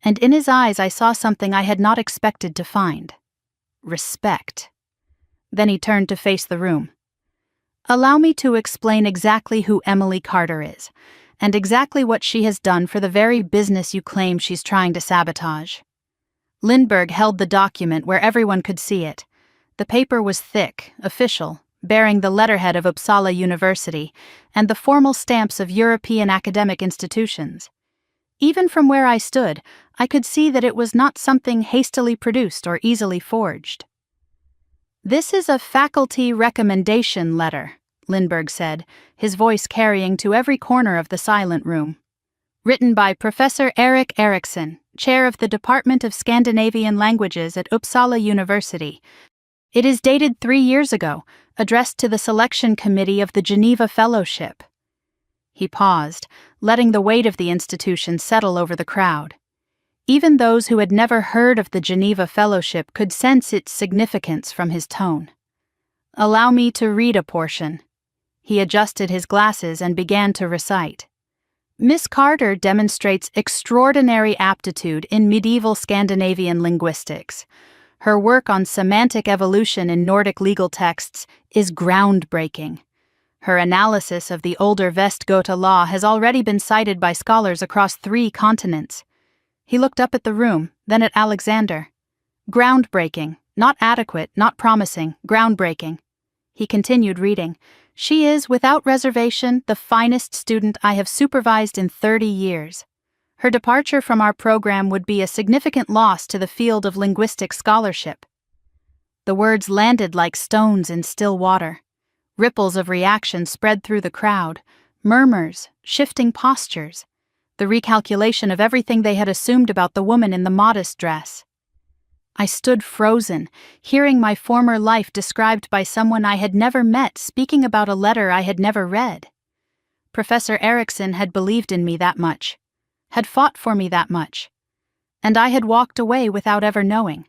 Speaker 1: and in his eyes I saw something I had not expected to find. Respect. Then he turned to face the room. Allow me to explain exactly who Emily Carter is, and exactly what she has done for the very business you claim she's trying to sabotage. Lindbergh held the document where everyone could see it. The paper was thick, official, bearing the letterhead of Uppsala University and the formal stamps of European academic institutions. Even from where I stood, I could see that it was not something hastily produced or easily forged. This is a faculty recommendation letter, Lindbergh said, his voice carrying to every corner of the silent room. Written by Professor Erik Eriksson, chair of the Department of Scandinavian Languages at Uppsala University, It is dated 3 years ago, addressed to the selection committee of the Geneva Fellowship. He paused, letting the weight of the institution settle over the crowd. Even those who had never heard of the Geneva Fellowship could sense its significance from his tone. "Allow me to read a portion." He adjusted his glasses and began to recite. Miss Carter demonstrates extraordinary aptitude in medieval Scandinavian linguistics. Her work on semantic evolution in Nordic legal texts is groundbreaking. Her analysis of the older Vestgota law has already been cited by scholars across 3 continents. He looked up at the room, then at Alexander. Groundbreaking, not adequate, not promising, groundbreaking. He continued reading. "She is, without reservation, the finest student I have supervised in 30 years. Her departure from our program would be a significant loss to the field of linguistic scholarship." The words landed like stones in still water. Ripples of reaction spread through the crowd, murmurs, shifting postures, the recalculation of everything they had assumed about the woman in the modest dress. I stood frozen, hearing my former life described by someone I had never met speaking about a letter I had never read. Professor Erickson had believed in me that much, had fought for me that much, and I had walked away without ever knowing.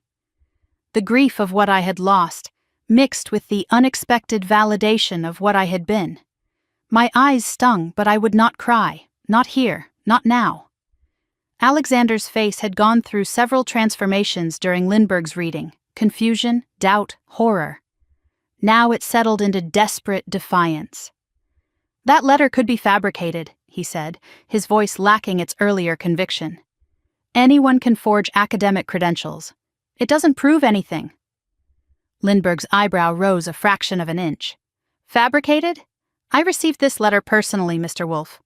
Speaker 1: The grief of what I had lost, mixed with the unexpected validation of what I had been. My eyes stung, but I would not cry, not here, not now. Alexander's face had gone through several transformations during Lindbergh's reading: confusion, doubt, horror. Now it settled into desperate defiance. "That letter could be fabricated," he said, his voice lacking its earlier conviction. "Anyone can forge academic credentials. It doesn't prove anything." Lindbergh's eyebrow rose a fraction of an inch. "Fabricated? I received this letter personally, Mr. Wolf.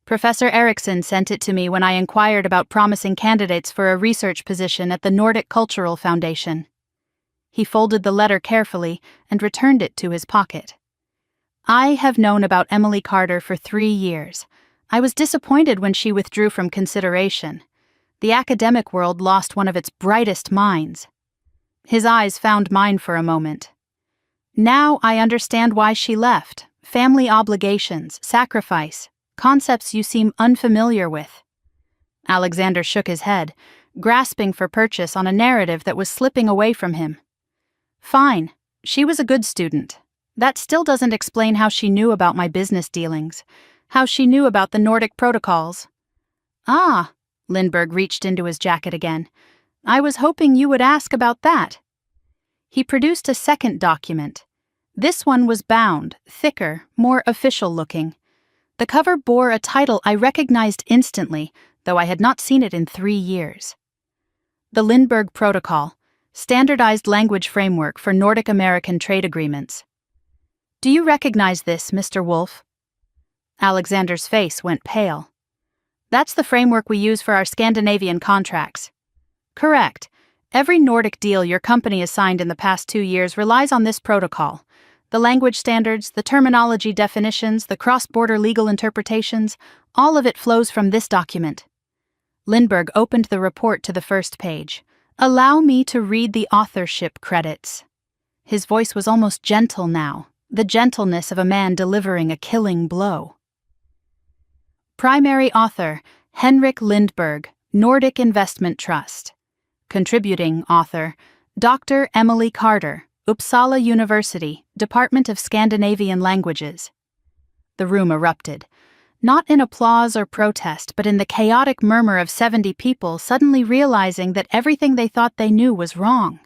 Speaker 1: Professor Erickson sent it to me when I inquired about promising candidates for a research position at the Nordic Cultural Foundation." He folded the letter carefully and returned it to his pocket. "I have known about Emily Carter for 3 years. I was disappointed when she withdrew from consideration. The academic world lost one of its brightest minds." His eyes found mine for a moment. "Now I understand why she left. Family obligations, sacrifice, concepts you seem unfamiliar with." Alexander shook his head, grasping for purchase on a narrative that was slipping away from him. "Fine. She was a good student. That still doesn't explain how she knew about my business dealings, how she knew about the Nordic protocols." "Ah," Lindbergh reached into his jacket again. "I was hoping you would ask about that." He produced a second document. This one was bound, thicker, more official-looking. The cover bore a title I recognized instantly, though I had not seen it in 3 years. "The Lindbergh Protocol, Standardized Language Framework for Nordic American Trade Agreements." "Do you recognize this, Mr. Wolf?" Alexander's face went pale. "That's the framework we use for our Scandinavian contracts." "Correct. Every Nordic deal your company has signed in the past 2 years relies on this protocol. The language standards, the terminology definitions, the cross-border legal interpretations, all of it flows from this document." Lindbergh opened the report to the first page. "Allow me to read the authorship credits." His voice was almost gentle now, the gentleness of a man delivering a killing blow. Primary author, Henrik Lindbergh, Nordic Investment Trust. Contributing author, Dr. Emily Carter, Uppsala University, Department of Scandinavian Languages. The room erupted, not in applause or protest, but in the chaotic murmur of 70 people suddenly realizing that everything they thought they knew was wrong.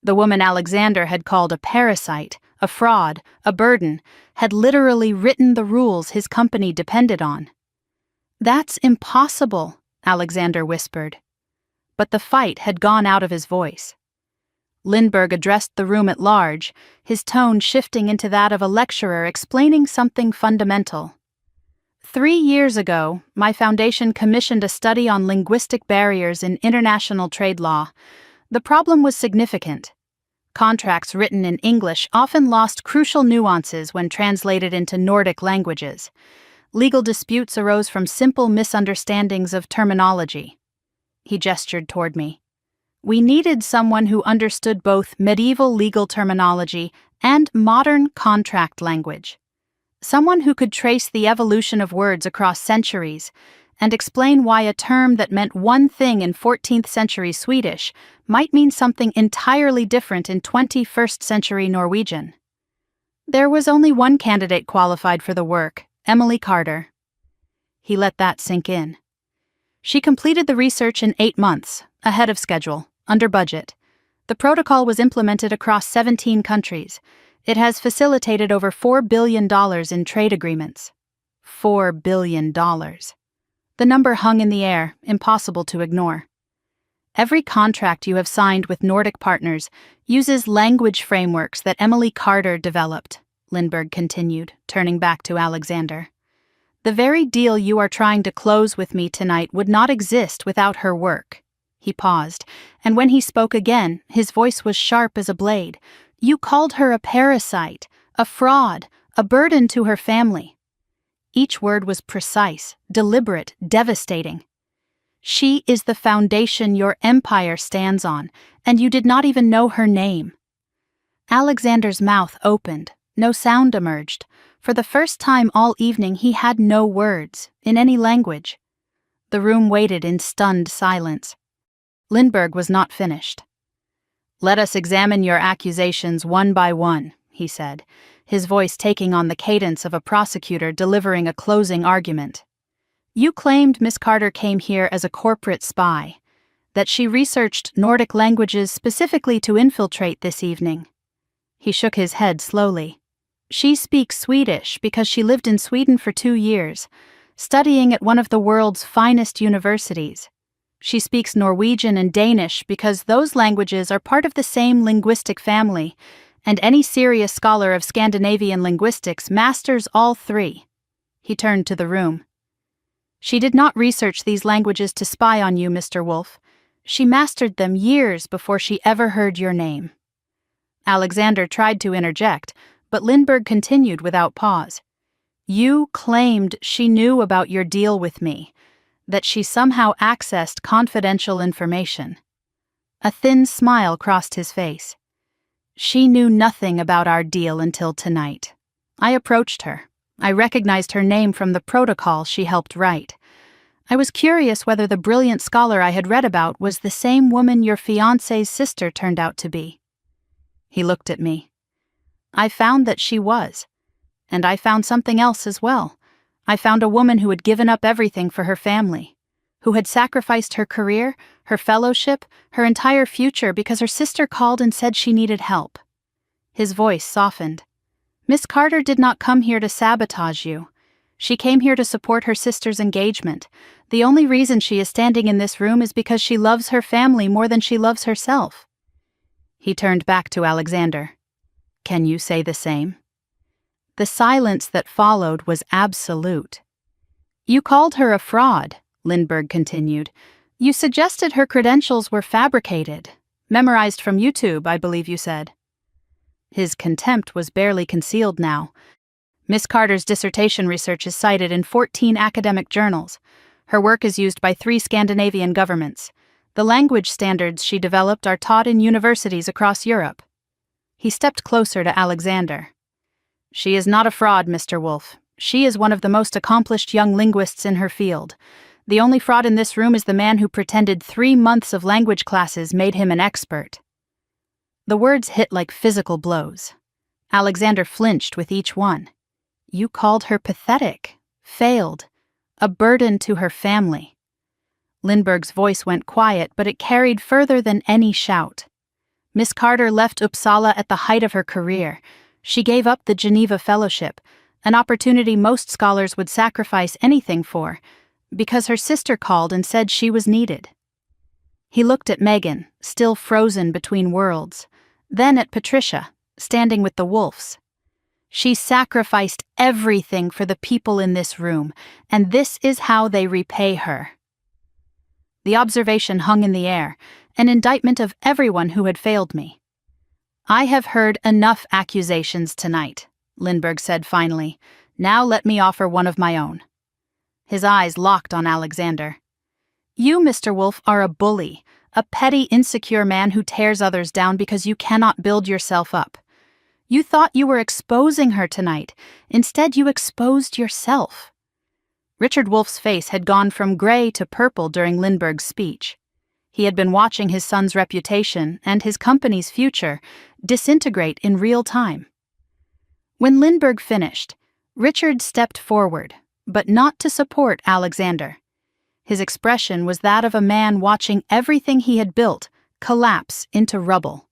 Speaker 1: The woman Alexander had called a parasite, a fraud, a burden, had literally written the rules his company depended on. "That's impossible," Alexander whispered. But the fight had gone out of his voice. Lindbergh addressed the room at large, his tone shifting into that of a lecturer explaining something fundamental. 3 years ago, my foundation commissioned a study on linguistic barriers in international trade law. The problem was significant. Contracts written in English often lost crucial nuances when translated into Nordic languages. Legal disputes arose from simple misunderstandings of terminology. He gestured toward me. We needed someone who understood both medieval legal terminology and modern contract language. Someone who could trace the evolution of words across centuries and explain why a term that meant one thing in 14th century Swedish might mean something entirely different in 21st century Norwegian. There was only one candidate qualified for the work, Emily Carter. He let that sink in. She completed the research in 8 months, ahead of schedule, under budget. The protocol was implemented across 17 countries. It has facilitated over $4 billion in trade agreements. $4 billion. The number hung in the air, impossible to ignore. Every contract you have signed with Nordic partners uses language frameworks that Emily Carter developed, Lindberg continued, turning back to Alexander. The very deal you are trying to close with me tonight would not exist without her work. He paused, and when he spoke again, his voice was sharp as a blade. You called her a parasite, a fraud, a burden to her family. Each word was precise, deliberate, devastating. She is the foundation your empire stands on, and you did not even know her name. Alexander's mouth opened. No sound emerged. For the first time all evening he had no words, in any language. The room waited in stunned silence. Lindberg was not finished. Let us examine your accusations one by one, he said, his voice taking on the cadence of a prosecutor delivering a closing argument. You claimed Miss Carter came here as a corporate spy, that she researched Nordic languages specifically to infiltrate this evening. He shook his head slowly. She speaks Swedish because she lived in Sweden for 2 years, studying at one of the world's finest universities. She speaks Norwegian and Danish because those languages are part of the same linguistic family, and any serious scholar of Scandinavian linguistics masters all 3. He turned to the room. She did not research these languages to spy on you, Mr. Wolf. She mastered them years before she ever heard your name. Alexander tried to interject, but Lindberg continued without pause. You claimed she knew about your deal with me, that she somehow accessed confidential information. A thin smile crossed his face. She knew nothing about our deal until tonight. I approached her. I recognized her name from the protocol she helped write. I was curious whether the brilliant scholar I had read about was the same woman your fiancé's sister turned out to be. He looked at me. I found that she was. And I found something else as well. I found a woman who had given up everything for her family, who had sacrificed her career, her fellowship, her entire future because her sister called and said she needed help. His voice softened. Miss Carter did not come here to sabotage you. She came here to support her sister's engagement. The only reason she is standing in this room is because she loves her family more than she loves herself. He turned back to Alexander. Can you say the same? The silence that followed was absolute. You called her a fraud, Lindberg continued. You suggested her credentials were fabricated, memorized from YouTube, I believe you said. His contempt was barely concealed now. Miss Carter's dissertation research is cited in 14 academic journals. Her work is used by 3 Scandinavian governments. The language standards she developed are taught in universities across Europe. He stepped closer to Alexander. She is not a fraud, Mr. Wolf. She is one of the most accomplished young linguists in her field. The only fraud in this room is the man who pretended 3 months of language classes made him an expert. The words hit like physical blows. Alexander flinched with each one. You called her pathetic, failed, a burden to her family. Lindberg's voice went quiet, but it carried further than any shout. Miss Carter left Uppsala at the height of her career. She gave up the Geneva Fellowship, an opportunity most scholars would sacrifice anything for, because her sister called and said she was needed. He looked at Megan, still frozen between worlds, then at Patricia, standing with the wolves. She sacrificed everything for the people in this room, and this is how they repay her. The observation hung in the air, an indictment of everyone who had failed me. I have heard enough accusations tonight, Lindberg said finally. Now let me offer one of my own. His eyes locked on Alexander. You, Mr. Wolf, are a bully, a petty, insecure man who tears others down because you cannot build yourself up. You thought you were exposing her tonight. Instead, you exposed yourself. Richard Wolff's face had gone from gray to purple during Lindbergh's speech. He had been watching his son's reputation and his company's future disintegrate in real time. When Lindbergh finished, Richard stepped forward, but not to support Alexander. His expression was that of a man watching everything he had built collapse into rubble.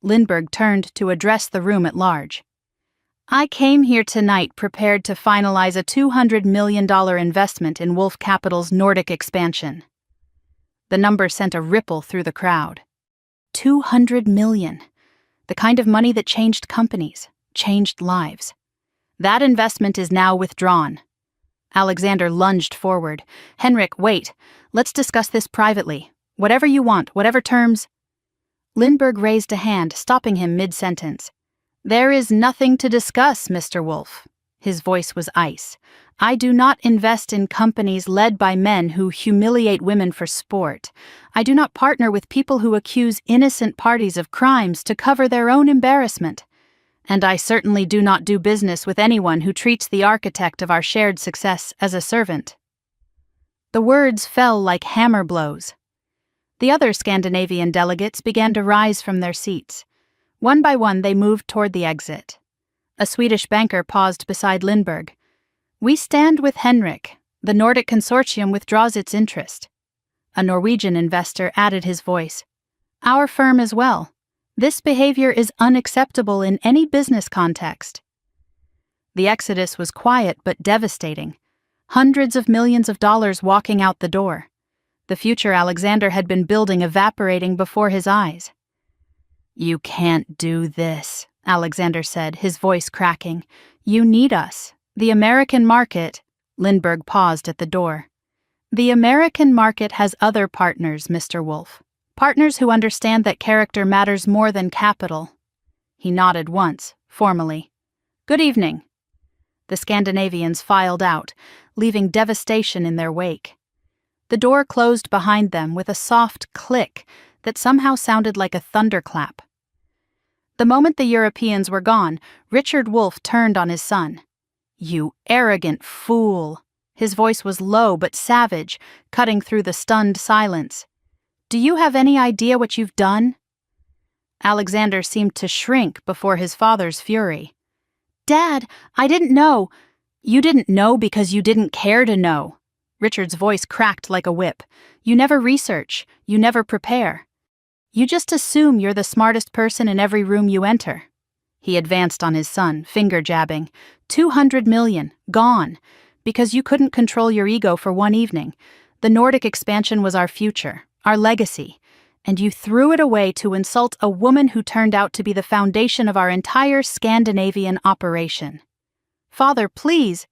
Speaker 1: Lindbergh turned to address the room at large. I came here tonight prepared to finalize a $200 million investment in Wolff Capital's Nordic expansion. The number sent a ripple through the crowd. $200 million. The kind of money that changed companies, changed lives. That investment is now withdrawn. Alexander lunged forward. Henrik, wait. Let's discuss this privately. Whatever you want, whatever terms. Lindbergh raised a hand, stopping him mid-sentence. There is nothing to discuss, Mr. Wolff. His voice was ice. I do not invest in companies led by men who humiliate women for sport. I do not partner with people who accuse innocent parties of crimes to cover their own embarrassment. And I certainly do not do business with anyone who treats the architect of our shared success as a servant. The words fell like hammer blows. The other Scandinavian delegates began to rise from their seats. One by one, they moved toward the exit. A Swedish banker paused beside Lindbergh. We stand with Henrik. The Nordic Consortium withdraws its interest. A Norwegian investor added his voice. Our firm as well. This behavior is unacceptable in any business context. The exodus was quiet but devastating. Hundreds of millions of dollars walking out the door. The future Alexander had been building evaporating before his eyes. You can't do this, Alexander said, his voice cracking. You need us. The American market. Lindbergh paused at the door. The American market has other partners, Mr. Wolff. Partners who understand that character matters more than capital. He nodded once, formally. Good evening. The Scandinavians filed out, leaving devastation in their wake. The door closed behind them with a soft click that somehow sounded like a thunderclap. The moment the Europeans were gone, Richard Wolff turned on his son. You arrogant fool. His voice was low but savage, cutting through the stunned silence. Do you have any idea what you've done? Alexander seemed to shrink before his father's fury. Dad, I didn't know. You didn't know because you didn't care to know. Richard's voice cracked like a whip. You never research. You never prepare. You just assume you're the smartest person in every room you enter. He advanced on his son, finger jabbing. 200 million, gone. Because you couldn't control your ego for one evening. The Nordic expansion was our future, our legacy. And you threw it away to insult a woman who turned out to be the foundation of our entire Scandinavian operation. Father, please.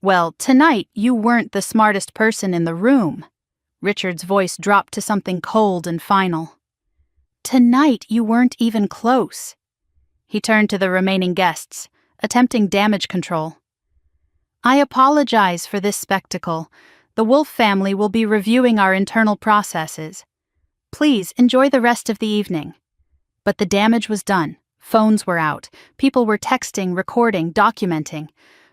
Speaker 1: Well, tonight you weren't the smartest person in the room. Richard's voice dropped to something cold and final. Tonight you weren't even close. He turned to the remaining guests, attempting damage control. I apologize for this spectacle. The Wolff family will be reviewing our internal processes. Please enjoy the rest of the evening. But the damage was done. Phones were out. People were texting, recording, documenting.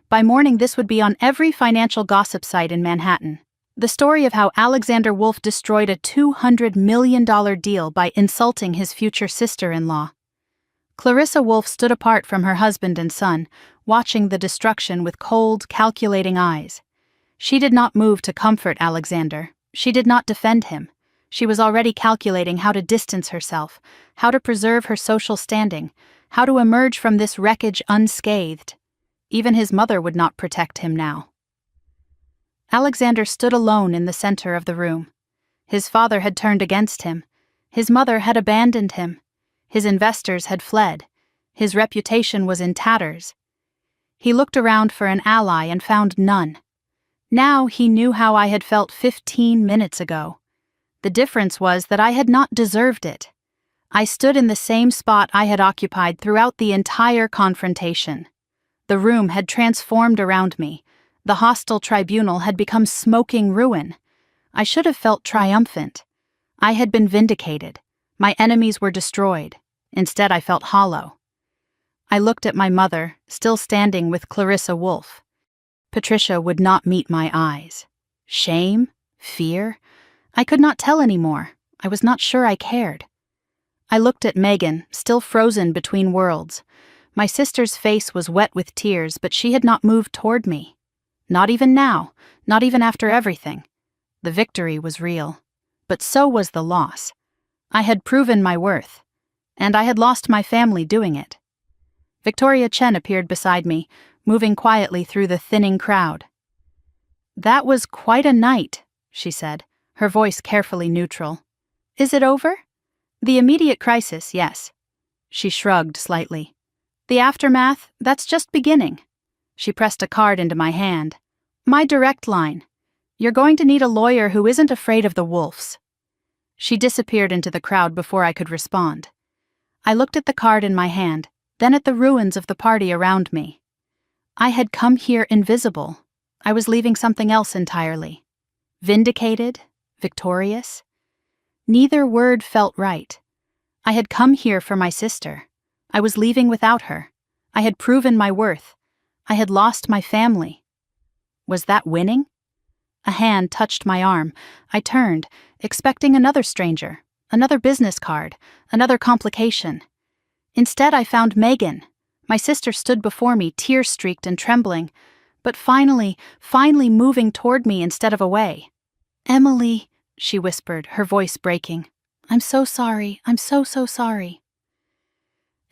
Speaker 1: By morning, this would be on every financial gossip site in Manhattan. The story of how Alexander Wolff destroyed a $200 million deal by insulting his future sister-in-law. Clarissa Wolff stood apart from her husband and son, watching the destruction with cold, calculating eyes. She did not move to comfort Alexander. She did not defend him. She was already calculating how to distance herself, how to preserve her social standing, how to emerge from this wreckage unscathed. Even his mother would not protect him now. Alexander stood alone in the center of the room. His father had turned against him. His mother had abandoned him. His investors had fled. His reputation was in tatters. He looked around for an ally and found none. Now he knew how I had felt 15 minutes ago. The difference was that I had not deserved it. I stood in the same spot I had occupied throughout the entire confrontation. The room had transformed around me. The hostile tribunal had become smoking ruin. I should have felt triumphant. I had been vindicated. My enemies were destroyed. Instead, I felt hollow. I looked at my mother, still standing with Clarissa Wolfe. Patricia would not meet my eyes. Shame? Fear? I could not tell anymore. I was not sure I cared. I looked at Megan, still frozen between worlds. My sister's face was wet with tears, but she had not moved toward me. Not even now, not even after everything. The victory was real, but so was the loss. I had proven my worth, and I had lost my family doing it. Victoria Chen appeared beside me, moving quietly through the thinning crowd. "That was quite a night," she said, her voice carefully neutral. "Is it over?" "The immediate crisis, yes." She shrugged slightly. "The aftermath, that's just beginning." She pressed a card into my hand. "My direct line. You're going to need a lawyer who isn't afraid of the wolves." She disappeared into the crowd before I could respond. I looked at the card in my hand, then at the ruins of the party around me. I had come here invisible. I was leaving something else entirely. Vindicated? Victorious? Neither word felt right. I had come here for my sister. I was leaving without her. I had proven my worth. I had lost my family. Was that winning? A hand touched my arm. I turned, expecting another stranger, another business card, another complication. Instead, I found Megan. My sister stood before me, tear-streaked and trembling, but finally moving toward me instead of away. "Emily," she whispered, her voice breaking. "I'm so sorry. I'm so sorry."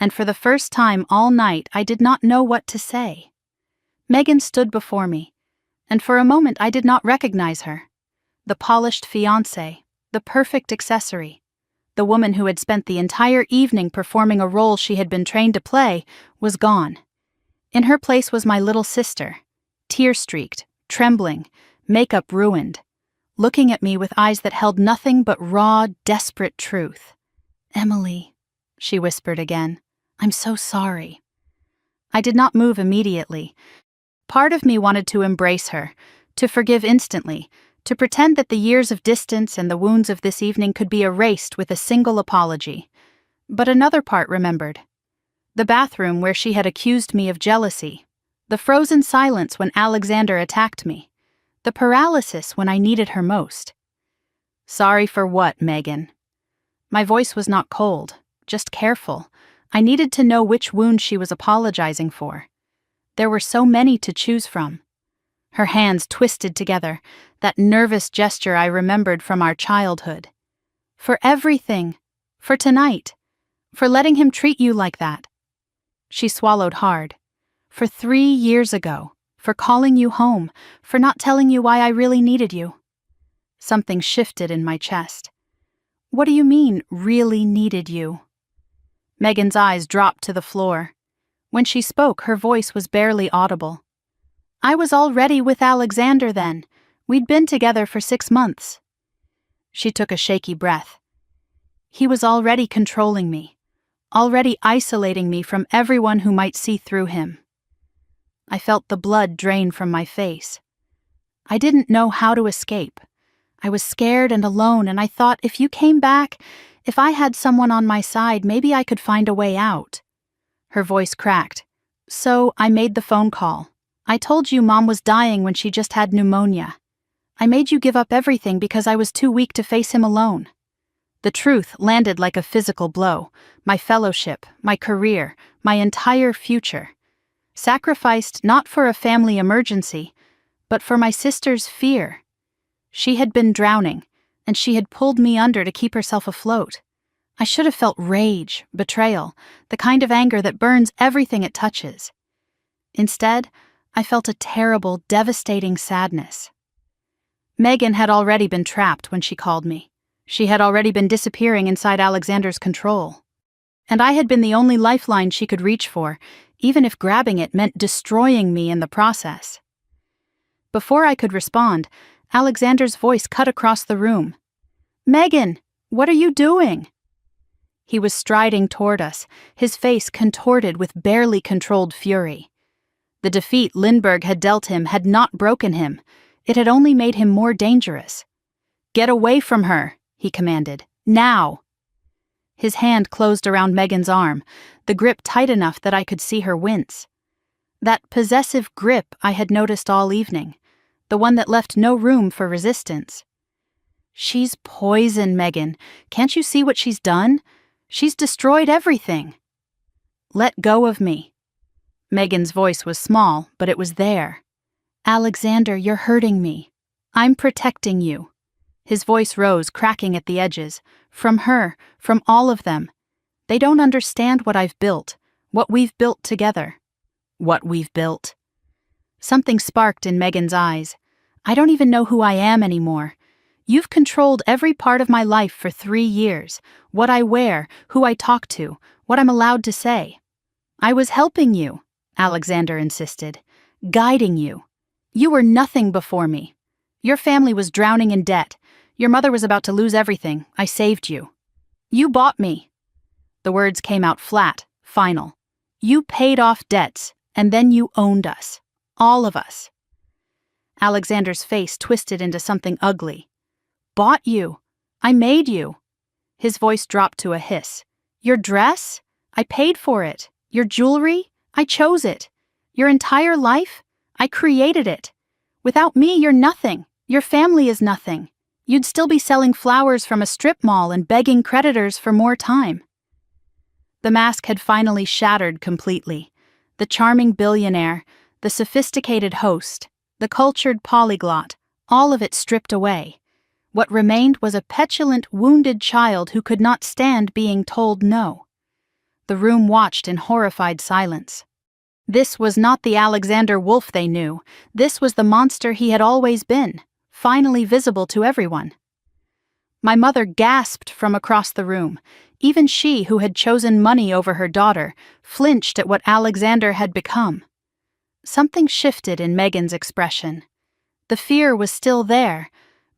Speaker 1: And for the first time all night, I did not know what to say. Megan stood before me, and for a moment I did not recognize her. The polished fiancé, the perfect accessory. The woman who had spent the entire evening performing a role she had been trained to play was gone. In her place was my little sister, tear-streaked, trembling, makeup ruined, looking at me with eyes that held nothing but raw, desperate truth. "Emily," she whispered again, "I'm so sorry." I did not move immediately. Part of me wanted to embrace her, to forgive instantly, to pretend that the years of distance and the wounds of this evening could be erased with a single apology. But another part remembered. The bathroom where she had accused me of jealousy. The frozen silence when Alexander attacked me. The paralysis when I needed her most. "Sorry for what, Megan?" My voice was not cold, just careful. I needed to know which wound she was apologizing for. There were so many to choose from. Her hands twisted together, that nervous gesture I remembered from our childhood. "For everything. For tonight. For letting him treat you like that." She swallowed hard. "For 3 years ago. For calling you home. For not telling you why I really needed you." Something shifted in my chest. "What do you mean, really needed you?" Megan's eyes dropped to the floor. When she spoke, her voice was barely audible. "I was already with Alexander then. We'd been together for 6 months." She took a shaky breath. "He was already controlling me, already isolating me from everyone who might see through him." I felt the blood drain from my face. I didn't know how to escape. I was scared and alone, and I thought, if you came back, if I had someone on my side, maybe I could find a way out. Her voice cracked. "So I made the phone call. I told you Mom was dying when she just had pneumonia. I made you give up everything because I was too weak to face him alone." The truth landed like a physical blow. My fellowship, my career, my entire future. Sacrificed not for a family emergency, but for my sister's fear. She had been drowning, and she had pulled me under to keep herself afloat. I should have felt rage, betrayal, the kind of anger that burns everything it touches. Instead, I felt a terrible, devastating sadness. Megan had already been trapped when she called me. She had already been disappearing inside Alexander's control. And I had been the only lifeline she could reach for, even if grabbing it meant destroying me in the process. Before I could respond, Alexander's voice cut across the room. "Megan, what are you doing?" He was striding toward us, his face contorted with barely controlled fury. The defeat Lindbergh had dealt him had not broken him. It had only made him more dangerous. "Get away from her," he commanded. Now! His hand closed around Megan's arm, the grip tight enough that I could see her wince. That possessive grip I had noticed all evening, the one that left no room for resistance. She's poison, Megan. Can't you see what she's done? She's destroyed everything. Let go of me. Megan's voice was small, but it was there. Alexander, you're hurting me. I'm protecting you. His voice rose, cracking at the edges. From her, from all of them. They don't understand what I've built, what we've built together. What we've built. Something sparked in Megan's eyes. I don't even know who I am anymore. You've controlled every part of my life for 3 years. What I wear, who I talk to, what I'm allowed to say. I was helping you, Alexander insisted. Guiding you. You were nothing before me. Your family was drowning in debt. Your mother was about to lose everything. I saved you. You bought me. The words came out flat, final. You paid off debts, and then you owned us. All of us. Alexander's face twisted into something ugly. Bought you. I made you. His voice dropped to a hiss. Your dress? I paid for it. Your jewelry? I chose it. Your entire life? I created it. Without me, you're nothing. Your family is nothing. You'd still be selling flowers from a strip mall and begging creditors for more time. The mask had finally shattered completely. The charming billionaire, the sophisticated host, the cultured polyglot, all of it stripped away. What remained was a petulant, wounded child who could not stand being told no. The room watched in horrified silence. This was not the Alexander Wolf they knew. This was the monster he had always been, finally visible to everyone. My mother gasped from across the room. Even she, who had chosen money over her daughter, flinched at what Alexander had become. Something shifted in Megan's expression. The fear was still there,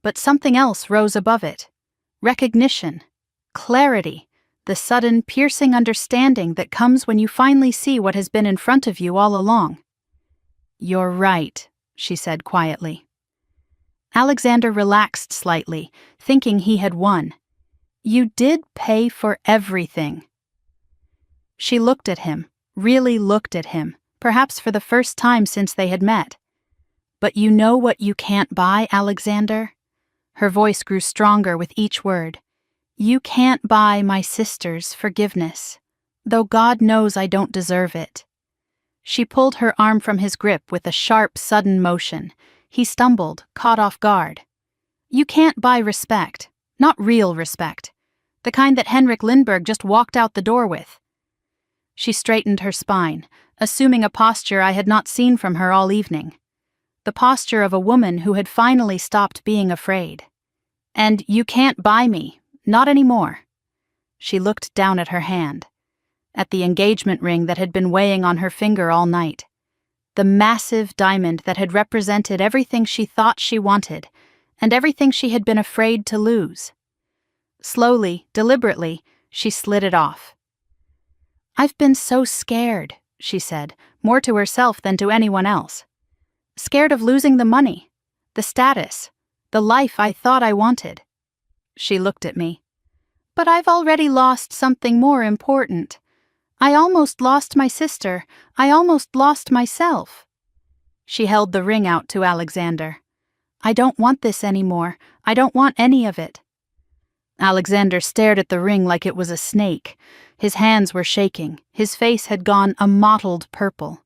Speaker 1: but something else rose above it. Recognition, clarity, the sudden, piercing understanding that comes when you finally see what has been in front of you all along. You're right, she said quietly. Alexander relaxed slightly, thinking he had won. You did pay for everything. She looked at him, really looked at him, perhaps for the first time since they had met. But you know what you can't buy, Alexander? Her voice grew stronger with each word. You can't buy my sister's forgiveness, though God knows I don't deserve it. She pulled her arm from his grip with a sharp, sudden motion. He stumbled, caught off guard. You can't buy respect, not real respect, the kind that Henrik Lindbergh just walked out the door with. She straightened her spine, assuming a posture I had not seen from her all evening. The posture of a woman who had finally stopped being afraid. And you can't buy me, not anymore. She looked down at her hand, at the engagement ring that had been weighing on her finger all night. The massive diamond that had represented everything she thought she wanted, and everything she had been afraid to lose. Slowly, deliberately, she slid it off. I've been so scared, she said, more to herself than to anyone else. Scared of losing the money, the status, the life I thought I wanted. She looked at me. But I've already lost something more important. I almost lost my sister. I almost lost myself. She held the ring out to Alexander. I don't want this anymore. I don't want any of it. Alexander stared at the ring like it was a snake. His hands were shaking. His face had gone a mottled purple.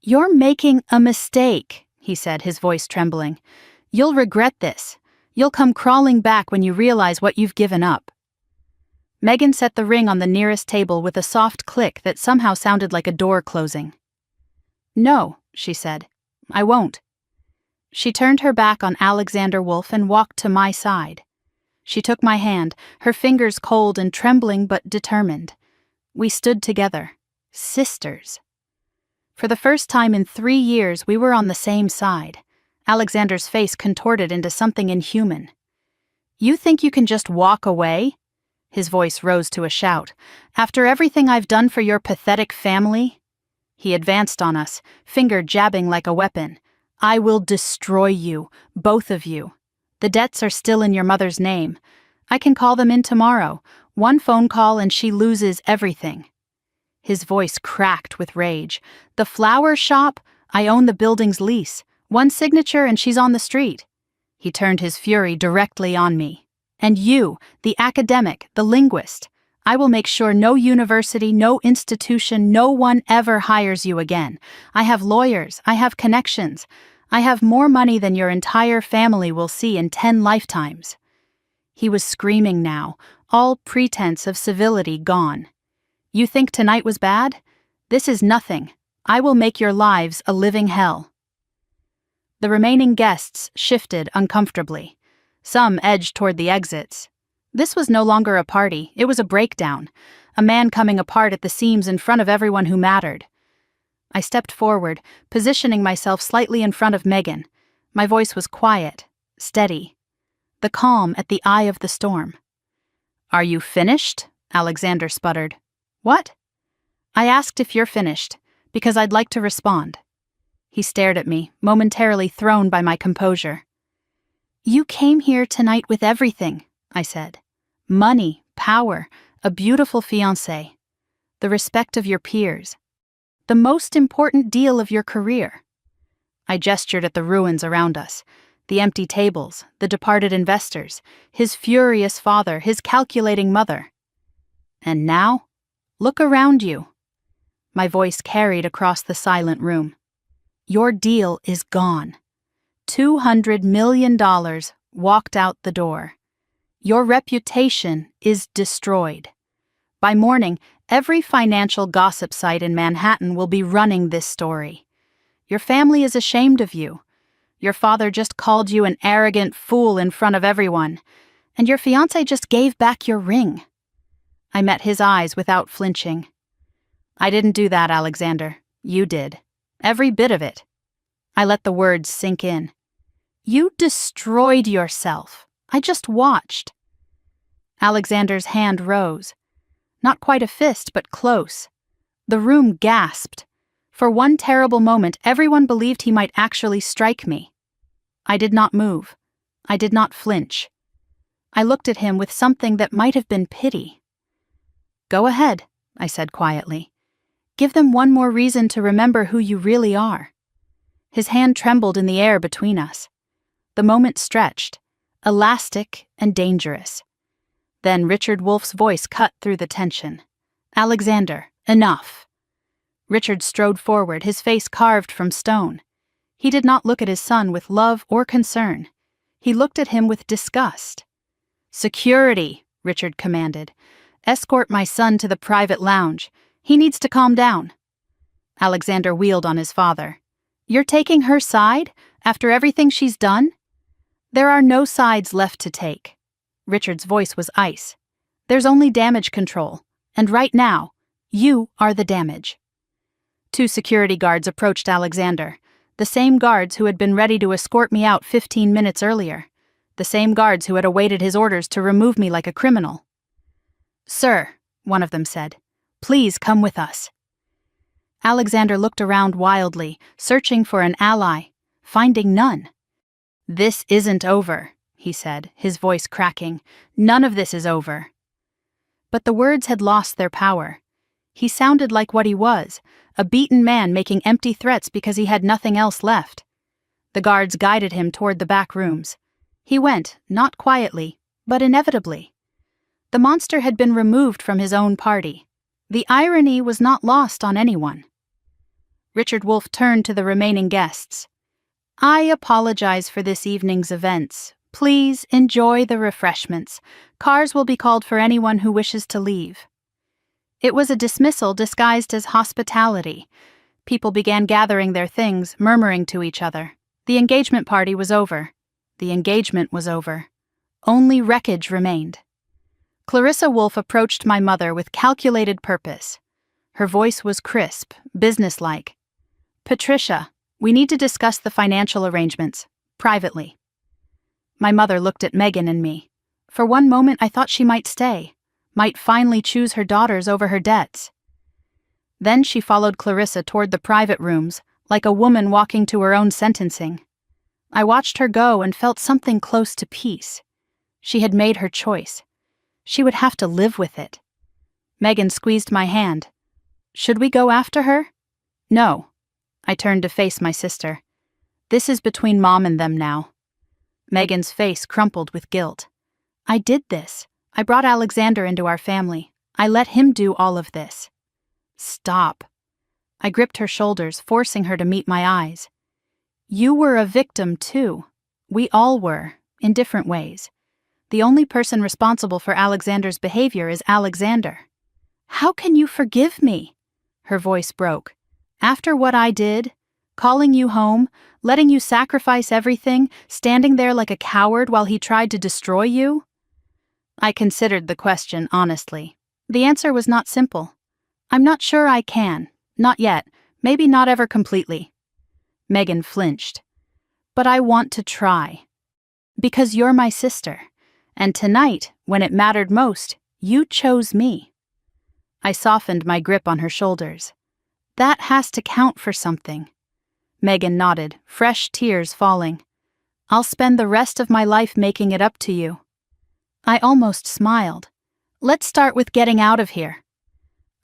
Speaker 1: You're making a mistake, he said, his voice trembling. You'll regret this. You'll come crawling back when you realize what you've given up. Megan set the ring on the nearest table with a soft click that somehow sounded like a door closing. No, she said. I won't. She turned her back on Alexander Wolf and walked to my side. She took my hand, her fingers cold and trembling but determined. We stood together. Sisters. For the first time in 3 years, we were on the same side. Alexander's face contorted into something inhuman. You think you can just walk away? His voice rose to a shout. After everything I've done for your pathetic family? He advanced on us, finger jabbing like a weapon. I will destroy you, both of you. The debts are still in your mother's name. I can call them in tomorrow. One phone call and she loses everything." His voice cracked with rage. "The flower shop? I own the building's lease. One signature and she's on the street." He turned his fury directly on me. "And you, the academic, the linguist, I will make sure no university, no institution, no one ever hires you again. I have lawyers, I have connections. I have more money than your entire family will see in 10 lifetimes." He was screaming now, all pretense of civility gone. "You think tonight was bad? This is nothing. I will make your lives a living hell." The remaining guests shifted uncomfortably. Some edged toward the exits. This was no longer a party, it was a breakdown, a man coming apart at the seams in front of everyone who mattered. I stepped forward, positioning myself slightly in front of Megan. My voice was quiet, steady, the calm at the eye of the storm. "Are you finished?" Alexander sputtered. "What?" "I asked if you're finished, because I'd like to respond." He stared at me, momentarily thrown by my composure. "You came here tonight with everything," I said. "Money, power, a beautiful fiancé, the respect of your peers, the most important deal of your career." I gestured at the ruins around us, the empty tables, the departed investors, his furious father, his calculating mother. "And now, look around you." My voice carried across the silent room. "Your deal is gone. $200 million walked out the door. Your reputation is destroyed. By morning, every financial gossip site in Manhattan will be running this story. Your family is ashamed of you. Your father just called you an arrogant fool in front of everyone, and your fiancé just gave back your ring." I met his eyes without flinching. "I didn't do that, Alexander. You did. Every bit of it." I let the words sink in. "You destroyed yourself. I just watched." Alexander's hand rose. Not quite a fist, but close. The room gasped. For one terrible moment, everyone believed he might actually strike me. I did not move. I did not flinch. I looked at him with something that might have been pity. "Go ahead," I said quietly. "Give them one more reason to remember who you really are." His hand trembled in the air between us. The moment stretched, elastic and dangerous. Then Richard Wolff's voice cut through the tension. "Alexander, enough." Richard strode forward, his face carved from stone. He did not look at his son with love or concern. He looked at him with disgust. "Security," Richard commanded. "Escort my son to the private lounge. He needs to calm down." Alexander wheeled on his father. "You're taking her side, after everything she's done?" "There are no sides left to take." Richard's voice was ice. "There's only damage control, and right now, you are the damage." 2 security guards approached Alexander, the same guards who had been ready to escort me out 15 minutes earlier, the same guards who had awaited his orders to remove me like a criminal. "Sir," one of them said, "please come with us." Alexander looked around wildly, searching for an ally, finding none. "This isn't over," he said, his voice cracking. "None of this is over." But the words had lost their power. He sounded like what he was, a beaten man making empty threats because he had nothing else left. The guards guided him toward the back rooms. He went, not quietly, but inevitably. The monster had been removed from his own party. The irony was not lost on anyone. Richard Wolff turned to the remaining guests. "I apologize for this evening's events. Please enjoy the refreshments. Cars will be called for anyone who wishes to leave." It was a dismissal disguised as hospitality. People began gathering their things, murmuring to each other. The engagement party was over. The engagement was over. Only wreckage remained. Clarissa Wolff approached my mother with calculated purpose. Her voice was crisp, businesslike. "Patricia, we need to discuss the financial arrangements, privately." My mother looked at Megan and me. For one moment I thought she might stay, might finally choose her daughters over her debts. Then she followed Clarissa toward the private rooms, like a woman walking to her own sentencing. I watched her go and felt something close to peace. She had made her choice. She would have to live with it. Megan squeezed my hand. Should we go after her? No. I turned to face my sister. This is between Mom and them now. Megan's face crumpled with guilt. I did this. I brought Alexander into our family. I let him do all of this. Stop. I gripped her shoulders, forcing her to meet my eyes. You were a victim too. We all were, in different ways. The only person responsible for Alexander's behavior is Alexander. How can you forgive me? Her voice broke. After what I did, calling you home, letting you sacrifice everything, standing there like a coward while he tried to destroy you? I considered the question honestly. The answer was not simple. I'm not sure I can. Not yet. Maybe not ever completely. Megan flinched. But I want to try. Because you're my sister. And tonight, when it mattered most, you chose me. I softened my grip on her shoulders. That has to count for something. Megan nodded, fresh tears falling. I'll spend the rest of my life making it up to you. I almost smiled. Let's start with getting out of here.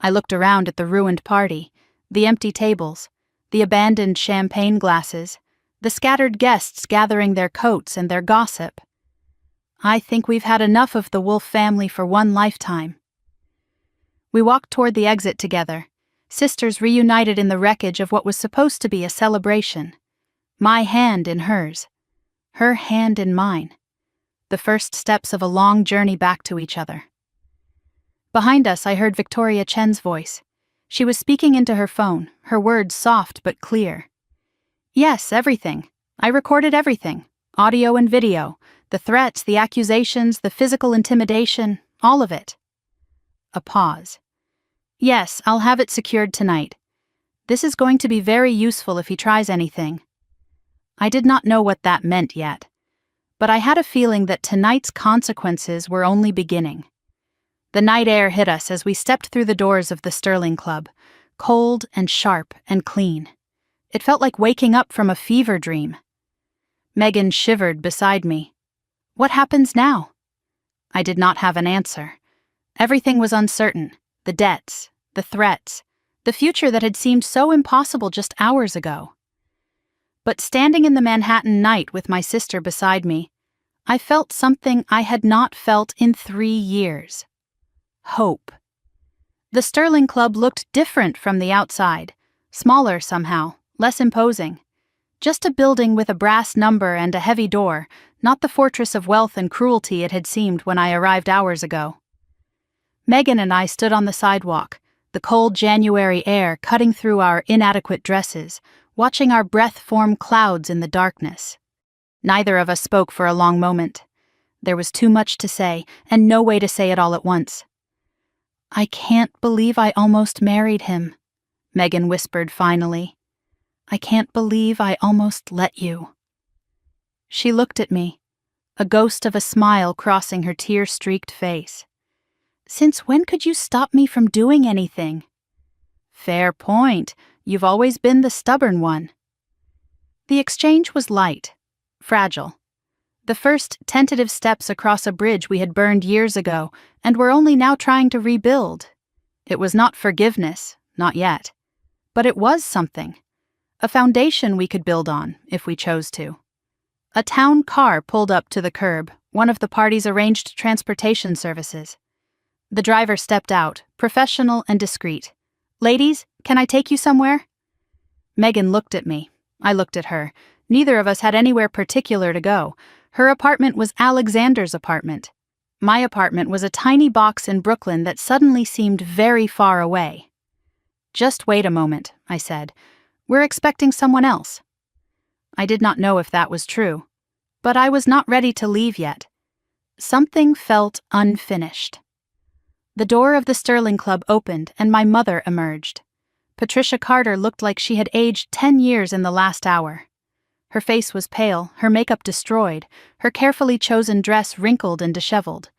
Speaker 1: I looked around at the ruined party, the empty tables, the abandoned champagne glasses, the scattered guests gathering their coats and their gossip. I think we've had enough of the Wolf family for one lifetime. We walked toward the exit together, sisters reunited in the wreckage of what was supposed to be a celebration. My hand in hers, her hand in mine. The first steps of a long journey back to each other. Behind us, I heard Victoria Chen's voice. She was speaking into her phone, her words soft but clear. Yes, everything. I recorded everything. Audio and video. The threats, the accusations, the physical intimidation, all of it. A pause. Yes, I'll have it secured tonight. This is going to be very useful if he tries anything. I did not know what that meant yet, but I had a feeling that tonight's consequences were only beginning. The night air hit us as we stepped through the doors of the Sterling Club, cold and sharp and clean. It felt like waking up from a fever dream. Megan shivered beside me. What happens now? I did not have an answer. Everything was uncertain. The debts, the threats, the future that had seemed so impossible just hours ago. But standing in the Manhattan night with my sister beside me, I felt something I had not felt in 3 years. Hope. The Sterling Club looked different from the outside, smaller somehow, less imposing. Just a building with a brass number and a heavy door, not the fortress of wealth and cruelty it had seemed when I arrived hours ago. Megan and I stood on the sidewalk, the cold January air cutting through our inadequate dresses, watching our breath form clouds in the darkness. Neither of us spoke for a long moment. There was too much to say, and no way to say it all at once. I can't believe I almost married him, Megan whispered finally. I can't believe I almost let you. She looked at me, a ghost of a smile crossing her tear-streaked face. Since when could you stop me from doing anything? Fair point. You've always been the stubborn one. The exchange was light, fragile. The first tentative steps across a bridge we had burned years ago and were only now trying to rebuild. It was not forgiveness, not yet. But it was something. A foundation we could build on, if we chose to. A town car pulled up to the curb, one of the party's arranged transportation services. The driver stepped out, professional and discreet. Ladies, can I take you somewhere? Megan looked at me. I looked at her. Neither of us had anywhere particular to go. Her apartment was Alexander's apartment. My apartment was a tiny box in Brooklyn that suddenly seemed very far away. Just wait a moment, I said. We're expecting someone else. I did not know if that was true, but I was not ready to leave yet. Something felt unfinished. The door of the Sterling Club opened and my mother emerged. Patricia Carter looked like she had aged 10 years in the last hour. Her face was pale, her makeup destroyed, her carefully chosen dress wrinkled and disheveled.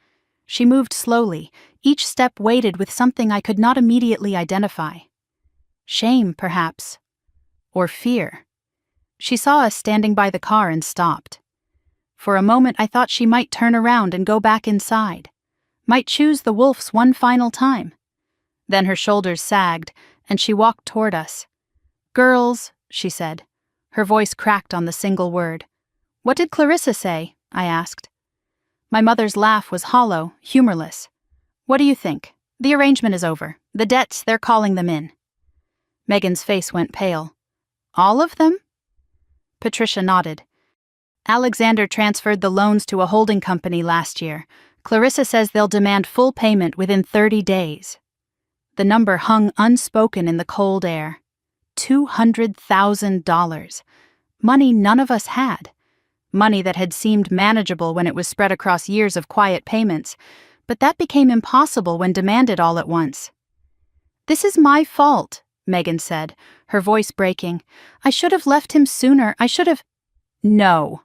Speaker 1: She moved slowly, each step weighted with something I could not immediately identify. Shame, perhaps. Or fear. She saw us standing by the car and stopped. For a moment I thought she might turn around and go back inside. Might choose the Wolfs one final time. Then her shoulders sagged, and she walked toward us. "Girls," she said. Her voice cracked on the single word. "What did Clarissa say?" I asked. My mother's laugh was hollow, humorless. "What do you think? The arrangement is over. The debts, they're calling them in." Megan's face went pale. "All of them?" Patricia nodded. "Alexander transferred the loans to a holding company last year. Clarissa says they'll demand full payment within 30 days. The number hung unspoken in the cold air. $200,000. Money none of us had. Money that had seemed manageable when it was spread across years of quiet payments, but that became impossible when demanded all at once. "This is my fault," Megan said, her voice breaking. "I should have left him sooner. I should have—" "No."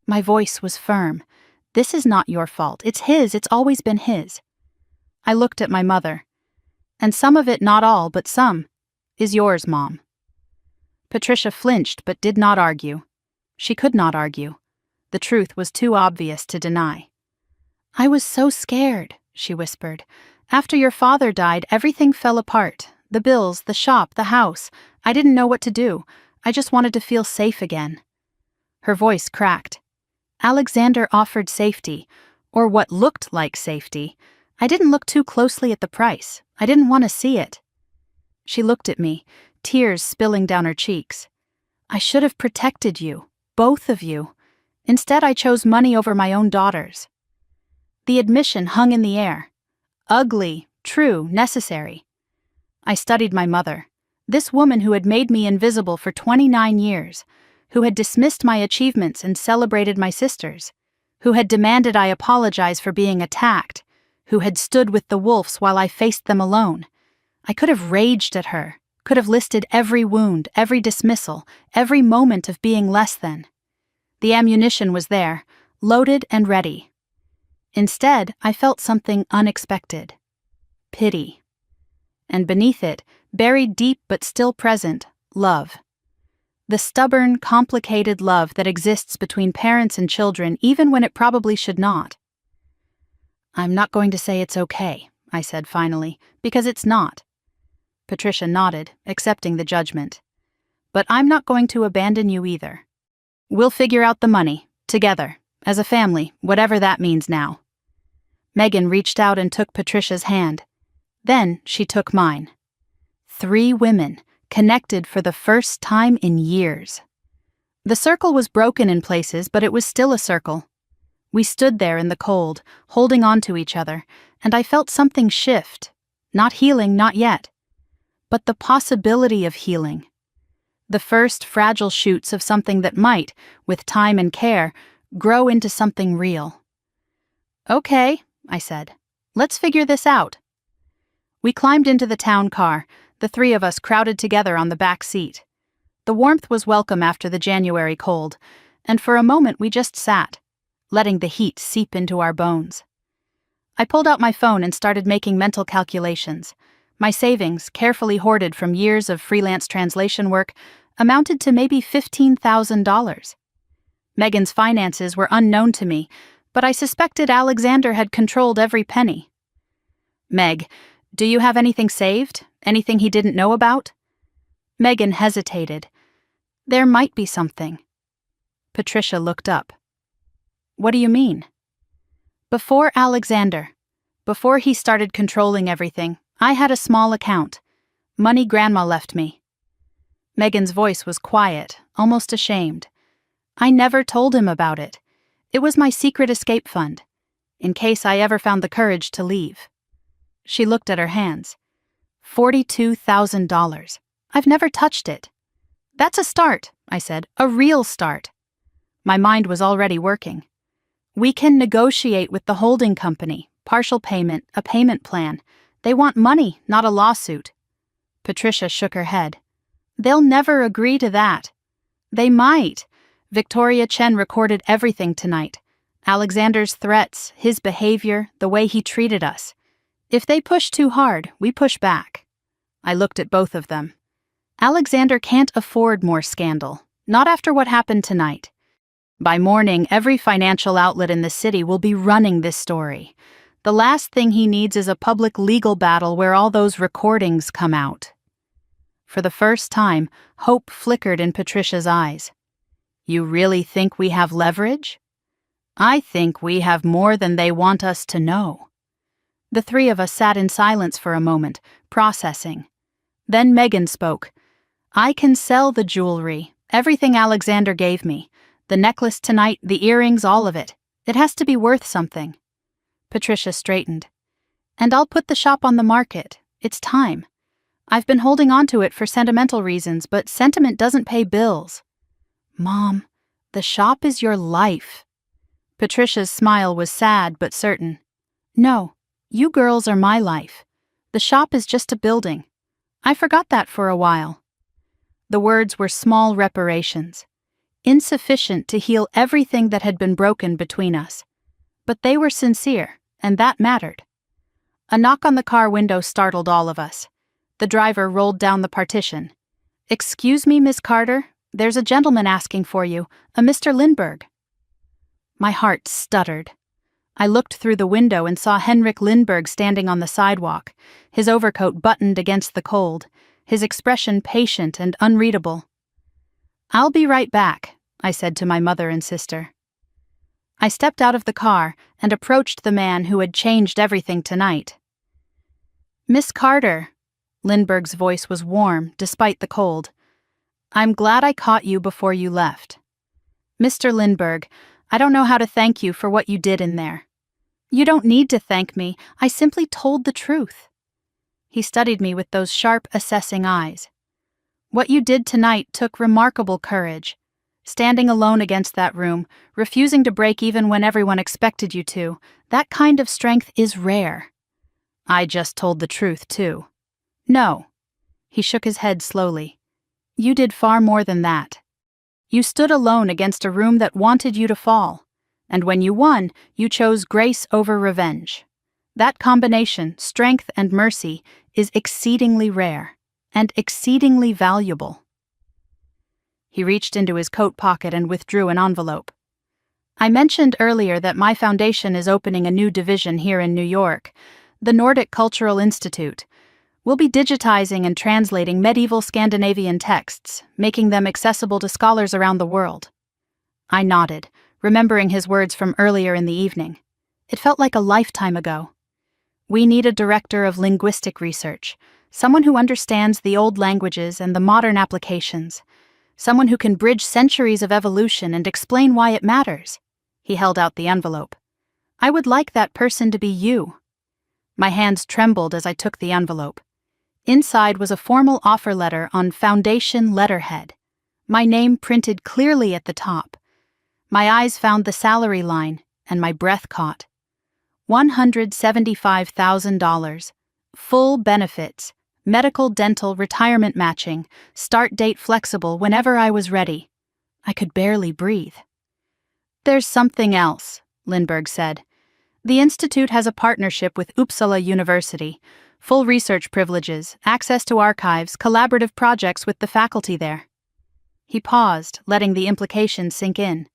Speaker 1: My voice was firm. "This is not your fault. It's his. It's always been his." I looked at my mother. "And some of it, not all, but some, is yours, Mom." Patricia flinched but did not argue. She could not argue. The truth was too obvious to deny. "I was so scared," she whispered. "After your father died, everything fell apart. The bills, the shop, the house. I didn't know what to do. I just wanted to feel safe again." Her voice cracked. "Alexander offered safety, or what looked like safety. I didn't look too closely at the price. I didn't want to see it." She looked at me, tears spilling down her cheeks. "I should have protected you, both of you. Instead, I chose money over my own daughters." The admission hung in the air. Ugly, true, necessary. I studied my mother, this woman who had made me invisible for 29 years, who had dismissed my achievements and celebrated my sisters, who had demanded I apologize for being attacked, who had stood with the Wolfs while I faced them alone. I could have raged at her, could have listed every wound, every dismissal, every moment of being less than. The ammunition was there, loaded and ready. Instead, I felt something unexpected. Pity. And beneath it, buried deep but still present, love. The stubborn, complicated love that exists between parents and children even when it probably should not. "I'm not going to say it's okay," I said finally, "because it's not." Patricia nodded, accepting the judgment. "But I'm not going to abandon you either. We'll figure out the money, together, as a family, whatever that means now." Megan reached out and took Patricia's hand. Then she took mine. 3 women, connected for the first time in years. The circle was broken in places, but it was still a circle. We stood there in the cold, holding on to each other, and I felt something shift. Not healing, not yet. But the possibility of healing. The first fragile shoots of something that might, with time and care, grow into something real. "Okay," I said. "Let's figure this out." We climbed into the town car, the 3 of us crowded together on the back seat. The warmth was welcome after the January cold, and for a moment we just sat, letting the heat seep into our bones. I pulled out my phone and started making mental calculations. My savings, carefully hoarded from years of freelance translation work, amounted to maybe $15,000. Megan's finances were unknown to me, but I suspected Alexander had controlled every penny. "Meg, do you have anything saved? Anything he didn't know about?" Megan hesitated. "There might be something." Patricia looked up. "What do you mean?" "Before Alexander, before he started controlling everything, I had a small account. Money Grandma left me." Megan's voice was quiet, almost ashamed. "I never told him about it. It was my secret escape fund, in case I ever found the courage to leave." She looked at her hands. $42,000. I've never touched it. "That's a start," I said, "a real start." My mind was already working. "We can negotiate with the holding company, partial payment, a payment plan. They want money, not a lawsuit." Patricia shook her head. "They'll never agree to that." "They might. Victoria Chen recorded everything tonight. Alexander's threats, his behavior, the way he treated us. If they push too hard, we push back." I looked at both of them. Alexander can't afford more scandal, not after what happened tonight. By morning, every financial outlet in the city will be running this story. The last thing he needs is a public legal battle where all those recordings come out. For the first time, hope flickered in Patricia's eyes. You really think we have leverage? I think we have more than they want us to know. The three of us sat in silence for a moment, processing. Then Megan spoke. I can sell the jewelry, everything Alexander gave me. The necklace tonight, the earrings, all of it. It has to be worth something. Patricia straightened. And I'll put the shop on the market. It's time. I've been holding on to it for sentimental reasons, but sentiment doesn't pay bills. Mom, the shop is your life. Patricia's smile was sad but certain. No, you girls are my life. The shop is just a building. I forgot that for a while. The words were small reparations, insufficient to heal everything that had been broken between us. But they were sincere, and that mattered. A knock on the car window startled all of us. The driver rolled down the partition. Excuse me, Miss Carter, there's a gentleman asking for you, a Mr. Lindbergh. My heart stuttered. I looked through the window and saw Henrik Lindbergh standing on the sidewalk, his overcoat buttoned against the cold, his expression patient and unreadable. I'll be right back, I said to my mother and sister. I stepped out of the car and approached the man who had changed everything tonight. Miss Carter, Lindbergh's voice was warm despite the cold. I'm glad I caught you before you left. Mr. Lindbergh, I don't know how to thank you for what you did in there. You don't need to thank me, I simply told the truth. He studied me with those sharp, assessing eyes. What you did tonight took remarkable courage. Standing alone against that room, refusing to break even when everyone expected you to, that kind of strength is rare. I just told the truth, too. No. He shook his head slowly. You did far more than that. You stood alone against a room that wanted you to fall, and when you won, you chose grace over revenge. That combination, strength and mercy, is exceedingly rare and exceedingly valuable. He reached into his coat pocket and withdrew an envelope. I mentioned earlier that my foundation is opening a new division here in New York, the Nordic Cultural Institute. We'll be digitizing and translating medieval Scandinavian texts, making them accessible to scholars around the world. I nodded, remembering his words from earlier in the evening. It felt like a lifetime ago. We need a director of linguistic research, someone who understands the old languages and the modern applications, someone who can bridge centuries of evolution and explain why it matters. He held out the envelope. I would like that person to be you. My hands trembled as I took the envelope. Inside was a formal offer letter on foundation letterhead, my name printed clearly at the top. My eyes found the salary line, and my breath caught. $175,000, full benefits, medical, dental, retirement matching, start date flexible whenever I was ready. I could barely breathe. There's something else, Lindbergh said. The Institute has a partnership with Uppsala University, full research privileges, access to archives, collaborative projects with the faculty there. He paused, letting the implications sink in.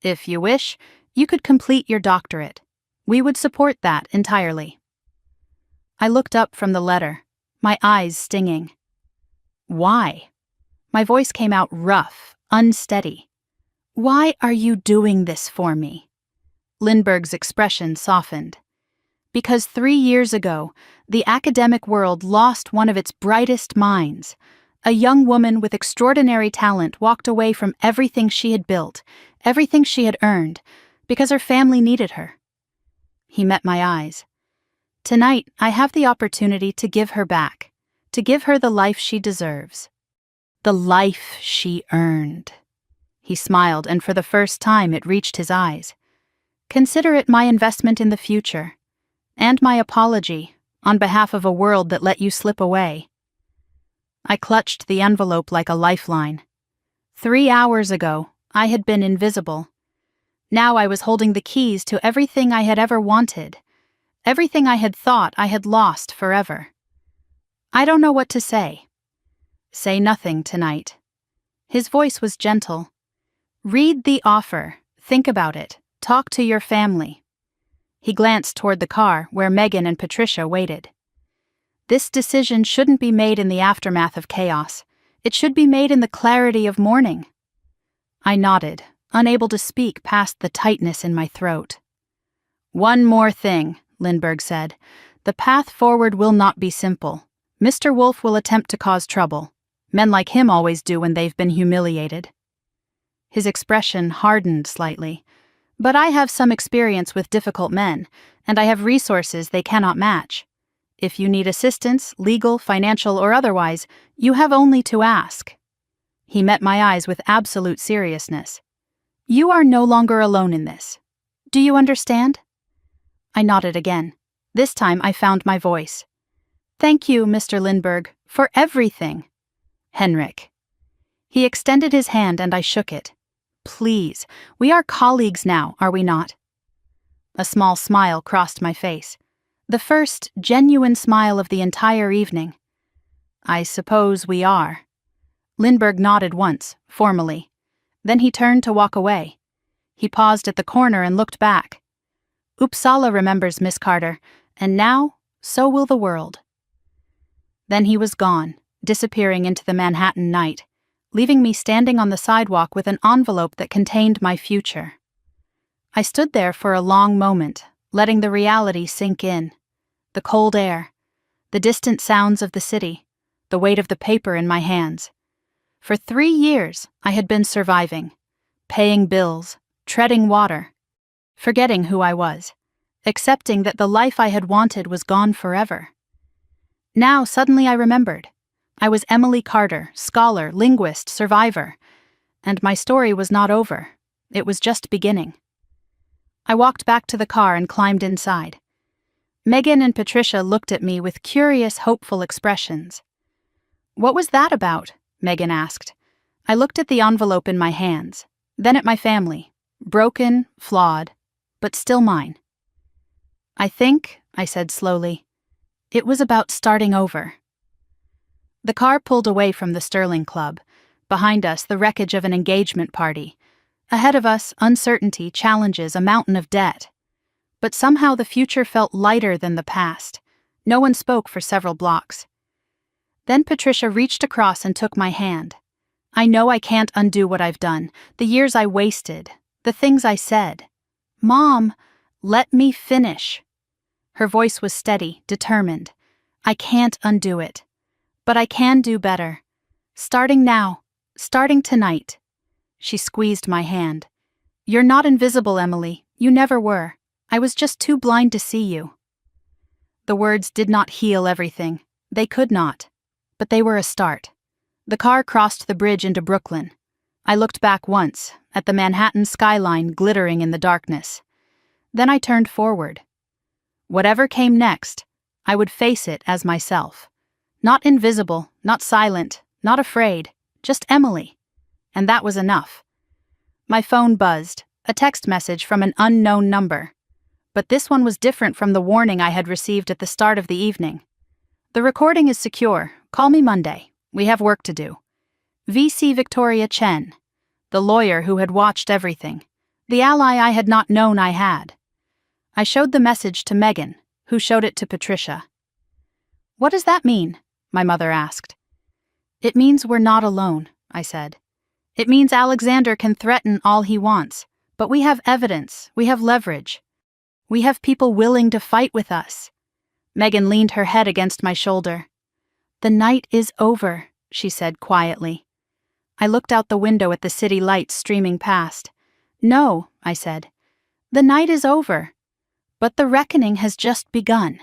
Speaker 1: If you wish, you could complete your doctorate. We would support that entirely. I looked up from the letter, my eyes stinging. Why? My voice came out rough, unsteady. Why are you doing this for me? Lindbergh's expression softened. Because 3 years ago, the academic world lost one of its brightest minds. A young woman with extraordinary talent walked away from everything she had built, everything she had earned, because her family needed her. He met my eyes. Tonight, I have the opportunity to give her back, to give her the life she deserves. The life she earned. He smiled, and for the first time it reached his eyes. Consider it my investment in the future, and my apology on behalf of a world that let you slip away. I clutched the envelope like a lifeline. 3 hours ago, I had been invisible. Now I was holding the keys to everything I had ever wanted, everything I had thought I had lost forever. I don't know what to say. Say nothing tonight. His voice was gentle. Read the offer, think about it, talk to your family. He glanced toward the car where Megan and Patricia waited. This decision shouldn't be made in the aftermath of chaos. It should be made in the clarity of morning. I nodded, unable to speak past the tightness in my throat. One more thing, Lindbergh said. The path forward will not be simple. Mr. Wolf will attempt to cause trouble. Men like him always do when they've been humiliated. His expression hardened slightly. But I have some experience with difficult men, and I have resources they cannot match. If you need assistance, legal, financial, or otherwise, you have only to ask. He met my eyes with absolute seriousness. You are no longer alone in this. Do you understand? I nodded again. This time I found my voice. Thank you, Mr. Lindbergh, for everything. Henrik. He extended his hand and I shook it. Please, we are colleagues now, are we not? A small smile crossed my face. The first genuine smile of the entire evening. I suppose we are. Lindbergh nodded once, formally. Then he turned to walk away. He paused at the corner and looked back. Uppsala remembers Miss Carter, and now, so will the world. Then he was gone, disappearing into the Manhattan night, leaving me standing on the sidewalk with an envelope that contained my future. I stood there for a long moment, letting the reality sink in. The cold air, the distant sounds of the city, the weight of the paper in my hands. For 3 years, I had been surviving, paying bills, treading water, forgetting who I was, accepting that the life I had wanted was gone forever. Now, suddenly I remembered. I was Emily Carter, scholar, linguist, survivor. And my story was not over. It was just beginning. I walked back to the car and climbed inside. Megan and Patricia looked at me with curious, hopeful expressions. What was that about? Megan asked. I looked at the envelope in my hands, then at my family. Broken, flawed, but still mine. I think, I said slowly, it was about starting over. The car pulled away from the Sterling Club. Behind us, the wreckage of an engagement party. Ahead of us, uncertainty, challenges, a mountain of debt. But somehow the future felt lighter than the past. No one spoke for several blocks. Then Patricia reached across and took my hand. I know I can't undo what I've done, the years I wasted, the things I said. Mom, let me finish. Her voice was steady, determined. I can't undo it. But I can do better. Starting now. Starting tonight. She squeezed my hand. You're not invisible, Emily. You never were. I was just too blind to see you. The words did not heal everything. They could not. But they were a start. The car crossed the bridge into Brooklyn. I looked back once, at the Manhattan skyline glittering in the darkness. Then I turned forward. Whatever came next, I would face it as myself. Not invisible, not silent, not afraid, just Emily. And that was enough. My phone buzzed, a text message from an unknown number. But this one was different from the warning I had received at the start of the evening. The recording is secure. Call me Monday. We have work to do. VC Victoria Chen, the lawyer who had watched everything, the ally I had not known I had. I showed the message to Megan, who showed it to Patricia. What does that mean? My mother asked. It means we're not alone, I said. It means Alexander can threaten all he wants, but we have evidence, we have leverage. We have people willing to fight with us. Megan leaned her head against my shoulder. The night is over, she said quietly. I looked out the window at the city lights streaming past. No, I said. The night is over. But the reckoning has just begun.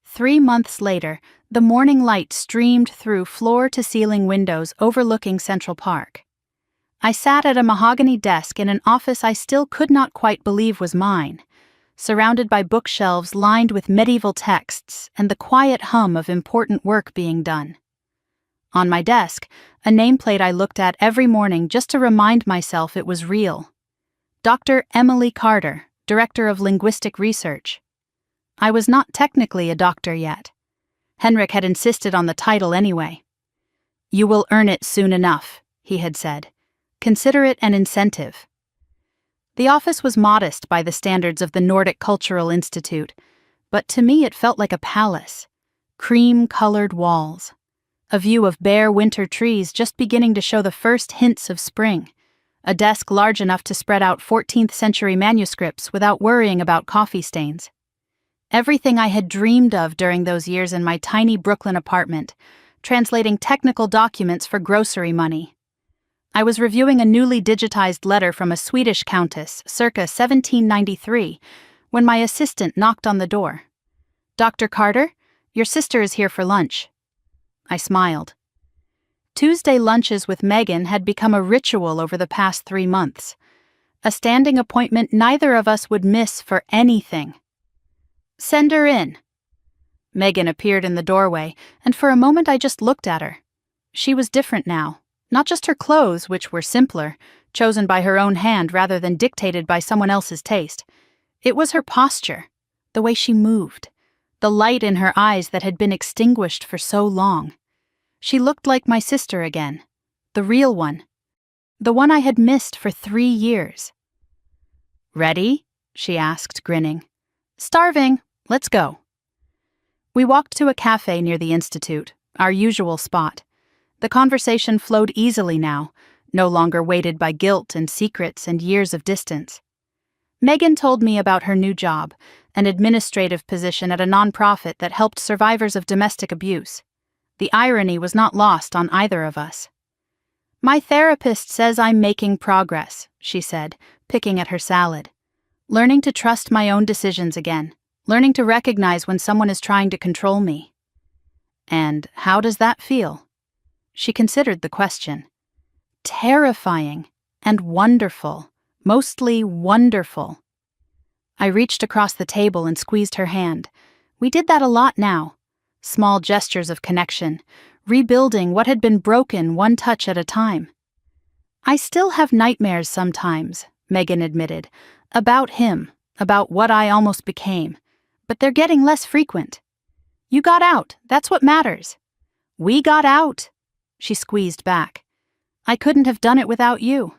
Speaker 1: 3 months later, the morning light streamed through floor-to-ceiling windows overlooking Central Park. I sat at a mahogany desk in an office I still could not quite believe was mine, surrounded by bookshelves lined with medieval texts and the quiet hum of important work being done. On my desk, a nameplate I looked at every morning just to remind myself it was real. Dr. Emily Carter, Director of Linguistic Research. I was not technically a doctor yet. Henrik had insisted on the title anyway. You will earn it soon enough, he had said. Consider it an incentive. The office was modest by the standards of the Nordic Cultural Institute, but to me it felt like a palace. Cream-colored walls. A view of bare winter trees just beginning to show the first hints of spring. A desk large enough to spread out 14th-century manuscripts without worrying about coffee stains. Everything I had dreamed of during those years in my tiny Brooklyn apartment, translating technical documents for grocery money. I was reviewing a newly digitized letter from a Swedish countess, circa 1793, when my assistant knocked on the door. "Dr. Carter, your sister is here for lunch." I smiled. Tuesday lunches with Megan had become a ritual over the past 3 months. A standing appointment neither of us would miss for anything. "Send her in." Megan appeared in the doorway, and for a moment I just looked at her. She was different now. Not just her clothes, which were simpler, chosen by her own hand rather than dictated by someone else's taste. It was her posture, the way she moved, the light in her eyes that had been extinguished for so long. She looked like my sister again, the real one, the one I had missed for 3 years. "Ready?" she asked, grinning. "Starving. Let's go." We walked to a cafe near the Institute, our usual spot. The conversation flowed easily now, no longer weighted by guilt and secrets and years of distance. Megan told me about her new job, an administrative position at a nonprofit that helped survivors of domestic abuse. The irony was not lost on either of us. "My therapist says I'm making progress," she said, picking at her salad. "Learning to trust my own decisions again, learning to recognize when someone is trying to control me." "And how does that feel?" She considered the question. "Terrifying and wonderful, mostly wonderful." I reached across the table and squeezed her hand. We did that a lot now. Small gestures of connection, rebuilding what had been broken one touch at a time. "I still have nightmares sometimes," Megan admitted, "about him, about what I almost became, but they're getting less frequent. You got out, that's what matters." "We got out." She squeezed back. "I couldn't have done it without you."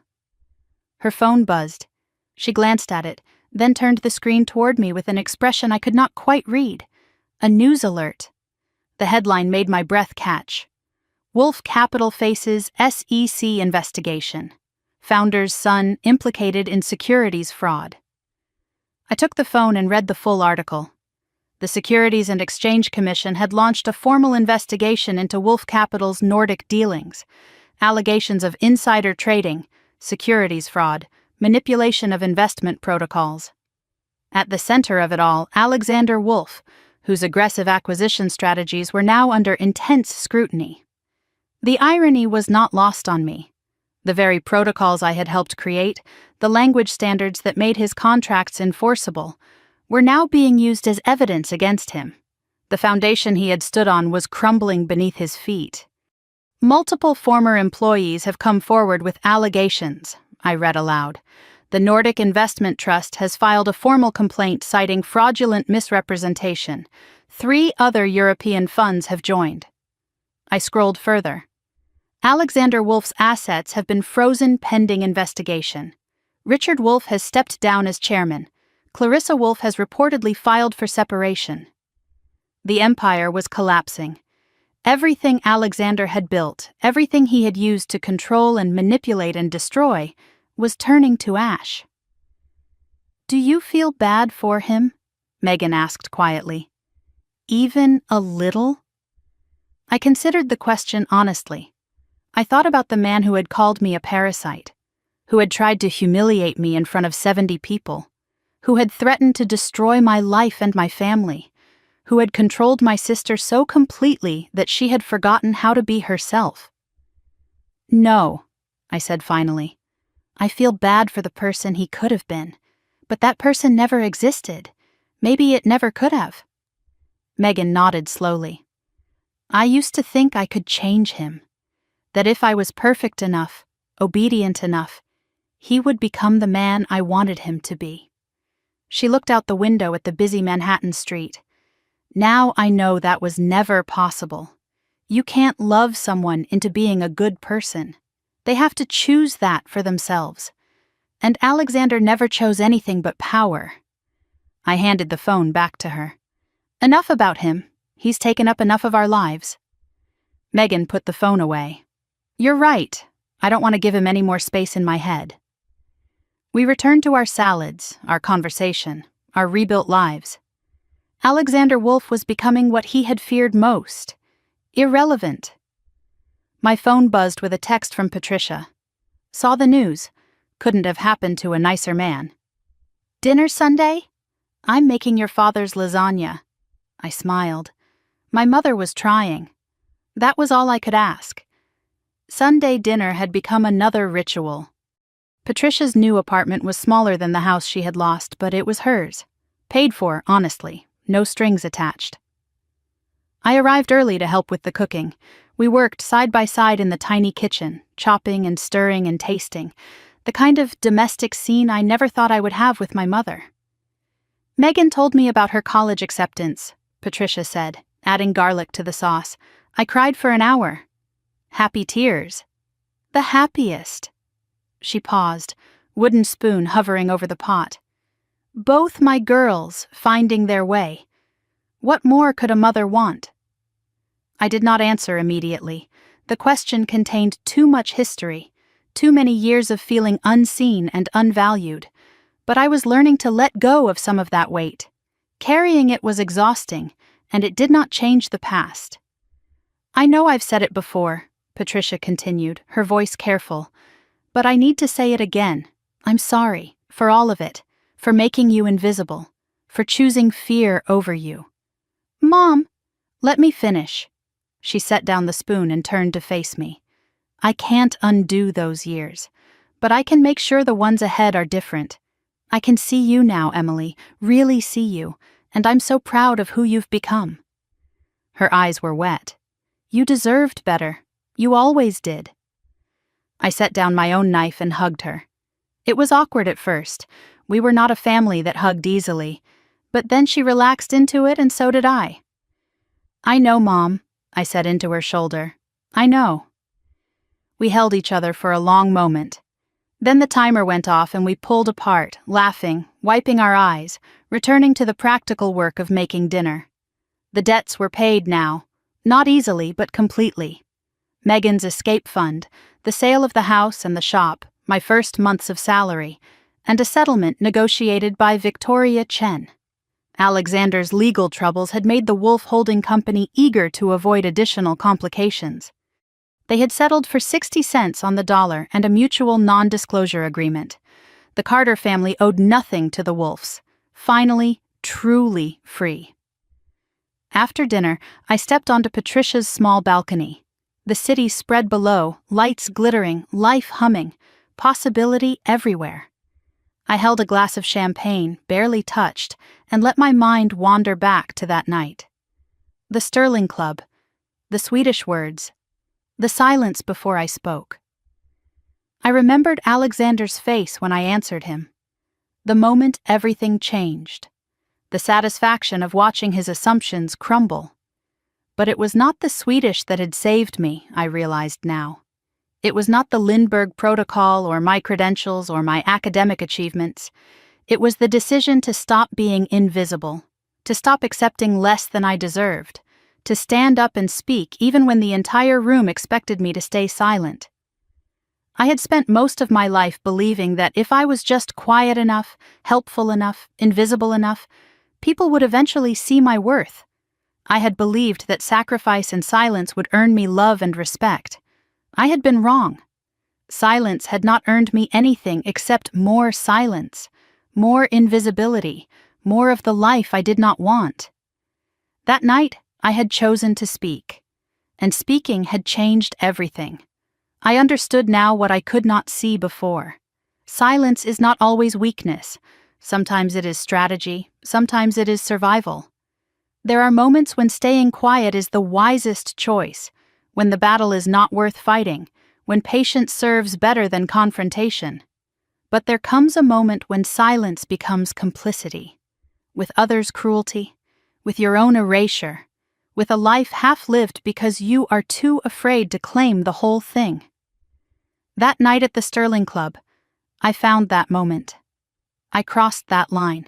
Speaker 1: Her phone buzzed. She glanced at it, then turned the screen toward me with an expression I could not quite read. A news alert. The headline made my breath catch. "Wolf Capital faces SEC investigation. Founder's son implicated in securities fraud." I took the phone and read the full article. The Securities and Exchange Commission had launched a formal investigation into Wolf Capital's Nordic dealings, allegations of insider trading, securities fraud, manipulation of investment protocols. At the center of it all, Alexander Wolf, whose aggressive acquisition strategies were now under intense scrutiny. The irony was not lost on me. The very protocols I had helped create, the language standards that made his contracts enforceable, were now being used as evidence against him. The foundation he had stood on was crumbling beneath his feet. "Multiple former employees have come forward with allegations," I read aloud. "The Nordic Investment Trust has filed a formal complaint citing fraudulent misrepresentation. 3 other European funds have joined." I scrolled further. "Alexander Wolf's assets have been frozen pending investigation. Richard Wolf has stepped down as chairman. Clarissa Wolf has reportedly filed for separation." The empire was collapsing. Everything Alexander had built, everything he had used to control and manipulate and destroy, was turning to ash. "Do you feel bad for him?" Megan asked quietly. "Even a little?" I considered the question honestly. I thought about the man who had called me a parasite, who had tried to humiliate me in front of 70 people, who had threatened to destroy my life and my family, who had controlled my sister so completely that she had forgotten how to be herself. "No," I said finally. "I feel bad for the person he could have been, but that person never existed. Maybe it never could have." Megan nodded slowly. "I used to think I could change him, that if I was perfect enough, obedient enough, he would become the man I wanted him to be." She looked out the window at the busy Manhattan street. "Now I know that was never possible. You can't love someone into being a good person. They have to choose that for themselves. And Alexander never chose anything but power. I handed the phone back to her. Enough about him. He's taken up enough of our lives. Megan put the phone away. You're right. I don't want to give him any more space in my head. We returned to our salads, our conversation, our rebuilt lives. Alexander Wolf was becoming what he had feared most: irrelevant. My phone buzzed with a text from Patricia. Saw the news. Couldn't have happened to a nicer man. Dinner Sunday? I'm making your father's lasagna. I smiled. My mother was trying. That was all I could ask. Sunday dinner had become another ritual. Patricia's new apartment was smaller than the house she had lost, but it was hers. Paid for, honestly. No strings attached. I arrived early to help with the cooking. We worked side by side in the tiny kitchen, chopping and stirring and tasting, the kind of domestic scene I never thought I would have with my mother. Megan told me about her college acceptance, Patricia said, adding garlic to the sauce. I cried for an hour. Happy tears. The happiest. She paused, wooden spoon hovering over the pot. Both my girls finding their way. What more could a mother want? I did not answer immediately. The question contained too much history, too many years of feeling unseen and unvalued. But I was learning to let go of some of that weight. Carrying it was exhausting, and it did not change the past. I know I've said it before, Patricia continued, her voice careful, but I need to say it again. I'm sorry, for all of it. For making you invisible, for choosing fear over you. Mom, let me finish. She set down the spoon and turned to face me. I can't undo those years, but I can make sure the ones ahead are different. I can see you now, Emily, really see you, and I'm so proud of who you've become. Her eyes were wet. You deserved better. You always did. I set down my own knife and hugged her. It was awkward at first. We were not a family that hugged easily, but then she relaxed into it and so did I. I know, Mom, I said into her shoulder. I know. We held each other for a long moment. Then the timer went off and we pulled apart, laughing, wiping our eyes, returning to the practical work of making dinner. The debts were paid now, not easily but completely. Megan's escape fund, the sale of the house and the shop, my first months of salary, and a settlement negotiated by Victoria Chen. Alexander's legal troubles had made the Wolf Holding Company eager to avoid additional complications. They had settled for 60 cents on the dollar and a mutual non-disclosure agreement. The Carter family owed nothing to the Wolfs. Finally, truly free. After dinner, I stepped onto Patricia's small balcony. The city spread below, lights glittering, life humming, possibility everywhere. I held a glass of champagne, barely touched, and let my mind wander back to that night. The Sterling Club, the Swedish words, the silence before I spoke. I remembered Alexander's face when I answered him. The moment everything changed. The satisfaction of watching his assumptions crumble. But it was not the Swedish that had saved me, I realized now. It was not the Lindbergh Protocol or my credentials or my academic achievements. It was the decision to stop being invisible, to stop accepting less than I deserved, to stand up and speak even when the entire room expected me to stay silent. I had spent most of my life believing that if I was just quiet enough, helpful enough, invisible enough, people would eventually see my worth. I had believed that sacrifice and silence would earn me love and respect. I had been wrong. Silence had not earned me anything except more silence, more invisibility, more of the life I did not want. That night, I had chosen to speak, and speaking had changed everything. I understood now what I could not see before. Silence is not always weakness. Sometimes it is strategy, sometimes it is survival. There are moments when staying quiet is the wisest choice, when the battle is not worth fighting, when patience serves better than confrontation. But there comes a moment when silence becomes complicity, with others' cruelty, with your own erasure, with a life half lived because you are too afraid to claim the whole thing. That night at the Sterling Club, I found that moment. I crossed that line.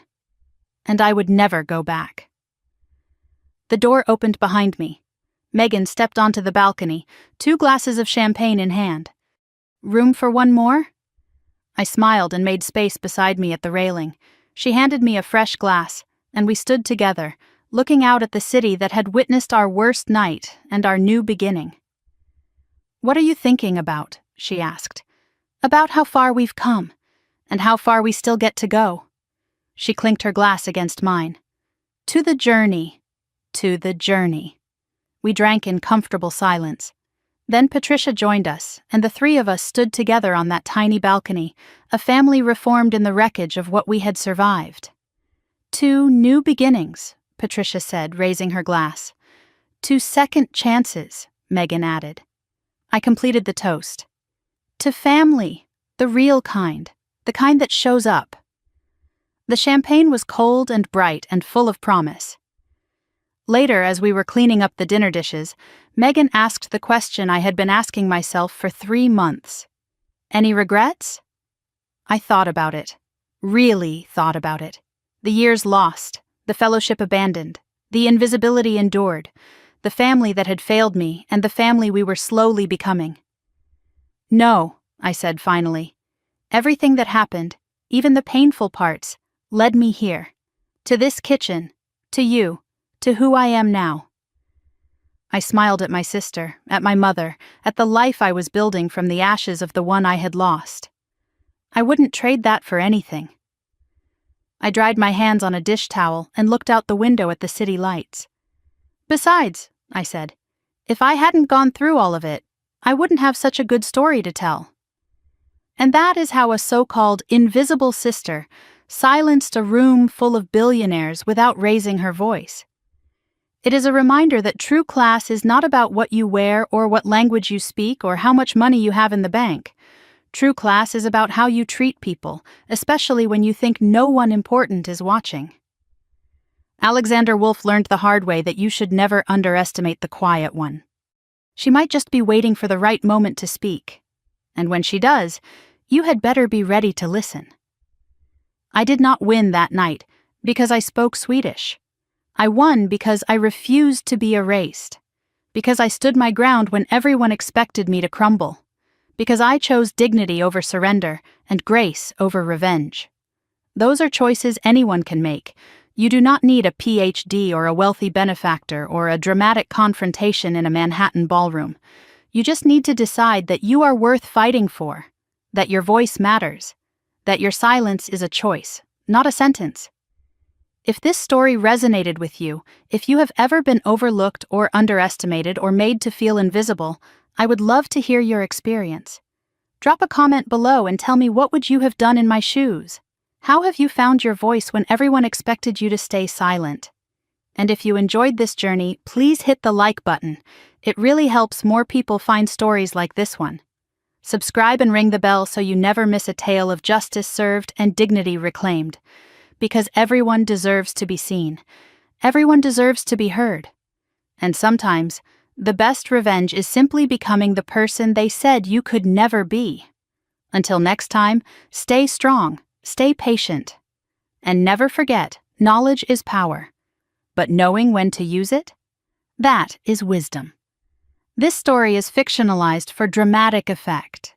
Speaker 1: And I would never go back. The door opened behind me. Megan stepped onto the balcony, 2 glasses of champagne in hand. "Room for one more?" I smiled and made space beside me at the railing. She handed me a fresh glass, and we stood together, looking out at the city that had witnessed our worst night and our new beginning. "What are you thinking about?" she asked. "About how far we've come, and how far we still get to go." She clinked her glass against mine. "To the journey, to the journey." We drank in comfortable silence. Then Patricia joined us, and the 3 of us stood together on that tiny balcony, a family reformed in the wreckage of what we had survived. "To new beginnings," Patricia said, raising her glass. "To second chances," Megan added. I completed the toast. "To family, the real kind, the kind that shows up." The champagne was cold and bright and full of promise. Later, as we were cleaning up the dinner dishes, Megan asked the question I had been asking myself for 3 months. "Any regrets?" I thought about it. Really thought about it. The years lost, the fellowship abandoned, the invisibility endured, the family that had failed me, and the family we were slowly becoming. "No," I said finally. "Everything that happened, even the painful parts, led me here. To this kitchen, to you, to who I am now." I smiled at my sister, at my mother, at the life I was building from the ashes of the one I had lost. I wouldn't trade that for anything. I dried my hands on a dish towel and looked out the window at the city lights. "Besides," I said, "if I hadn't gone through all of it, I wouldn't have such a good story to tell." And that is how a so-called invisible sister silenced a room full of billionaires without raising her voice. It is a reminder that true class is not about what you wear or what language you speak or how much money you have in the bank. True class is about how you treat people, especially when you think no one important is watching. Alexander Wolf learned the hard way that you should never underestimate the quiet one. She might just be waiting for the right moment to speak. And when she does, you had better be ready to listen. I did not win that night because I spoke Swedish. I won because I refused to be erased. Because I stood my ground when everyone expected me to crumble. Because I chose dignity over surrender and grace over revenge. Those are choices anyone can make. You do not need a PhD or a wealthy benefactor or a dramatic confrontation in a Manhattan ballroom. You just need to decide that you are worth fighting for, that your voice matters, that your silence is a choice, not a sentence. If this story resonated with you, if you have ever been overlooked or underestimated or made to feel invisible, I would love to hear your experience. Drop a comment below and tell me, what would you have done in my shoes? How have you found your voice when everyone expected you to stay silent? And if you enjoyed this journey, please hit the like button. It really helps more people find stories like this one. Subscribe and ring the bell so you never miss a tale of justice served and dignity reclaimed. Because everyone deserves to be seen. Everyone deserves to be heard. And sometimes, the best revenge is simply becoming the person they said you could never be. Until next time, stay strong, stay patient. And never forget, knowledge is power. But knowing when to use it? That is wisdom. This story is fictionalized for dramatic effect.